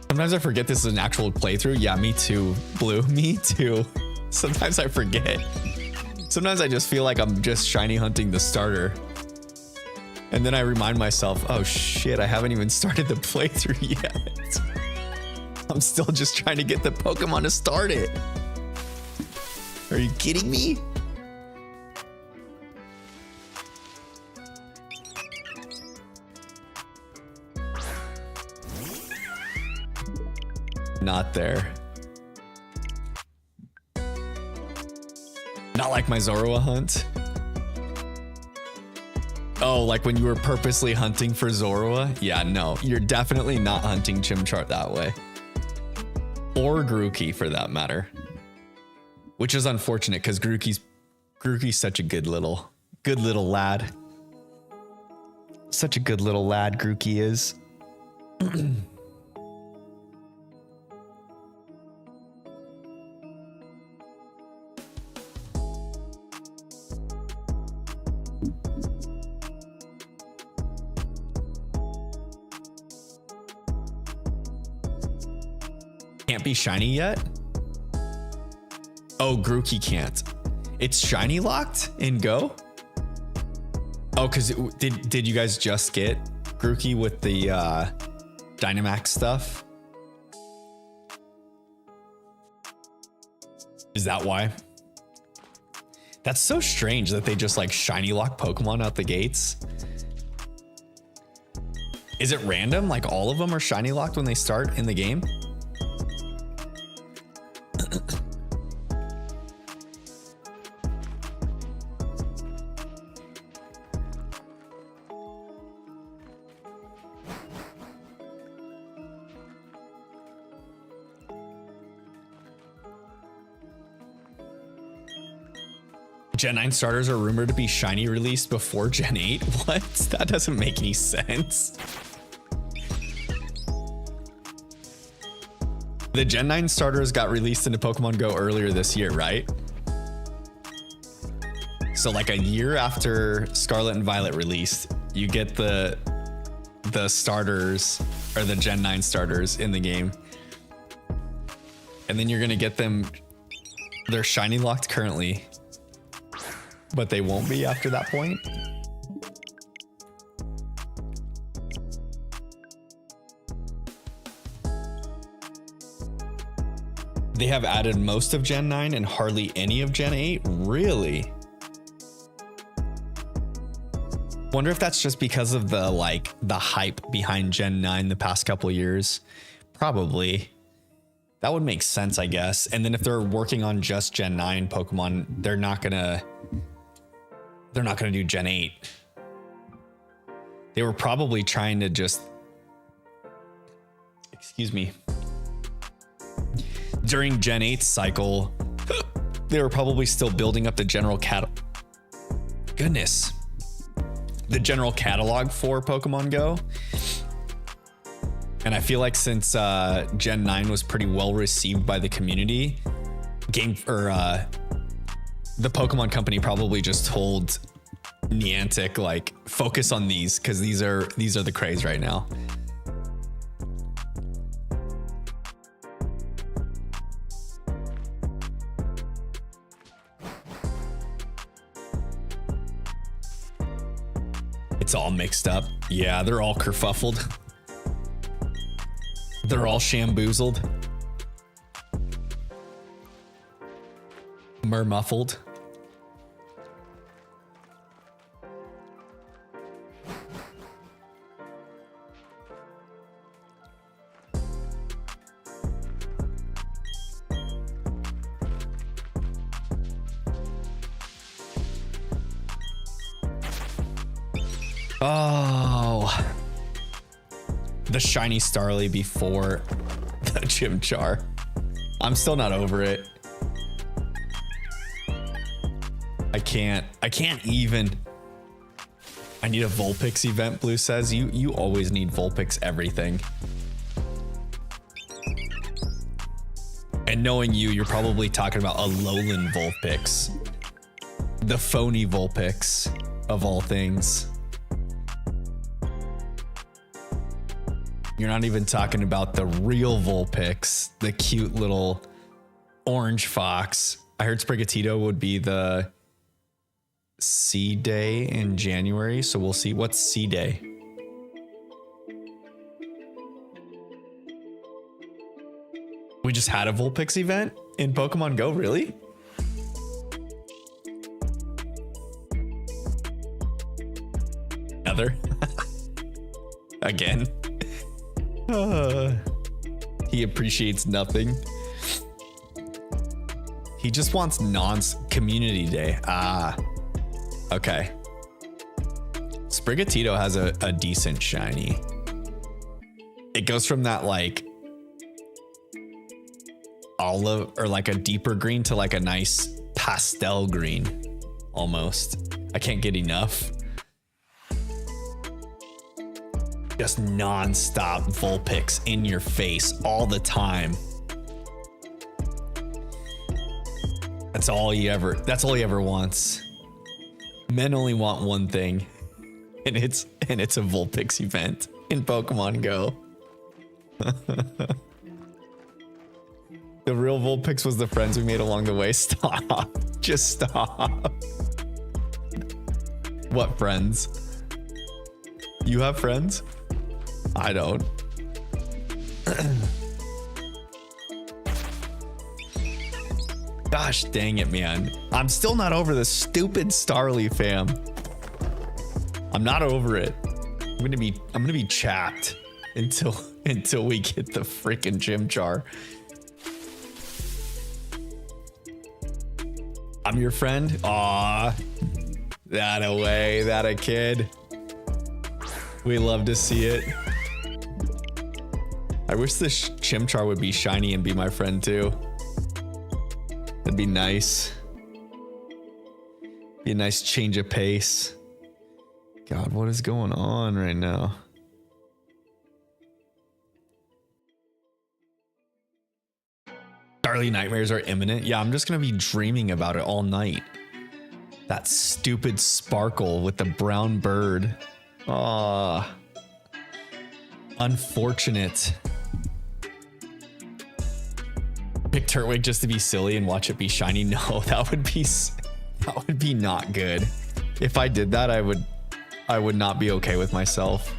Sometimes I forget this is an actual playthrough. Yeah, me too, Blue. Me too. Sometimes I forget. Sometimes I just feel like I'm just shiny hunting the starter. And then I remind myself, oh shit, I haven't even started the playthrough yet. I'm still just trying to get the Pokemon to start it. Are you kidding me? Not there. Not like my Zorua hunt. Oh, like when you were purposely hunting for Zorua? Yeah, no, you're definitely not hunting Chimchar that way. Or Grookey for that matter. Which is unfortunate because Grookey's such a good little lad. Such a good little lad Grookey is. Can't be shiny yet? Oh, Grookey can't. It's shiny locked in Go? Oh, because did you guys just get Grookey with the Dynamax stuff? Is that why? That's so strange that they just like shiny lock Pokemon out the gates. Is it random? Like all of them are shiny locked when they start in the game? Gen 9 starters are rumored to be shiny released before Gen 8. What? That doesn't make any sense. The Gen 9 starters got released into Pokemon Go earlier this year, right? So like a year after Scarlet and Violet released, you get the starters or the Gen 9 starters in the game. And then you're going to get them. They're shiny locked currently, but they won't be after that point. They have added most of Gen 9 and hardly any of Gen 8. Really? Wonder if that's just because of the hype behind Gen 9 the past couple years. Probably. That would make sense, I guess. And then if they're working on just Gen 9 Pokemon, they're not gonna do Gen 8. They were probably trying to just, excuse me, during Gen 8's cycle, they were probably still building up the general the general catalog for Pokemon Go. And I feel like since Gen 9 was pretty well received by the community, the Pokemon company probably just told Niantic, like, focus on these because these are the craze right now. It's all mixed up. Yeah, they're all kerfuffled. They're all shamboozled. Mermuffled. Oh, the shiny Starly before the Chimchar. I'm still not over it. I can't even. I need a Vulpix event, Blue says. You always need Vulpix everything. And knowing you're probably talking about a Lowland Vulpix. The phony Vulpix of all things. You're not even talking about the real Vulpix, the cute little orange fox. I heard Sprigatito would be the C Day in January, so we'll see. What's C Day? We just had a Vulpix event in Pokemon Go, really? Another? Again? He appreciates nothing. He just wants community day. Ah, okay. Sprigatito has a decent shiny. It goes from that like olive or like a deeper green to like a nice pastel green almost. I can't get enough. Just non-stop Vulpix in your face all the time. That's all he ever wants. Men only want one thing, and it's a Vulpix event in Pokemon Go. The real Vulpix was the friends we made along the way. Stop. Just stop. What friends? You have friends? I don't. Gosh dang it, man. I'm still not over this stupid Starly, fam. I'm not over it. I'm gonna be chapped until we get the freaking Chimchar. I'm your friend? Aw. That a way, that a kid. We love to see it. I wish this Chimchar would be shiny and be my friend too. That'd be nice. Be a nice change of pace. God, what is going on right now? Starly nightmares are imminent. Yeah, I'm just gonna be dreaming about it all night. That stupid sparkle with the brown bird. Ah, unfortunate. Pick Turtwig just to be silly and watch it be shiny. No, that would be not good. If I did that, I would not be okay with myself.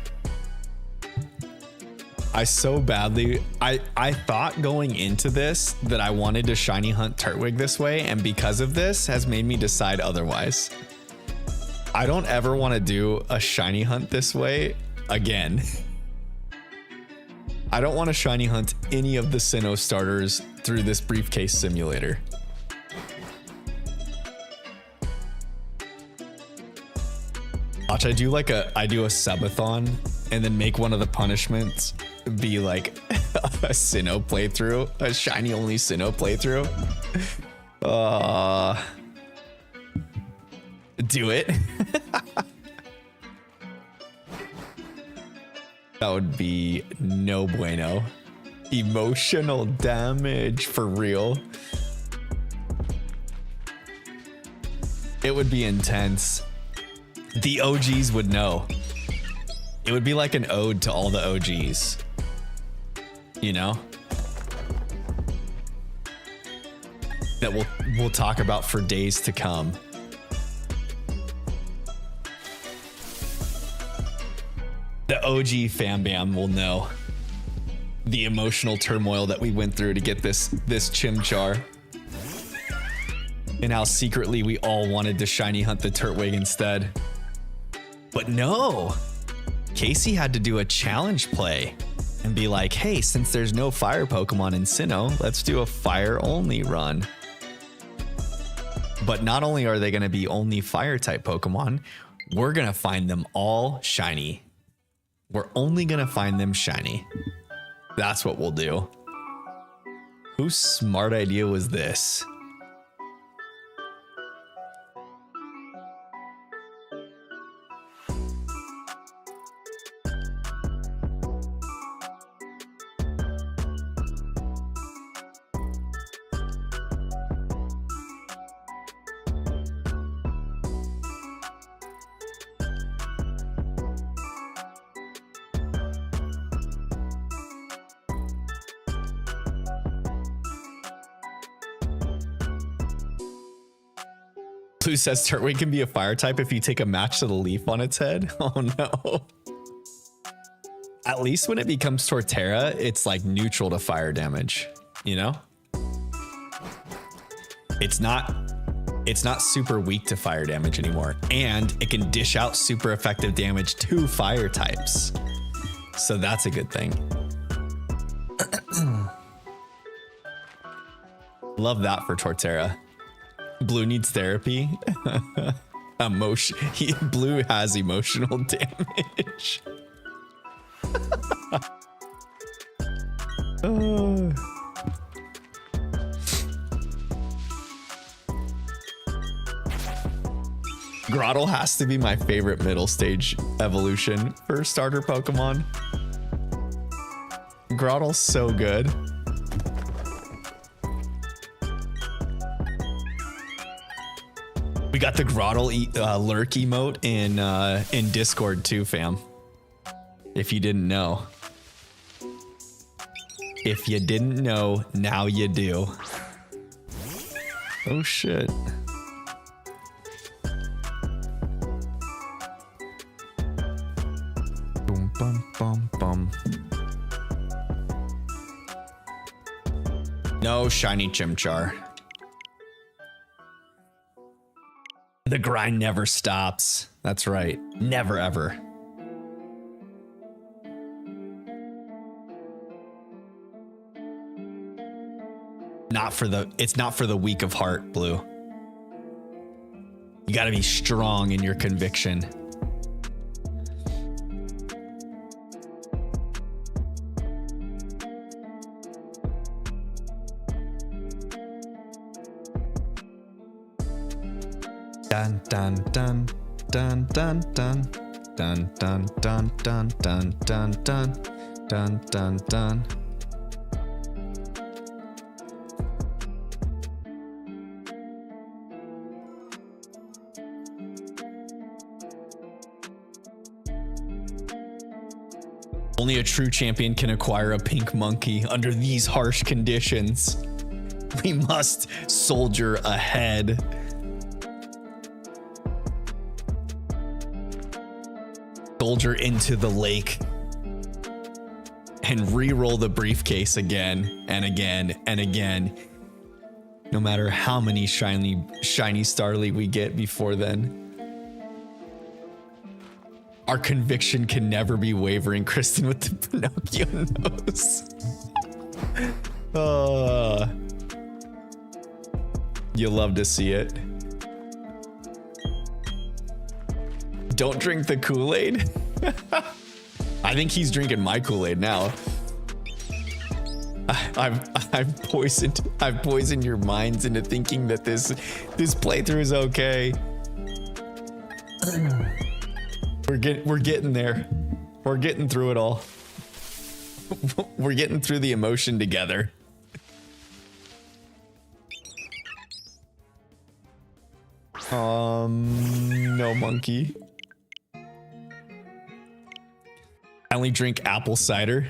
I thought going into this that I wanted to shiny hunt Turtwig this way, and because of this has made me decide otherwise. I don't ever want to do a shiny hunt this way again. I don't want to shiny hunt any of the Sinnoh starters through this briefcase simulator. Watch, I do a subathon and then make one of the punishments be like a Sinnoh playthrough, a shiny only Sinnoh playthrough. Do it. That would be no bueno. Emotional damage for real. It would be intense. The OGs would know. It would be like an ode to all the OGs. You know? That we'll talk about for days to come. The OG fam bam will know the emotional turmoil that we went through to get this Chimchar, and how secretly we all wanted to shiny hunt the Turtwig instead. But no, Casey had to do a challenge play and be like, hey, since there's no fire Pokemon in Sinnoh, let's do a fire only run. But not only are they going to be only fire type Pokemon, We're gonna find them all shiny. We're only gonna find them shiny. That's what we'll do. Whose smart idea was this? Blue says Turtwig can be a fire type if you take a match to the leaf on its head. Oh no. At least when it becomes Torterra, it's like neutral to fire damage, you know? It's not super weak to fire damage anymore, and it can dish out super effective damage to fire types. So that's a good thing. Love that for Torterra. Blue needs therapy. Blue has emotional damage. Grottle has to be my favorite middle stage evolution for starter Pokemon. Grottle's so good. We got the Grottle lurk emote in Discord too, fam. If you didn't know. If you didn't know, now you do. Oh shit. Boom bum bum bum. No shiny Chimchar. The grind never stops. That's right. Never ever. It's not for the weak of heart, Blue. You gotta be strong in your conviction. Dun dun dun dun dun dun dun dun dun dun dun dun dun dun dun dun. Only a true champion can acquire a pink monkey under these harsh conditions. We must soldier ahead. Soldier into the lake and re-roll the briefcase again and again and again. No matter how many shiny Starly we get before then. Our conviction can never be wavering, Kristen with the Pinocchio nose. You love to see it. Don't drink the Kool-Aid. I think he's drinking my Kool-Aid now. I've poisoned your minds into thinking that this playthrough is okay. We're getting there. We're getting through it all. We're getting through the emotion together. No monkey. I only drink apple cider.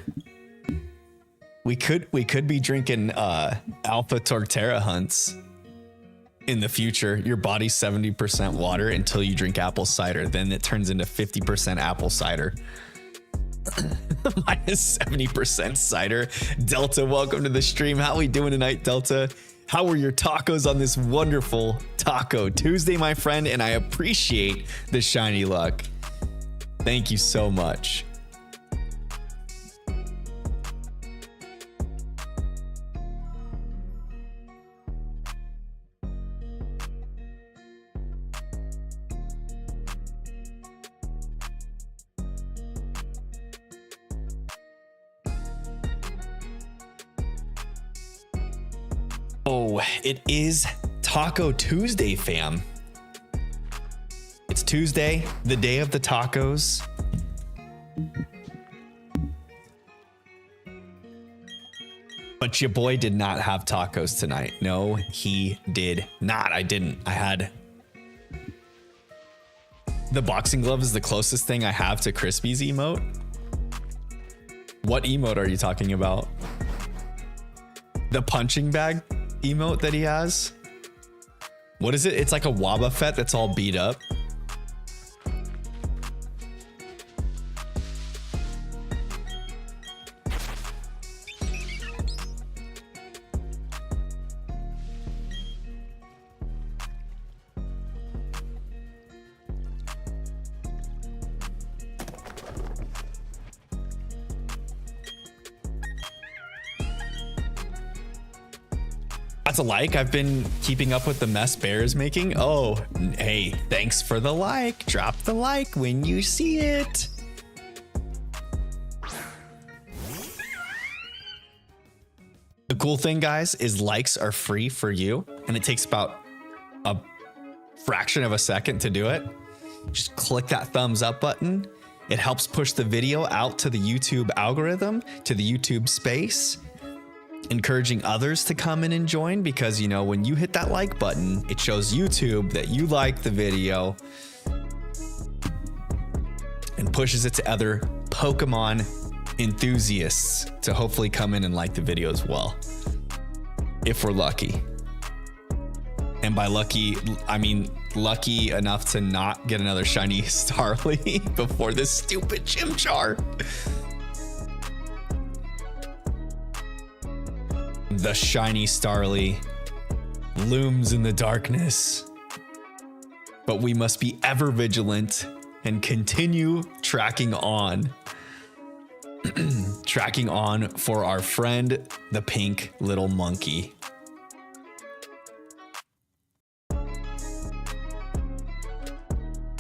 We could be drinking Alpha Torterra hunts in the future. Your body's 70% water until you drink apple cider. Then it turns into 50% apple cider. Minus 70% cider. Delta, welcome to the stream. How are we doing tonight, Delta? How were your tacos on this wonderful Taco Tuesday, my friend? And I appreciate the shiny luck. Thank you so much. Oh, it is Taco Tuesday, fam. It's Tuesday, the day of the tacos. But your boy did not have tacos tonight. No, he did not. I didn't. I had the boxing glove is the closest thing I have to Crispy's emote. What emote are you talking about? The punching bag emote that he has? What is it? It's like a Wobbuffet that's all beat up. That's a like. I've been keeping up with the mess Bear is making. Oh, hey, thanks for the like. Drop the like when you see it. The cool thing, guys, is likes are free for you, and it takes about a fraction of a second to do it. Just click that thumbs up button. It helps push the video out to the YouTube algorithm, to the YouTube space, encouraging others to come in and join, because, you know, when you hit that like button, it shows YouTube that you like the video and pushes it to other Pokemon enthusiasts to hopefully come in and like the video as well, if we're lucky. And by lucky, I mean lucky enough to not get another shiny Starly before this stupid Chimchar. The shiny Starly looms in the darkness, but we must be ever vigilant and continue tracking on. Tracking on for our friend, the pink little monkey.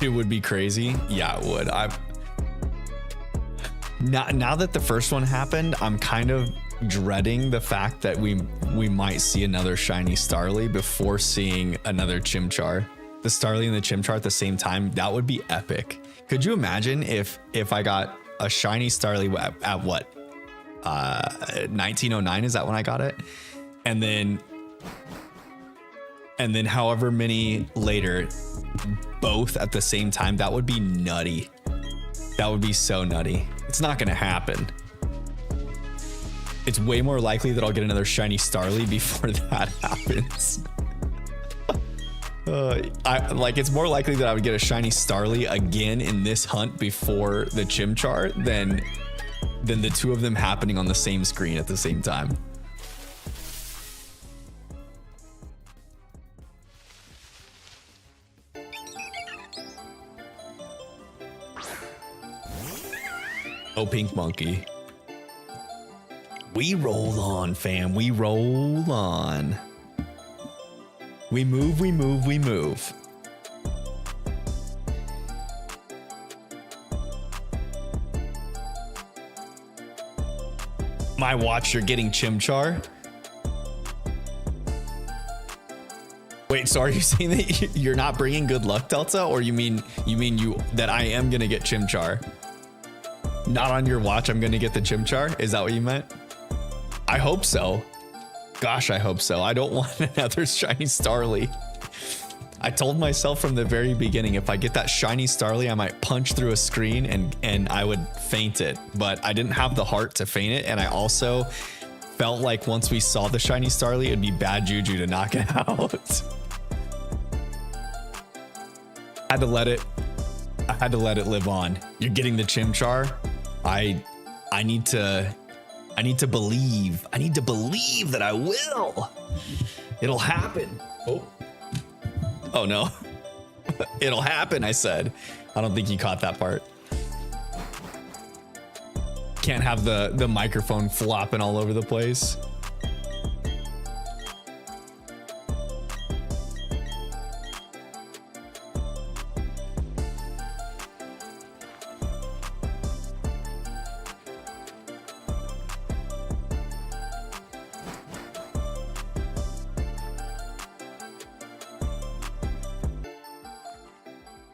It would be crazy. Yeah, it would. Now that the first one happened, I'm kind of dreading the fact that we might see another shiny Starly before seeing another Chimchar. The Starly and the Chimchar at the same time, that would be epic. Could you imagine if I got a shiny Starly at what? 1909, is that when I got it? And then however many later, both at the same time, that would be nutty. That would be so nutty. It's not gonna happen. It's way more likely that I'll get another shiny Starly before that happens. It's more likely that I would get a shiny Starly again in this hunt before the Chimchar than the two of them happening on the same screen at the same time. Oh, pink monkey. We roll on, fam. We roll on. We move, we move, we move. My watch, you're getting Chimchar. Wait, so are you saying that you're not bringing good luck, Delta? Or you mean that I am gonna get Chimchar? Not on your watch, I'm gonna get the Chimchar? Is that what you meant? I hope so. Gosh, I hope so. I don't want another shiny Starly. I told myself from the very beginning, if I get that shiny Starly, I might punch through a screen and I would faint it. But I didn't have the heart to feint it. And I also felt like once we saw the shiny Starly, it'd be bad juju to knock it out. I had to let it live on. You're getting the Chimchar. I need to believe. I need to believe that I will. It'll happen. Oh no. It'll happen, I said. I don't think you caught that part. Can't have the microphone flopping all over the place.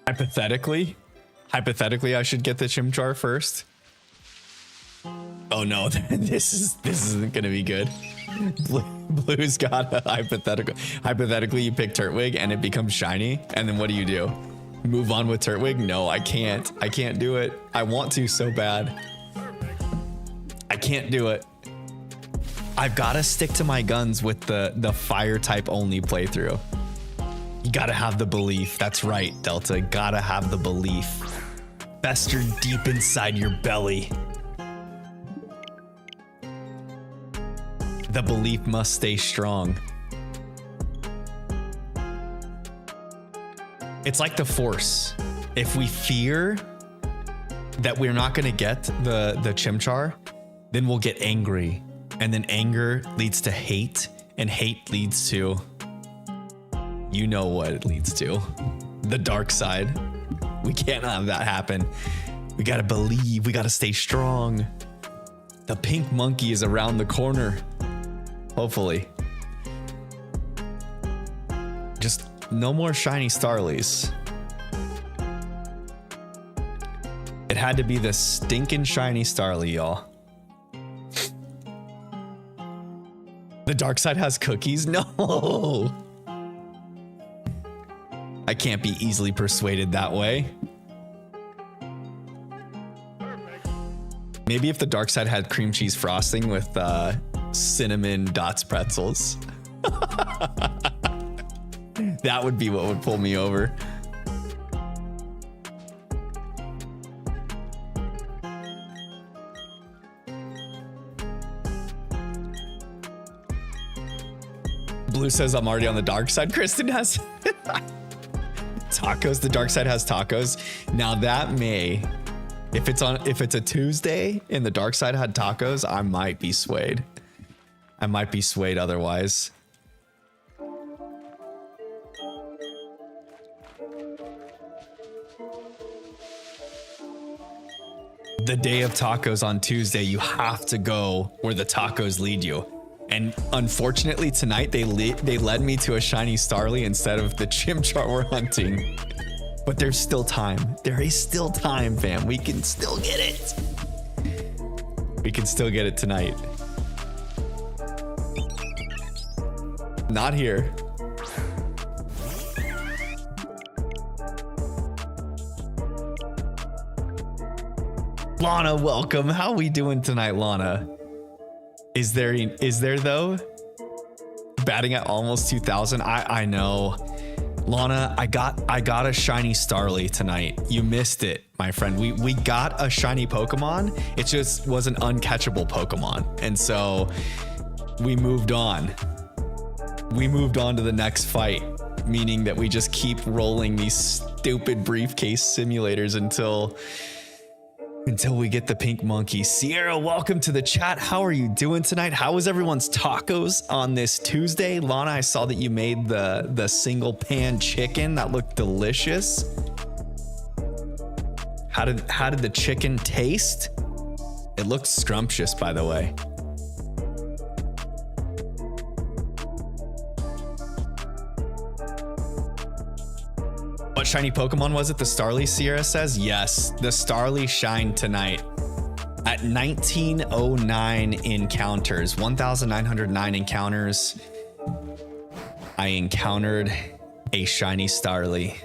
Hypothetically, I should get the chimchar first. Oh no, this isn't gonna be good. Blue's got a hypothetical. Hypothetically, you pick Turtwig and it becomes shiny, and then what do? Move on with Turtwig? No, I can't. I can't do it. I want to so bad. I can't do it. I've got to stick to my guns with the fire type only playthrough. You gotta have the belief. That's right, Delta. Gotta have the belief. Fester deep inside your belly. The belief must stay strong. It's like the Force. If we fear that we're not gonna get the chimchar, then we'll get angry. And then anger leads to hate, and hate leads to, you know what it leads to. The dark side. We can't have that happen. We gotta believe, we gotta stay strong. The pink monkey is around the corner. Hopefully. Just no more shiny Starlies. It had to be the stinking shiny Starly, y'all. The dark side has cookies? No! I can't be easily persuaded that way. Maybe if the dark side had cream cheese frosting with cinnamon dots pretzels. That would be what would pull me over. Blue says I'm already on the dark side. Kristen has tacos. The dark side has tacos. Now that may, if it's a Tuesday and the dark side had tacos, I might be swayed. I might be swayed otherwise. The day of tacos on Tuesday, you have to go where the tacos lead you. And unfortunately tonight they led me to a shiny Starly instead of the chimchar we're hunting. But there's still time. There is still time, fam. We can still get it. We can still get it tonight. Not here. Lana, welcome. How we doing tonight, Lana? Is there though? Batting at almost 2,000. I know. Lana, I got a shiny Starly tonight. You missed it, my friend. We got a shiny Pokemon. It just was an uncatchable Pokemon. And so we moved on. We moved on to the next fight, meaning that we just keep rolling these stupid briefcase simulators until we get the pink monkey. Sierra, welcome to the chat. How are you doing tonight? How was everyone's tacos on this Tuesday? Lana, I saw that you made the single pan chicken. That looked delicious. How did the chicken taste? It looked scrumptious, by the way. What shiny Pokemon was it? The Starly, Sierra says? Yes, the Starly shined tonight at 1909 encounters, 1,909 encounters. I encountered a shiny Starly.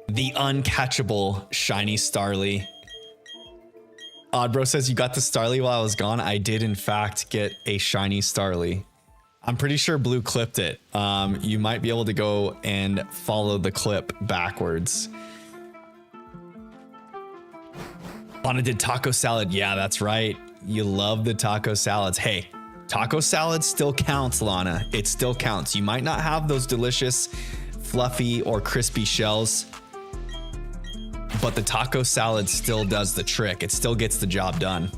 The uncatchable shiny Starly. Oddbro says you got the Starly while I was gone. I did in fact get a shiny Starly. I'm pretty sure Blue clipped it. You might be able to go and follow the clip backwards. Lana did taco salad. Yeah, that's right. You love the taco salads. Hey, taco salad still counts, Lana. It still counts. You might not have those delicious fluffy or crispy shells, but the taco salad still does the trick. It still gets the job done.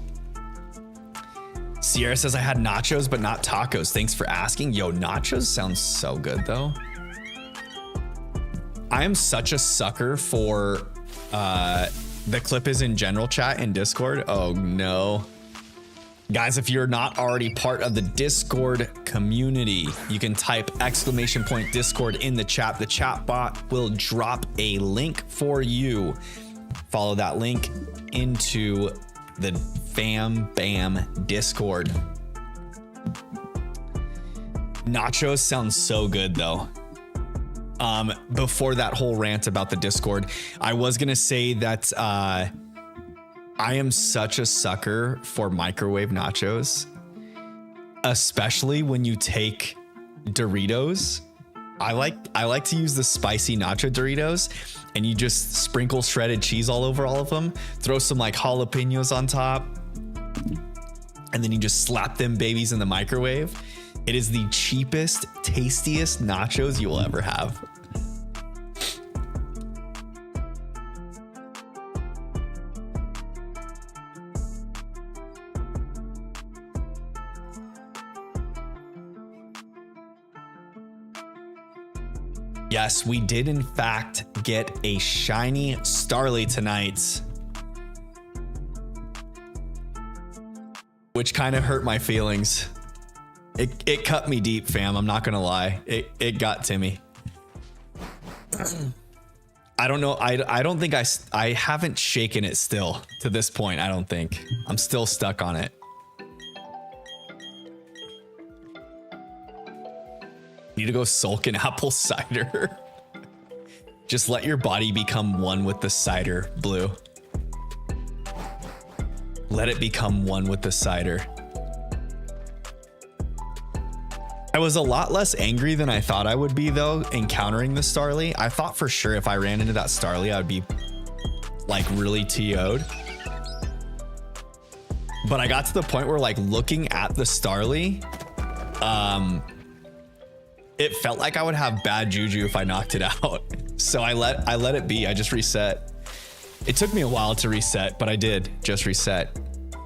Sierra says I had nachos, but not tacos. Thanks for asking. Yo, nachos sounds so good though. I am such a sucker for the clip is in general chat in Discord. Oh no. Guys, if you're not already part of the Discord community, you can type !Discord in the chat. The chat bot will drop a link for you. Follow that link into the Fam Bam Discord. Nachos sounds so good though. Before that whole rant about the Discord, I was gonna say that I am such a sucker for microwave nachos, especially when you take Doritos. I like to use the spicy nacho Doritos, and you just sprinkle shredded cheese all over all of them, throw some like jalapenos on top, and then you just slap them babies in the microwave. It is the cheapest, tastiest nachos you will ever have. Yes, we did in fact get a shiny Starly tonight, which kind of hurt my feelings. It cut me deep, fam. I'm not gonna lie. It got to me. I don't know. I don't think I haven't shaken it still to this point. I don't think. I'm still stuck on it. Need to go sulk in apple cider. Just let your body become one with the cider, Blue. Let it become one with the cider. I was a lot less angry than I thought I would be though, encountering the Starly. I thought for sure if I ran into that Starly, I would be like really TO'd. But I got to the point where like looking at the Starly, it felt like I would have bad juju if I knocked it out. So I let it be. I just reset. It took me a while to reset, but I did just reset.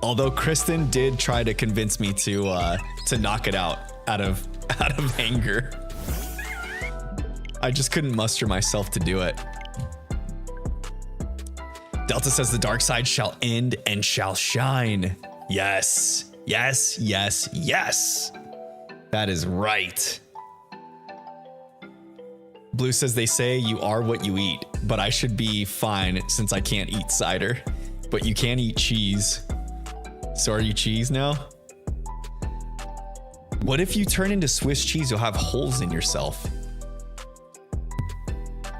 Although Kristen did try to convince me to knock it out of anger. I just couldn't muster myself to do it. Delta says the dark side shall end and shall shine. Yes, yes, yes, yes. That is right. Blue says they say you are what you eat, but I should be fine since I can't eat cider, but you can eat cheese. So are you cheese now? What if you turn into Swiss cheese? You'll have holes in yourself.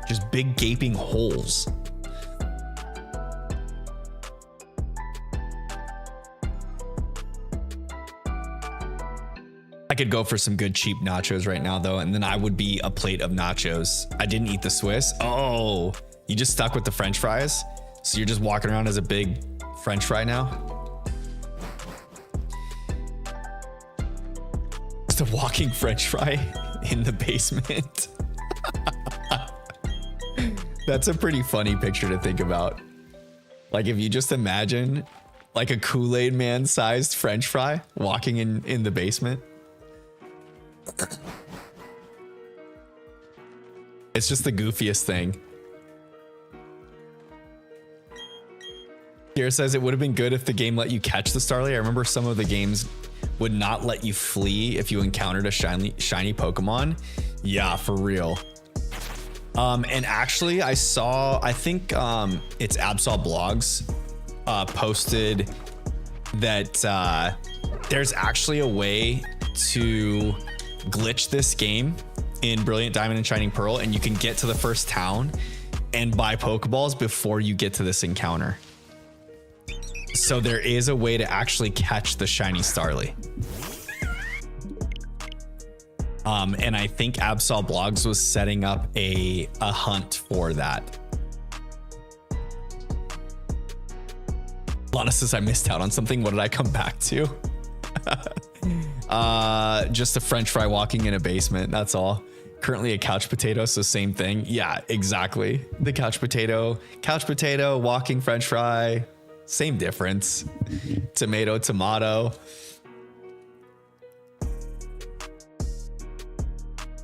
Just big gaping holes. I could go for some good cheap nachos right now though, and then I would be a plate of nachos. I didn't eat the Swiss. Oh, you just stuck with the French fries? So you're just walking around as a big French fry now? Just a walking French fry in the basement. That's a pretty funny picture to think about. Like if you just imagine like a Kool-Aid man sized French fry walking in the basement. It's just the goofiest thing. Kira says it would have been good if the game let you catch the Starly. I remember some of the games would not let you flee if you encountered a shiny Pokemon. Yeah, for real. And actually I think it's Absol Blogs posted that there's actually a way to glitch this game in Brilliant Diamond and Shining Pearl, and you can get to the first town and buy Pokeballs before you get to this encounter. So there is a way to actually catch the shiny Starly. And I think Absol Blogs was setting up a hunt for that. Lana says I missed out on something. What did I come back to? Just a French fry walking in a basement. That's all. Currently a couch potato, so same thing. Yeah, exactly. The couch potato, walking French fry, same difference. Tomato.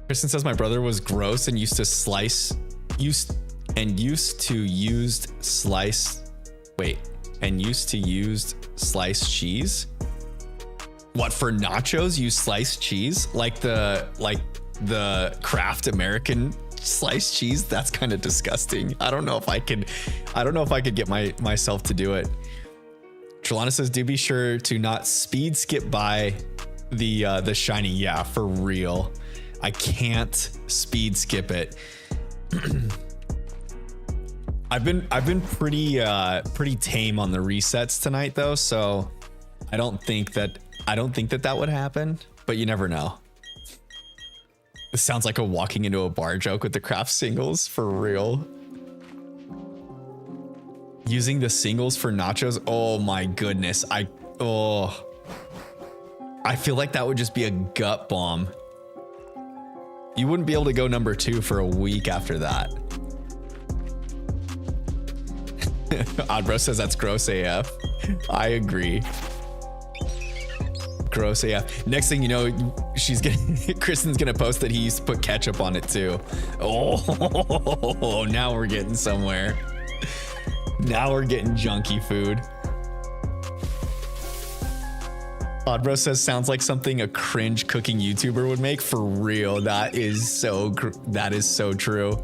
Kristen says my brother was gross and used to use sliced cheese. What, for nachos you slice cheese? Like the Kraft American sliced cheese? That's kind of disgusting. I don't know if I could get myself to do it. Trelana says, do be sure to not speed skip by the shiny. Yeah, for real. I can't speed skip it. I've been pretty tame on the resets tonight though, so I don't think that would happen, but you never know. This sounds like a walking into a bar joke with the craft singles, for real. Using the singles for nachos. Oh my goodness. I feel like that would just be a gut bomb. You wouldn't be able to go number 2 for a week after that. Oddbro says that's gross AF. I agree. Gross AF. Next thing you know, Kristen's gonna post that he used to put ketchup on it too. Oh, now we're getting somewhere. Now we're getting junky food. Oddbro says sounds like something a cringe cooking YouTuber would make. For real, that is so true.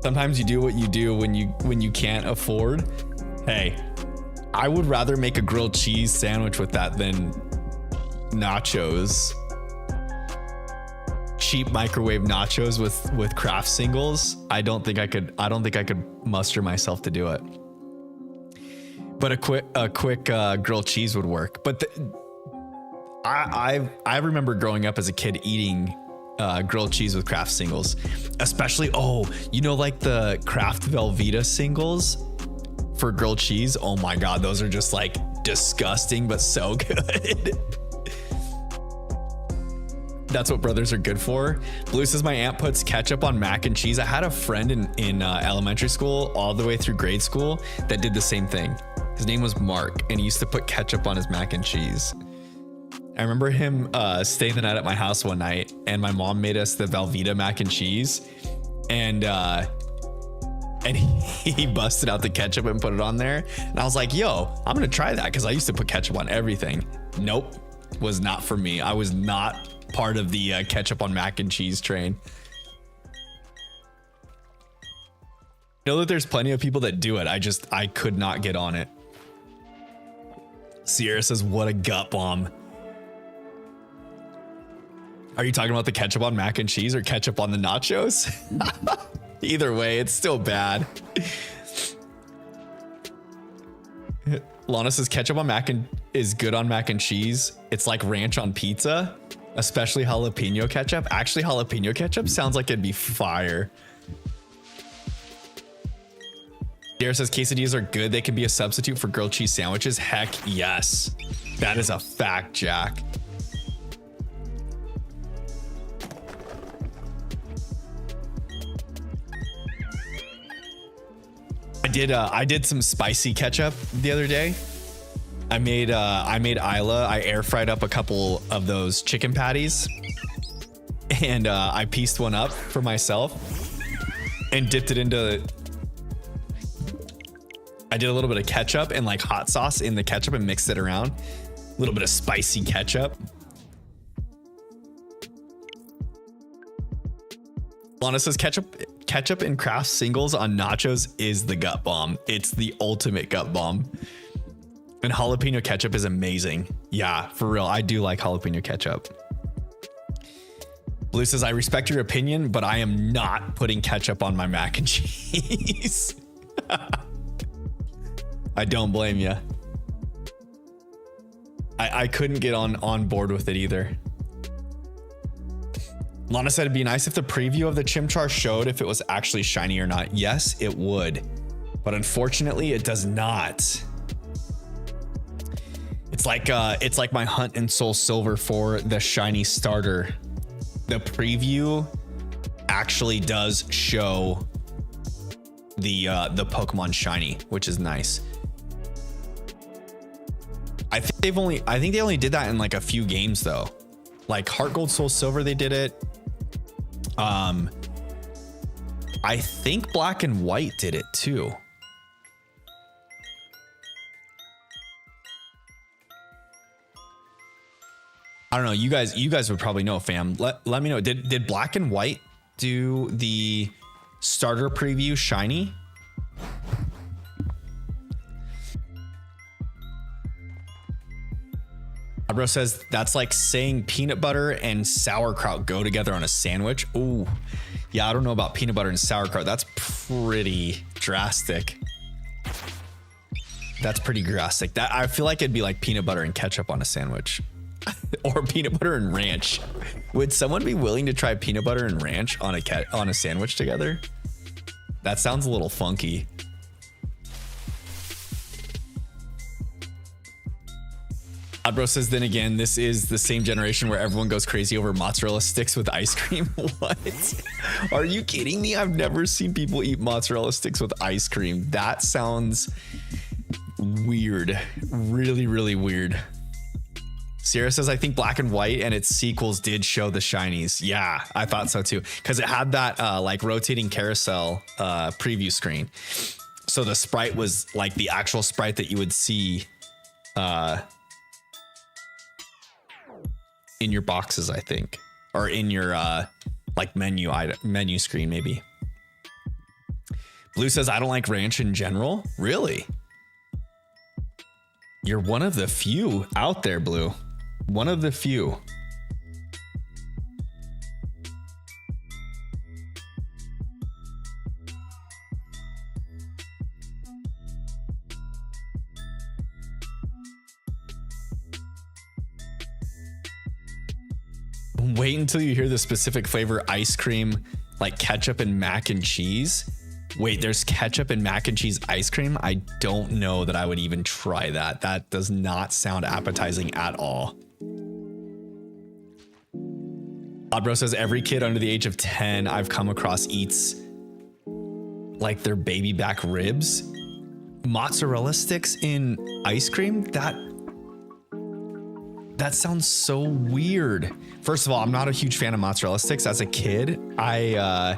Sometimes you do what you do when you can't afford. Hey, I would rather make a grilled cheese sandwich with that than nachos. Cheap microwave nachos with craft singles. I don't think I could muster myself to do it. But a quick grilled cheese would work. But I remember growing up as a kid eating grilled cheese with craft singles, especially like the Kraft Velveeta singles for grilled cheese. Oh my god, those are just like disgusting but so good. That's what brothers are good for. Blue says my aunt puts ketchup on mac and cheese. I had a friend in elementary school all the way through grade school that did the same thing. His name was Mark, and he used to put ketchup on his mac and cheese. I remember him staying the night at my house one night, and my mom made us the Velveeta mac and cheese, and he busted out the ketchup and put it on there. And I was like, yo, I'm gonna try that because I used to put ketchup on everything. Nope, was not for me. I was not part of the ketchup on mac and cheese train. Know that there's plenty of people that do it. I could not get on it. Sierra says, what a gut bomb. Are you talking about the ketchup on mac and cheese or ketchup on the nachos? Either way, it's still bad. Lana says ketchup on mac and is good on mac and cheese. It's like ranch on pizza, especially jalapeno ketchup. Actually, jalapeno ketchup sounds like it'd be fire. Dare says quesadillas are good. They can be a substitute for grilled cheese sandwiches. Heck yes. That is a fact, Jack. I did some spicy ketchup the other day. I made Isla. I air fried up a couple of those chicken patties, and I pieced one up for myself and dipped it into. I did a little bit of ketchup and like hot sauce in the ketchup and mixed it around. A little bit of spicy ketchup. Lana says ketchup and Kraft singles on nachos is the gut bomb. It's the ultimate gut bomb. And jalapeno ketchup is amazing. Yeah, for real. I do like jalapeno ketchup. Blue says, I respect your opinion, but I am not putting ketchup on my mac and cheese. I don't blame you. I couldn't get on board with it either. Lana said it'd be nice if the preview of the Chimchar showed if it was actually shiny or not. Yes, it would, but unfortunately it does not. It's like my Hunt and Soul Silver for the shiny starter. The preview actually does show the Pokemon shiny, which is nice. I think they only did that in like a few games though. Like Heart Gold Soul Silver, they did it. I think Black and White did it too. I don't know. You guys would probably know, fam. Let me know. Did Black and White do the starter preview shiny? Bro says that's like saying peanut butter and sauerkraut go together on a sandwich. Ooh, yeah, I don't know about peanut butter and sauerkraut. That's pretty drastic. That's pretty drastic. That I feel like it'd be like peanut butter and ketchup on a sandwich. Or peanut butter and ranch. Would someone be willing to try peanut butter and ranch on a sandwich together? That sounds a little funky. Adbro says, then again, this is the same generation where everyone goes crazy over mozzarella sticks with ice cream. What? Are you kidding me? I've never seen people eat mozzarella sticks with ice cream. That sounds weird. Really, really weird. Sierra says, I think Black and White and its sequels did show the shinies. Yeah, I thought so too. Because it had that like rotating carousel preview screen. So the sprite was like the actual sprite that you would see in your boxes, I think, or in your like menu screen, maybe. Blue says, I don't like ranch in general. Really? You're one of the few out there, Blue. One of the few. Wait until you hear the specific flavor ice cream, like ketchup and mac and cheese. Wait, there's ketchup and mac and cheese ice cream? I don't know that I would even try that. That does not sound appetizing at all. Oddbro says, every kid under the age of 10 I've come across eats like their baby back ribs. Mozzarella sticks in ice cream? That sounds so weird. First of all, I'm not a huge fan of mozzarella sticks. As a kid, I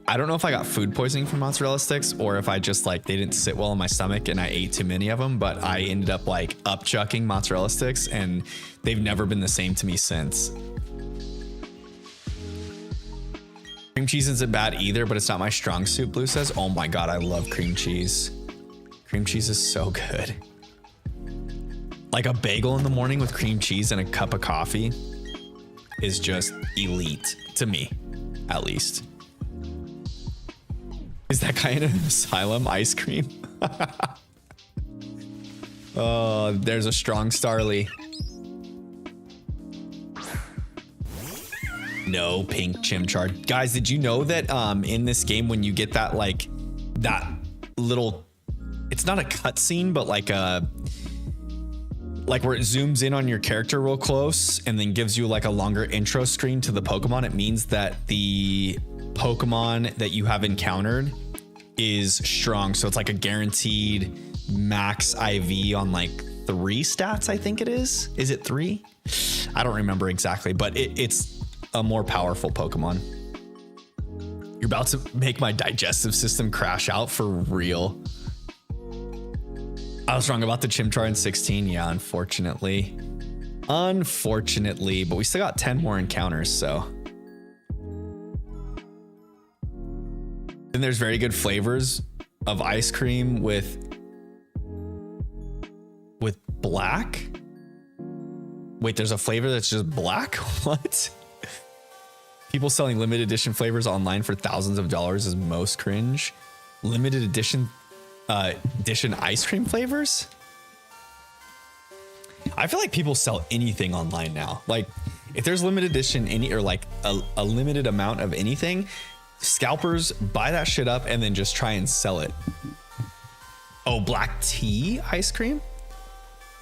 don't know if I got food poisoning from mozzarella sticks or if I just like they didn't sit well in my stomach and I ate too many of them, but I ended up like upchucking mozzarella sticks and they've never been the same to me since. Cream cheese isn't bad either, but it's not my strong suit, Blue says. Oh my God, I love cream cheese. Cream cheese is so good. Like a bagel in the morning with cream cheese and a cup of coffee is just elite to me, at least. Is that guy in an asylum? Ice cream? Oh, there's a strong Starly. No pink chimchar. Guys, did you know that in this game when you get that like that little, it's not a cutscene, but like a where it zooms in on your character real close and then gives you like a longer intro screen to the Pokemon, it means that the Pokemon that you have encountered is strong. So it's like a guaranteed max IV on like 3 stats, I think it is. Is it 3? I don't remember exactly, but it's a more powerful Pokemon. You're about to make my digestive system crash out for real. I was wrong about the Chimchar in 16. Yeah, unfortunately. Unfortunately, but we still got 10 more encounters, so. And there's very good flavors of ice cream with black. Wait, there's a flavor that's just black? What? People selling limited edition flavors online for thousands of dollars is most cringe. Limited edition ice cream flavors? I feel like people sell anything online now. Like if there's limited edition or like a limited amount of anything, scalpers buy that shit up and then just try and sell it. Oh, black tea ice cream?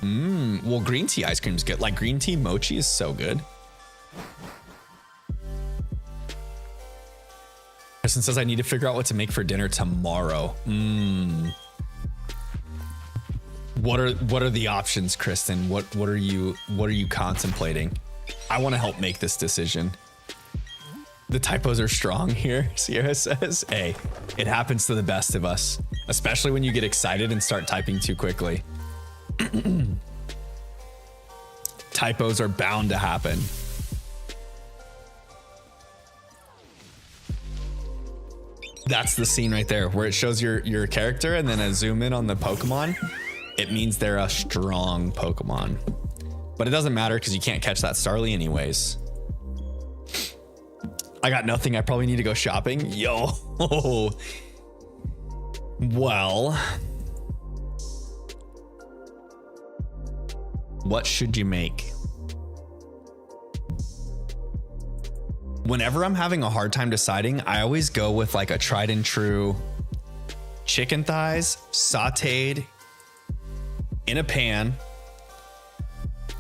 Well, green tea ice cream is good. Like green tea mochi is so good. Kristen says I need to figure out what to make for dinner tomorrow. What are the options, Kristen? What are you contemplating? I want to help make this decision. The typos are strong here, Sierra says. Hey, it happens to the best of us, especially when you get excited and start typing too quickly. Typos are bound to happen. That's the scene right there where it shows your character and then a zoom in on the Pokemon. It means they're a strong Pokemon. But it doesn't matter because you can't catch that Starly anyways. I got nothing. I probably need to go shopping. Yo. Well. What should you make? Whenever I'm having a hard time deciding, I always go with like a tried and true chicken thighs sauteed in a pan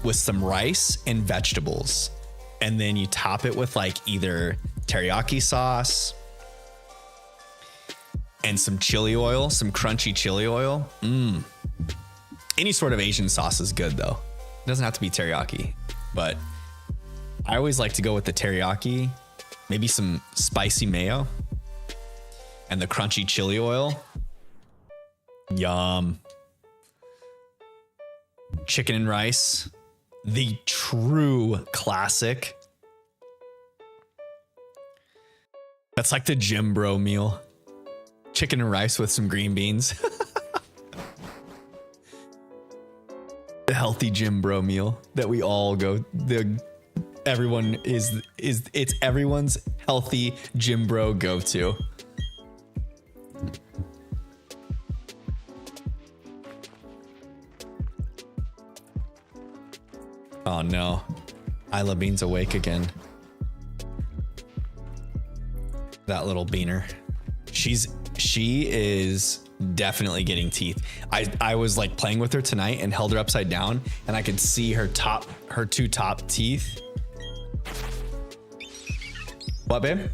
with some rice and vegetables. And then you top it with like either teriyaki sauce and some chili oil, some crunchy chili oil. Any sort of Asian sauce is good though. It doesn't have to be teriyaki, but I always like to go with the teriyaki, maybe some spicy mayo and the crunchy chili oil. Yum. Chicken and rice, the true classic. That's like the gym bro meal. Chicken and rice with some green beans. The healthy gym bro meal that we all go. Everyone is it's everyone's healthy gym bro go-to. Oh no, Isla Bean's awake again. That little beaner. She is definitely getting teeth. I was like playing with her tonight and held her upside down and I could see her two top teeth. What, babe?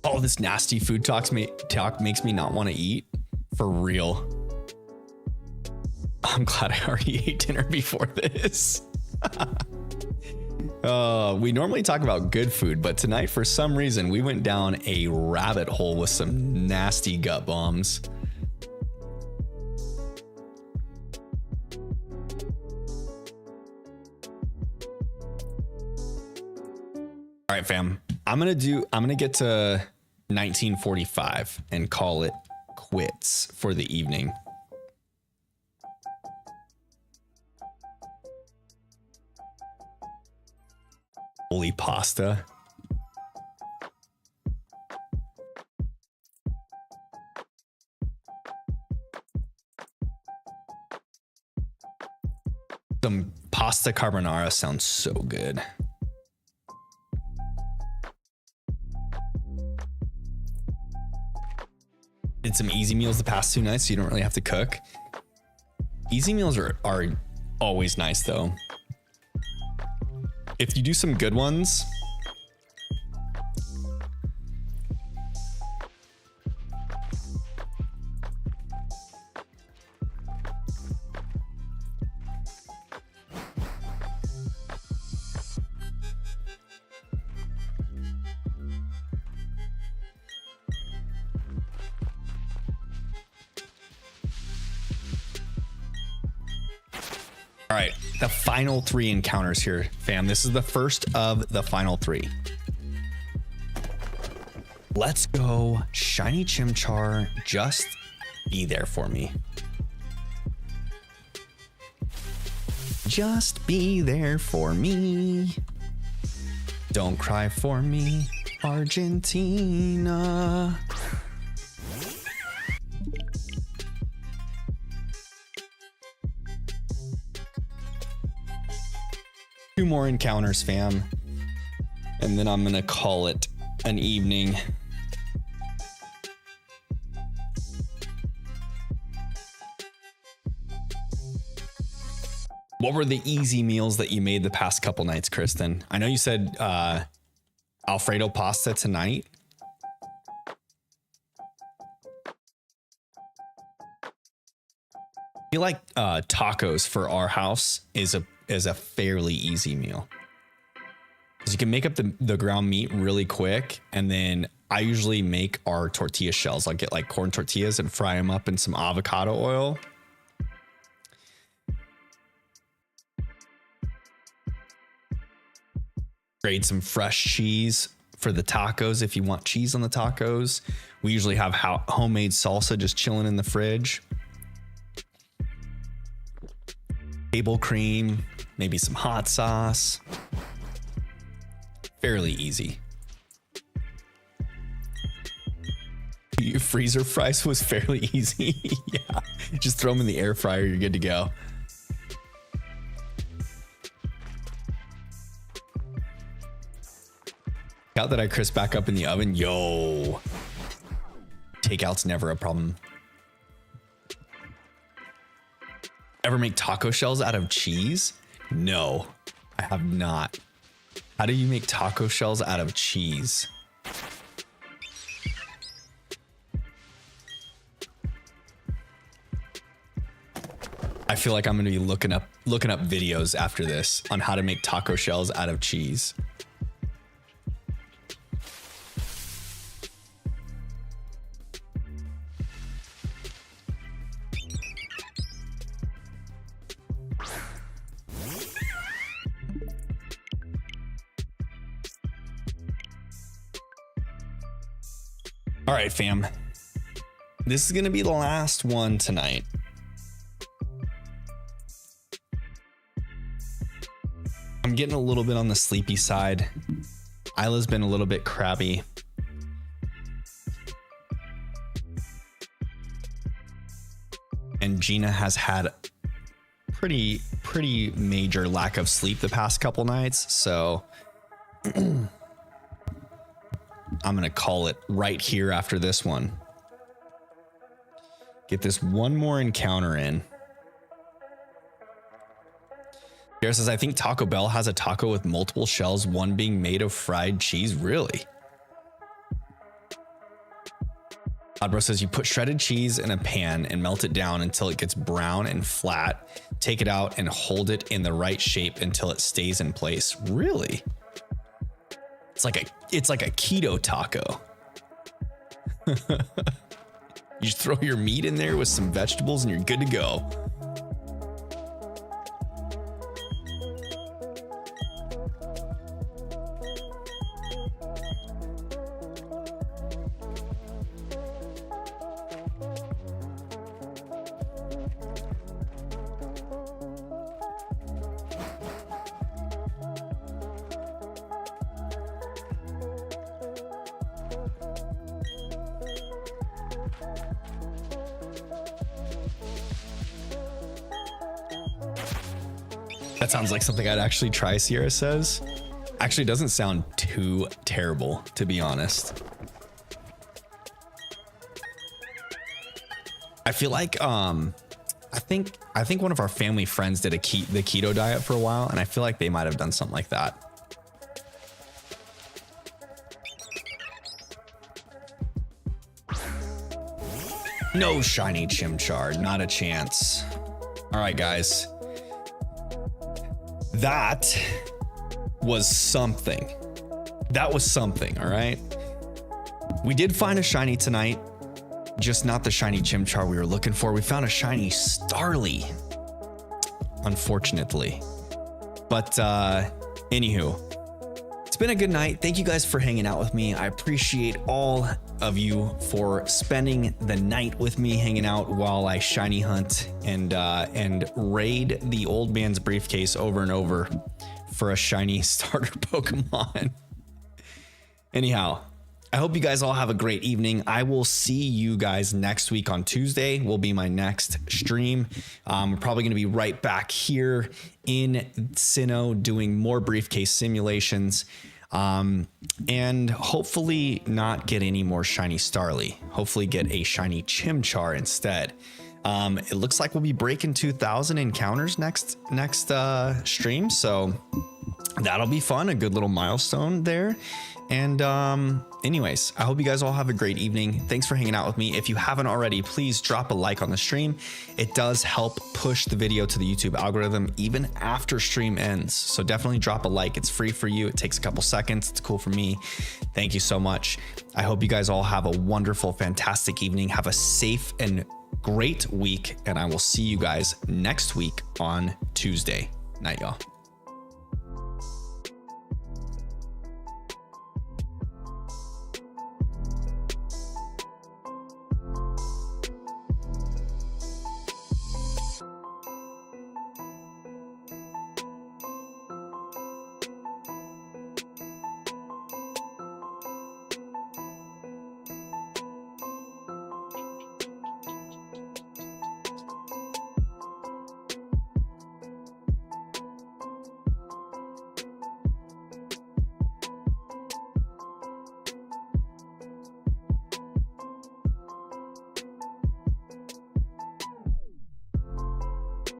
Oh, this nasty food talk makes me not want to eat. For real. I'm glad I already ate dinner before this. We normally talk about good food, but tonight, for some reason, we went down a rabbit hole with some nasty gut bombs. All right, fam. I'm gonna get to 1945 and call it quits for the evening. Holy pasta. Some pasta carbonara sounds so good. Did some easy meals the past 2 nights so you don't really have to cook. Easy meals are always nice though. If you do some good ones, all right, the final 3 encounters here, fam. This is the first of the final 3. Let's go. Shiny Chimchar, just be there for me. Just be there for me. Don't cry for me, Argentina. Two more encounters, fam, and then I'm gonna call it an evening. What were the easy meals that you made the past couple nights, Kristen? I know you said Alfredo pasta tonight. I feel like tacos for our house is a fairly easy meal. Because you can make up the ground meat really quick, and then I usually make our tortilla shells. I'll get like corn tortillas and fry them up in some avocado oil. Grate some fresh cheese for the tacos if you want cheese on the tacos. We usually have homemade salsa just chilling in the fridge. Table cream, maybe some hot sauce. Fairly easy. Freezer fries was fairly easy. Yeah, just throw them in the air fryer, you're good to go. Out that I crisp back up in the oven. Yo, takeout's never a problem. Ever make taco shells out of cheese? No, I have not. How do you make taco shells out of cheese? I feel like I'm going to be looking up videos after this on how to make taco shells out of cheese. All right, fam. This is going to be the last one tonight. I'm getting a little bit on the sleepy side. Isla's been a little bit crabby. And Gina has had pretty major lack of sleep the past couple nights. So I'm going to call it right here after this one. Get this one more encounter in. Garrett says, I think Taco Bell has a taco with multiple shells, one being made of fried cheese. Really? Oddbro says, you put shredded cheese in a pan and melt it down until it gets brown and flat. Take it out and hold it in the right shape until it stays in place. Really? It's like a keto taco. You just throw your meat in there with some vegetables and you're good to go. That sounds like something I'd actually try, Sierra says. Actually, doesn't sound too terrible, to be honest. I feel like I think one of our family friends did the keto diet for a while, and I feel like they might have done something like that. No shiny chimchar, not a chance. All right, guys. That was something. That was something, all right? We did find a shiny tonight, just not the shiny chimchar we were looking for. We found a shiny Starly, unfortunately. But anywho, it's been a good night. Thank you guys for hanging out with me. I appreciate all of you for spending the night with me, hanging out while I shiny hunt and raid the old man's briefcase over and over for a shiny starter Pokemon. Anyhow, I hope you guys all have a great evening. I will see you guys next week on Tuesday. Will be my next stream. We're probably going to be right back here in Sinnoh doing more briefcase simulations. And hopefully not get any more shiny Starly. Hopefully get a shiny Chimchar instead. It looks like we'll be breaking 2,000 encounters next stream. So that'll be fun. A good little milestone there. And anyways, I hope you guys all have a great evening. Thanks for hanging out with me. If you haven't already, please drop a like on the stream. It does help push the video to the YouTube algorithm even after stream ends. So definitely drop a like. It's free for you. It takes a couple seconds. It's cool for me. Thank you so much. I hope you guys all have a wonderful, fantastic evening. Have a safe and great week. And I will see you guys next week on Tuesday. Night, y'all.